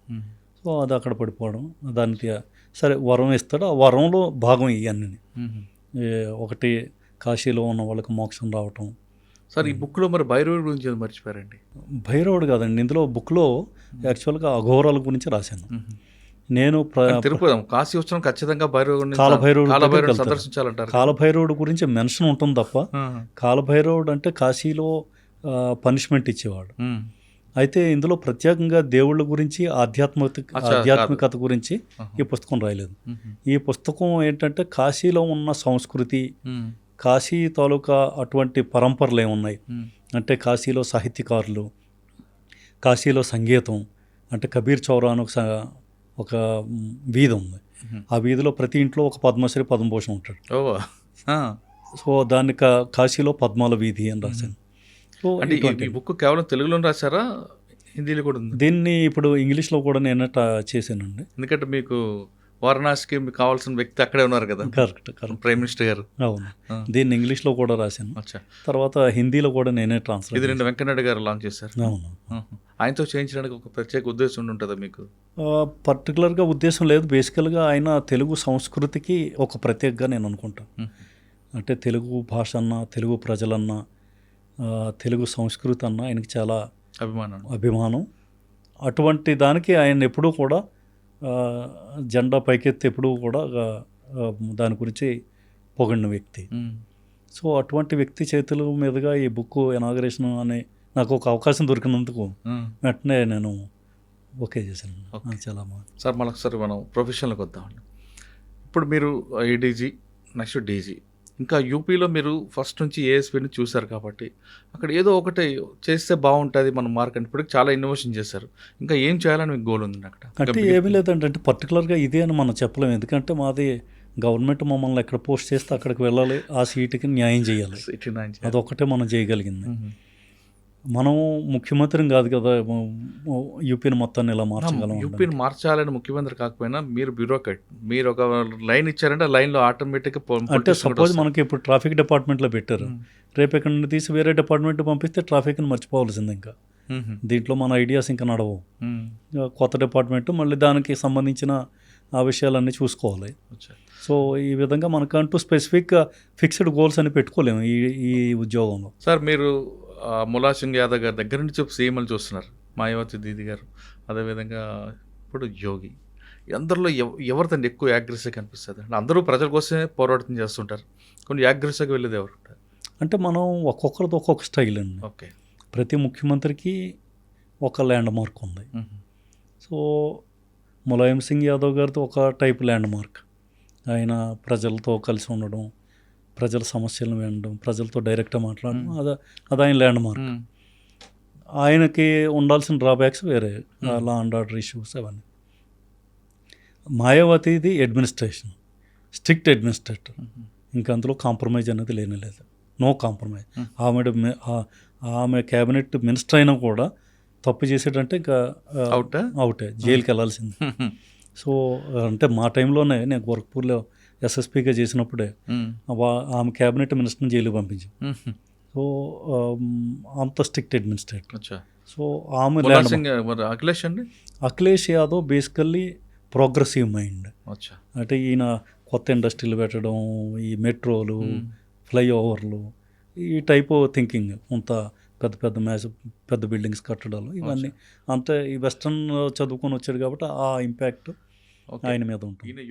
సో అది అక్కడ పడిపోవడం, దానికి సరే వరం ఇస్తాడు. ఆ వరంలో భాగం ఇవన్నీ. ఒకటి కాశీలో ఉన్న వాళ్ళకి మోక్షం రావటం. సార్ ఈ బుక్లో మరి భైరవుడి గురించి మర్చిపోయారండి? భైరవుడు కాదండి, ఇందులో బుక్లో యాక్చువల్గా అఘోరాల గురించి రాశాను నేను. తిరుపతి కాశీ వచ్చిన ఖచ్చితంగా కాలభైరవుడు సందర్శించాలంటారు. కాలభైరవుడు గురించి మెన్షన్ ఉంటుంది తప్ప, కాలభైరవుడు అంటే కాశీలో పనిష్మెంట్ ఇచ్చేవాడు. అయితే ఇందులో ప్రత్యేకంగా దేవుళ్ళ గురించి ఆధ్యాత్మికత గురించి ఈ పుస్తకం రాయలేదు. ఈ పుస్తకం ఏంటంటే కాశీలో ఉన్న సంస్కృతి, కాశీ తాలూకా అటువంటి పరంపరలు ఏమున్నాయి అంటే, కాశీలో సాహిత్యకారులు, కాశీలో సంగీతం, అంటే కబీర్ చౌరా అని ఒక వీధి ఉంది. ఆ వీధిలో ప్రతి ఇంట్లో ఒక పద్మశ్రీ పద్మభూషణ్ ఉంటాడు. సో దాన్ని కాశీలో పద్మాల వీధి అని రాశాను. సో ఈ బుక్ కేవలం తెలుగులో రాశారా, హిందీలో కూడా ఉంది? దీన్ని ఇప్పుడు ఇంగ్లీష్లో కూడా నేను చేశానండి. ఎందుకంటే మీకు వారణాసికి మీకు కావాల్సిన వ్యక్తి అక్కడే ఉన్నారు కదా, కరెక్ట్ ప్రైమ్ మినిస్టర్ గారు. అవును. దీన్ని ఇంగ్లీష్లో కూడా రాశాను, అచ్చా. తర్వాత హిందీలో కూడా నేనే ఇది ట్రాన్స్లేట్. రెండు వెంకయ్యనాయుడు గారు లాంచ్ చేశారు. అవును. ఆయనతో చేయించడానికి ఒక ప్రత్యేక ఉద్దేశం ఉంటుందా మీకు? పర్టికులర్గా ఉద్దేశం లేదు. బేసికల్గా ఆయన తెలుగు సంస్కృతికి ఒక ప్రత్యేకగా నేను అనుకుంటాను. అంటే తెలుగు భాష అన్న, తెలుగు ప్రజలన్నా, తెలుగు సంస్కృతి అన్న ఆయనకి చాలా అభిమానం. అటువంటి దానికి ఆయన ఎప్పుడూ కూడా జెండా పైకెత్తి ఎప్పుడూ కూడా దాని గురించి పొగిడిన వ్యక్తి. సో అటువంటి వ్యక్తి చేతుల మీదుగా ఈ బుక్ ఇనాగరేషన్ అనే నాకు ఒక అవకాశం దొరికినందుకు వెంటనే నేను ఓకే చేశాను. చాలా బాగుంది సార్. మళ్ళొకసారి మనం ప్రొఫెషన్లోకి వద్దామండి. ఇప్పుడు మీరు ఏడీజీ, నెక్స్ట్ డీజీ, ఇంకా యూపీలో మీరు ఫస్ట్ నుంచి ఏఎస్పీని చూశారు కాబట్టి అక్కడ ఏదో ఒకటి చేస్తే బాగుంటుంది మన మార్క్ అని. ఇప్పటికి చాలా ఇన్నోవేషన్ చేశారు. ఇంకా ఏం చేయాలని మీకు గోల్ ఉంది అక్కడ? అంటే ఏమీ లేదంటే అంటే పర్టికులర్గా ఇదే అని మనం చెప్పలేము. ఎందుకంటే మాది గవర్నమెంట్ మమ్మల్ని ఎక్కడ పోస్ట్ చేస్తే అక్కడికి వెళ్ళాలి, ఆ సీటుకి న్యాయం చేయాలి. అదొక్కటే మనం చేయగలిగింది. మనం ముఖ్యమంత్రిని కాదు కదా యూపీని మొత్తాన్ని ఇలా మార్చగలం. యూపీని మార్చాలని ముఖ్యమంత్రి కాకపోయినా మీరు బ్యూరోక్రాట్, మీరు ఒక లైన్ ఇచ్చారంటే లైన్లో ఆటోమేటిక్గా. అంటే సపోజ్ మనకి ఇప్పుడు ట్రాఫిక్ డిపార్ట్మెంట్లో పెట్టారు, రేపు ఇక్కడ నుండి తీసి వేరే డిపార్ట్మెంట్ పంపిస్తే ట్రాఫిక్ని మర్చిపోవాల్సింది. ఇంకా దీంట్లో మన ఐడియాస్ ఇంకా నడవవు. కొత్త డిపార్ట్మెంట్ మళ్ళీ దానికి సంబంధించిన ఆ విషయాలన్నీ చూసుకోవాలి. సో ఈ విధంగా మనకంటూ స్పెసిఫిక్ ఫిక్స్డ్ గోల్స్ అని పెట్టుకోలేము ఈ ఉద్యోగంలో. సార్ మీరు ములాయం సింగ్ యాదవ్ గారి దగ్గర నుంచి సీఎంలు చూస్తున్నారు, మాయావతి దీది గారు, అదేవిధంగా ఇప్పుడు యోగి. అందరిలో ఎవరిదండి ఎక్కువ యాగ్రెసివ్గా కనిపిస్తుంది? అంటే అందరూ ప్రజల కోసమే పోరాటం చేస్తుంటారు, కొన్ని యాగ్రెసివ్గా వెళ్ళేది ఎవరు? అంటే మనం ఒక్కొక్కరితో ఒక్కొక్క స్టైల్ అండి. ఓకే. ప్రతి ముఖ్యమంత్రికి ఒక ల్యాండ్ మార్క్ ఉంది. సో ములాయం సింగ్ యాదవ్ గారితో ఒక టైప్ ల్యాండ్ మార్క్. ఆయన ప్రజలతో కలిసి ఉండడం, ప్రజల సమస్యలను వినడం, ప్రజలతో డైరెక్ట్గా మాట్లాడడం, అది ఆయన ల్యాండ్ మార్క్. ఆయనకి ఉండాల్సిన డ్రాబ్యాక్స్ వేరే, లా అండ్ ఆర్డర్ ఇష్యూస్ అవన్నీ. మాయావతిది అడ్మినిస్ట్రేషన్, స్ట్రిక్ట్ అడ్మినిస్ట్రేటర్. ఇంకా అందులో కాంప్రమైజ్ అనేది లేనే లేదు, నో కాంప్రమైజ్. ఆమె క్యాబినెట్ మినిస్టర్ అయినా కూడా తప్పు చేసేటంటే ఇంకా అవుటే, జైలుకి వెళ్ళాల్సింది. సో అంటే మా టైంలోనే నేను గోరఖ్పూర్లో ఎస్ఎస్పీగా చేసినప్పుడే ఆమె క్యాబినెట్ మినిస్టర్ని జైలుకి పంపించాం. సో అంత స్ట్రిక్ట్ అడ్మినిస్ట్రేటర్. సో ఆమె Akhilesh Yadav basically progressive mind. అంటే ఈయన కొత్త ఇండస్ట్రీలు పెట్టడం, ఈ మెట్రోలు, ఫ్లైఓవర్లు, ఈ టైప్ థింకింగ్, అంత పెద్ద బిల్డింగ్స్ కట్టడాలు, ఇవన్నీ అంతే. ఈ వెస్ట్రన్ చదువుకొని వచ్చాడు కాబట్టి ఆ ఇంపాక్ట్ ఆయన మీద ఉంటుంది.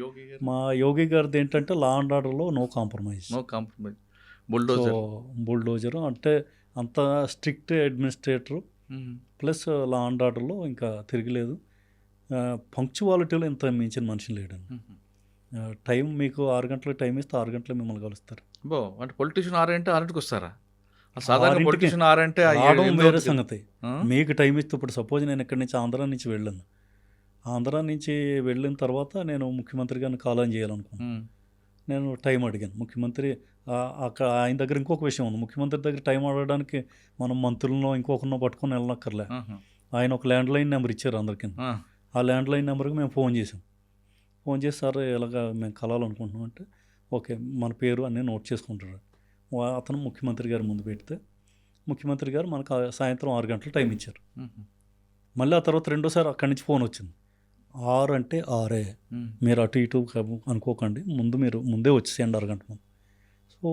మా యోగి గారిది ఏంటంటే లా అండ్ ఆర్డర్లో నో కాంప్రమైజ్. బుల్డోజర్ అంటే అంత strict administrator plus law and ఆర్డర్లో ఇంకా తిరగలేదు. పంక్చువాలిటీలో ఇంత మించిన మనిషి లేడండి. టైం మీకు 6 గంటలకు టైం ఇస్తే 6 గంటలకు మిమ్మల్ని కలుస్తారు. అంటే పొలిటీషియన్ 6 అంటే 6కి వస్తారా? సాధారణ పొలిటీషియన్ 6 అంటే వేరే సంగతి. మీకు టైం ఇస్తే ఇప్పుడు సపోజ్ నేను ఇక్కడి నుంచి ఆంధ్రా నుంచి వెళ్ళాను, ఆంధ్రా నుంచి వెళ్ళిన తర్వాత నేను ముఖ్యమంత్రి గారిని కాలం చేయాలనుకున్నాను. నేను టైం అడిగాను ముఖ్యమంత్రి. అక్కడ ఆయన దగ్గర ఇంకొక విషయం ఉంది, ముఖ్యమంత్రి దగ్గర టైం అడగడానికి మనం మంత్రులను ఇంకొకరినో పట్టుకొని వెళ్ళనక్కర్లే. ఆయన ఒక ల్యాండ్లైన్ నెంబర్ ఇచ్చారు అందరికీ. ఆ ల్యాండ్లైన్ నెంబర్కి మేము ఫోన్ చేసాం. ఫోన్ చేసి సార్ ఇలాగ మేము కలాలనుకుంటున్నాం అంటే ఓకే మన పేరు అన్నీ నోట్ చేసుకుంటారు. అతను ముఖ్యమంత్రి గారి ముందు పెడితే ముఖ్యమంత్రి గారు మనకు సాయంత్రం 6 గంటలు టైం ఇచ్చారు. మళ్ళీ ఆ తర్వాత రెండోసారి అక్కడి నుంచి ఫోన్ వచ్చింది, 6 అంటే 6 మీరు అటు ఇటు అనుకోకండి, మీరు ముందే వచ్చేసేయండి 6 గంటల ముందు. సో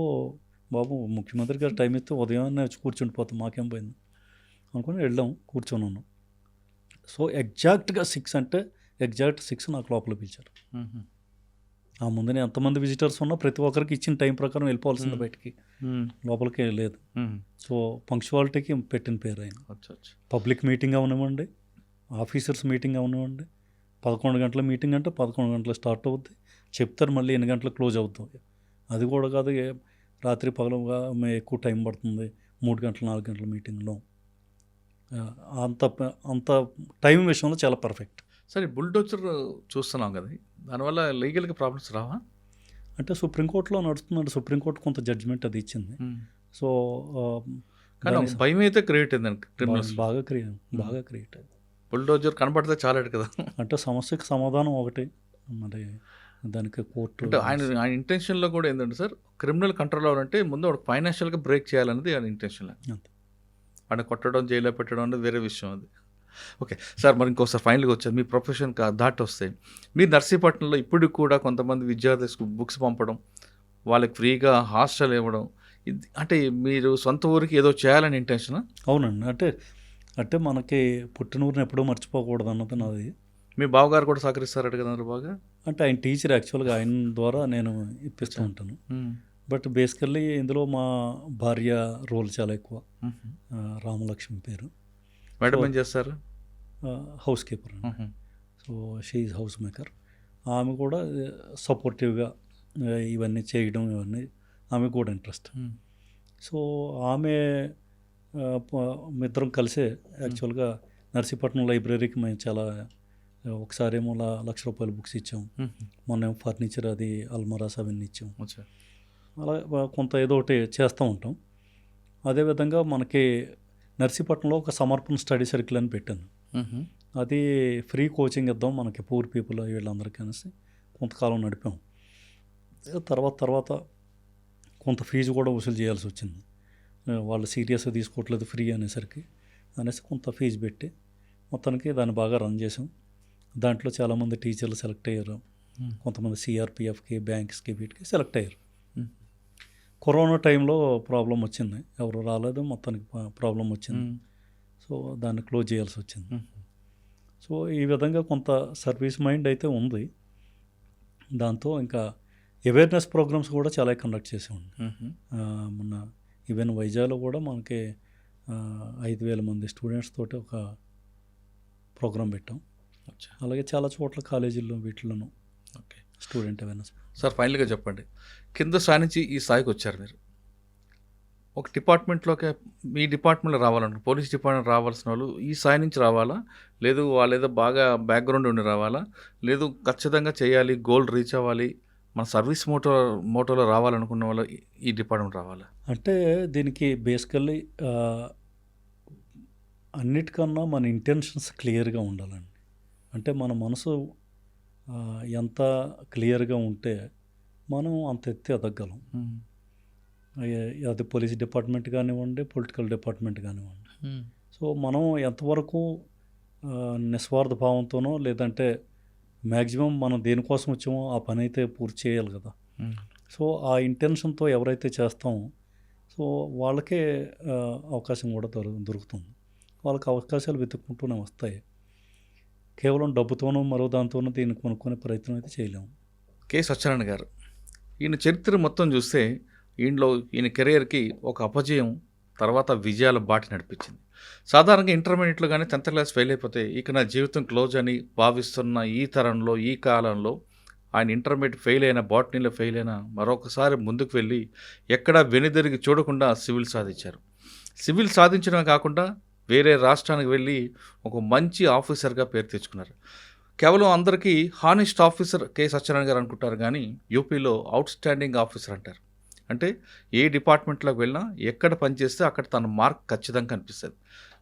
బాబు ముఖ్యమంత్రి గారు టైం ఇస్తే ఉదయాన్నే వచ్చి కూర్చుండిపోతాం, మాకేం పోయింది అనుకుని వెళ్ళాం, కూర్చొని ఉన్నాం. సో ఎగ్జాక్ట్గా 6 అంటే ఎగ్జాక్ట్ 6 నాకు లోపల పిలిచారు. ఆ ముందునే ఎంతమంది విజిటర్స్ ఉన్నా ప్రతి ఒక్కరికి ఇచ్చిన టైం ప్రకారం వెళ్ళిపోవాల్సింది, బయటికి లోపలికి లేదు. సో పంక్చువాలిటీకి పెట్టిన పేరు ఆయన. పబ్లిక్ మీటింగ్ అవనివ్వండి, ఆఫీసర్స్ మీటింగ్ అవనివ్వండి, 11 గంటల మీటింగ్ అంటే 11 గంటలు స్టార్ట్ అవుద్ది, చెప్తారు మళ్ళీ ఎన్ని గంటలకు క్లోజ్ అవుతుంది. అది కూడా కాదు, రాత్రి పగలుగా ఎక్కువ టైం పడుతుంది, 3 గంటలు 4 గంటల మీటింగ్లో. అంత టైం విషయంలో చాలా పర్ఫెక్ట్. సరే బుల్డోజర్ చూస్తున్నాం కదా, దానివల్ల లీగల్గా ప్రాబ్లమ్స్ రావా? అంటే సుప్రీంకోర్టులో నడుస్తుందంటే సుప్రీంకోర్టు కొంత జడ్జిమెంట్ అది ఇచ్చింది. సో కానీ భయం అయితే క్రియేట్ అయిందండి, క్రిమినల్స్ బాగా క్రియేట్ అయింది. బుల్డోజర్ కనపడితే చాలాడు కదా. అంటే సమస్యకి సమాధానం ఒకటి, మరి దానికి కోర్టు అంటే ఆయన ఇంటెన్షన్లో కూడా ఏంటంటే సార్, క్రిమినల్ కంట్రోల్ అవ్వాలంటే ముందు వాడు ఫైనాన్షియల్గా బ్రేక్ చేయాలనేది ఆయన ఇంటెన్షన్. అంతే. ఆయన కొట్టడం, జైల్లో పెట్టడం అనేది వేరే విషయం అది. ఓకే సార్, మరి ఇంకోసారి ఫైనల్గా వచ్చారు మీ ప్రొఫెషన్ దాటి వస్తే, మీరు నర్సీపట్నంలో ఇప్పటికి కూడా కొంతమంది విద్యార్థులకు బుక్స్ పంపడం, వాళ్ళకి ఫ్రీగా హాస్టల్ ఇవ్వడం, అంటే మీరు సొంత ఊరికి ఏదో చేయాలని ఇంటెన్షనా? అవునండి. అంటే మనకి పుట్టిన ఊరిని ఎప్పుడూ మర్చిపోకూడదు అన్నది నాది. మీ బావగారు కూడా సహకరిస్తారట కదా బాగా? అంటే ఆయన టీచర్, యాక్చువల్గా ఆయన ద్వారా నేను ఇప్పిస్తూ ఉంటాను. బట్ బేసికల్లీ ఇందులో మా భార్య రోల్ చాలా ఎక్కువ. రామలక్ష్మి పేరు. మేడం ఏం చేస్తారు? House keeper. So she is house maker. ఆమె కూడా సపోర్టివ్గా ఇవన్నీ చేయడం, ఇవన్నీ ఆమెకు కూడా ఇంట్రెస్ట్. సో ఆమె మిద్దరం కలిసే యాక్చువల్గా నర్సీపట్నం లైబ్రరీకి మేము చాలా ఒకసారి ఏమో ₹1,00,000 బుక్స్ ఇచ్చాం. మొన్న ఫర్నిచర్ అది అల్మరాస్ అవన్నీ ఇచ్చాం. అలా కొంత ఏదో ఒకటి చేస్తూ ఉంటాం. అదేవిధంగా మనకి నర్సీపట్నంలో ఒక సమర్పణ స్టడీ సర్కిల్ అని పెట్టాను. అది ఫ్రీ కోచింగ్ ఇద్దాం మనకి పూర్ పీపుల్ వీళ్ళందరికీ అనేసి కొంతకాలం నడిపాం. తర్వాత కొంత ఫీజు కూడా వసూలు చేయాల్సి వచ్చింది. వాళ్ళు సీరియస్గా తీసుకోవట్లేదు ఫ్రీ అనేసరికి కొంత ఫీజు పెట్టి మొత్తానికి దాన్ని బాగా రన్ చేసాం. దాంట్లో చాలామంది టీచర్లు సెలెక్ట్ అయ్యారు. కొంతమంది సిఆర్పిఎఫ్కి, బ్యాంక్స్కి, వీటికి సెలెక్ట్ అయ్యారు. కరోనా టైంలో ప్రాబ్లం వచ్చింది, ఎవరు రాలేదు, మొత్తానికి ప్రాబ్లం వచ్చింది. సో దాన్ని క్లోజ్ చేయాల్సి వచ్చింది. సో ఈ విధంగా కొంత సర్వీస్ మైండ్ అయితే ఉంది. దాంతో ఇంకా అవేర్నెస్ ప్రోగ్రామ్స్ కూడా చాలా కండక్ట్ చేసామండి. మొన్న ఈవెన్ వైజాగ్లో కూడా మనకి 5,000 మంది స్టూడెంట్స్ తోటి ఒక ప్రోగ్రాం పెట్టాం. అలాగే చాలా చోట్ల కాలేజీల్లో వీటిలోనూ స్టూడెంట్ అవేర్నెస్. సార్ ఫైనల్గా చెప్పండి, కింద స్థాయి నుంచి ఈ స్థాయికి వచ్చారు మీరు, ఒక డిపార్ట్మెంట్లోకి మీ డిపార్ట్మెంట్లో రావాలంటారు, పోలీస్ డిపార్ట్మెంట్ రావాల్సిన వాళ్ళు ఈ స్థాయి నుంచి రావాలా, లేదు వాళ్ళు ఏదో బాగా బ్యాక్గ్రౌండ్ ఉండి రావాలా, లేదు ఖచ్చితంగా చేయాలి, గోల్ రీచ్ అవ్వాలి, మన సర్వీస్ మోటోలో రావాలనుకున్న వాళ్ళు ఈ డిపార్ట్మెంట్ రావాలా? అంటే దీనికి బేసికల్లీ అన్నిటికన్నా మన ఇంటెన్షన్స్ క్లియర్గా ఉండాలండి. అంటే మన మనసు ఎంత క్లియర్గా ఉంటే మనం అంత ఎత్తి ఎదగలం. అది పోలీస్ డిపార్ట్మెంట్ కానివ్వండి, పొలిటికల్ డిపార్ట్మెంట్ కానివ్వండి. సో మనం ఎంతవరకు నిస్వార్థ భావంతోనో లేదంటే మ్యాక్సిమం మనం దేనికోసం వచ్చామో ఆ పని అయితే పూర్తి చేయాలి కదా. సో ఆ ఇంటెన్షన్తో ఎవరైతే చేస్తామో సో వాళ్ళకే అవకాశం కూడా దొరుకుతుంది. వాళ్ళకి అవకాశాలు వెతుక్కుంటూనే వస్తాయి. కేవలం డబ్బుతోనూ మరో దాంతోనూ దీన్ని కొనుక్కునే ప్రయత్నం అయితే చేయలేము. కె. సత్యనారాయణ గారు, ఈయన చరిత్ర మొత్తం చూస్తే ఈయన కెరియర్కి ఒక అపజయం తర్వాత విజయాల బాటి నడిపించింది. సాధారణంగా ఇంటర్మీడియట్లో కానీ 10th క్లాస్ ఫెయిల్ అయిపోతే ఇక నా జీవితం క్లోజ్ అని భావిస్తున్న ఈ తరంలో, ఈ కాలంలో ఆయన ఇంటర్మీడియట్ ఫెయిల్ అయిన, బాటనీలో ఫెయిల్ అయినా మరొకసారి ముందుకు వెళ్ళి ఎక్కడా వెనుదిరిగి చూడకుండా సివిల్ సాధించారు. సివిల్ సాధించడమే కాకుండా వేరే రాష్ట్రానికి వెళ్ళి ఒక మంచి ఆఫీసర్గా పేరు తెచ్చుకున్నారు. కేవలం అందరికీ హానెస్ట్ ఆఫీసర్ కె. సత్యనారాయణ గారు అనుకుంటారు, కానీ యూపీలో అవుట్ స్టాండింగ్ ఆఫీసర్ అంటారు. అంటే ఏ డిపార్ట్మెంట్లోకి వెళ్ళినా ఎక్కడ పనిచేస్తే అక్కడ తన మార్క్ ఖచ్చితంగా కనిపిస్తుంది.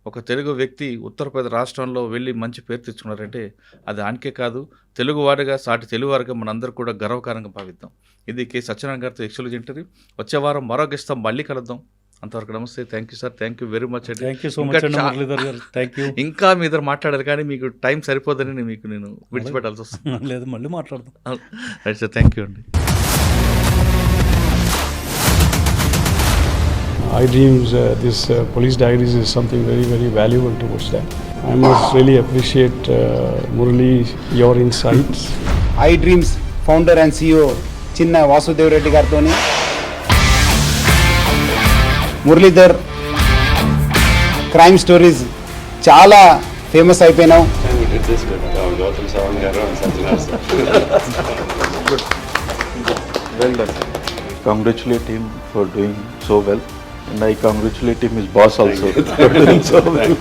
ఒక తెలుగు వ్యక్తి ఉత్తరప్రదేశ్ రాష్ట్రంలో వెళ్ళి మంచి పేరు తెచ్చుకున్నారంటే అది ఆయనకే కాదు, తెలుగువారిగా, సాటి తెలుగువారిగా మనందరూ కూడా గర్వకారంగా భావిద్దాం. ఇది కె. సత్యనారాయణ గారితో ఎక్స్క్లూజివ్ ఇంటర్వ్యూ. వచ్చే వారం మరో గెస్ట్తో మళ్ళీ కలుద్దాం. అంతవరకు నమస్తే. Thank you sir, thank you very much అండి. థ్యాంక్ యూ సో మచ్ అండి మురళీధర్ గారు. Thank you. ఇంకా మీ ఇద్దరు మాట్లాడారు కానీ మీకు టైం సరిపోదని నేను విడిచిపెట్టాల్సి వస్తుంది. లేదు, మళ్ళీ మాట్లాడదాం. రైట్ సార్, థ్యాంక్ యూ అండి. iDreams, this police diaries is something very, very valuable towards that. I must really appreciate Murali, your insights. iDreams founder and CEO Chinna Vasudev Reddy gartoni Muralidhar crime stories చాలా famous అయిపోయినావు. Well done. Congratulate him for doing so well. And I congratulate him, his boss also, for doing so well.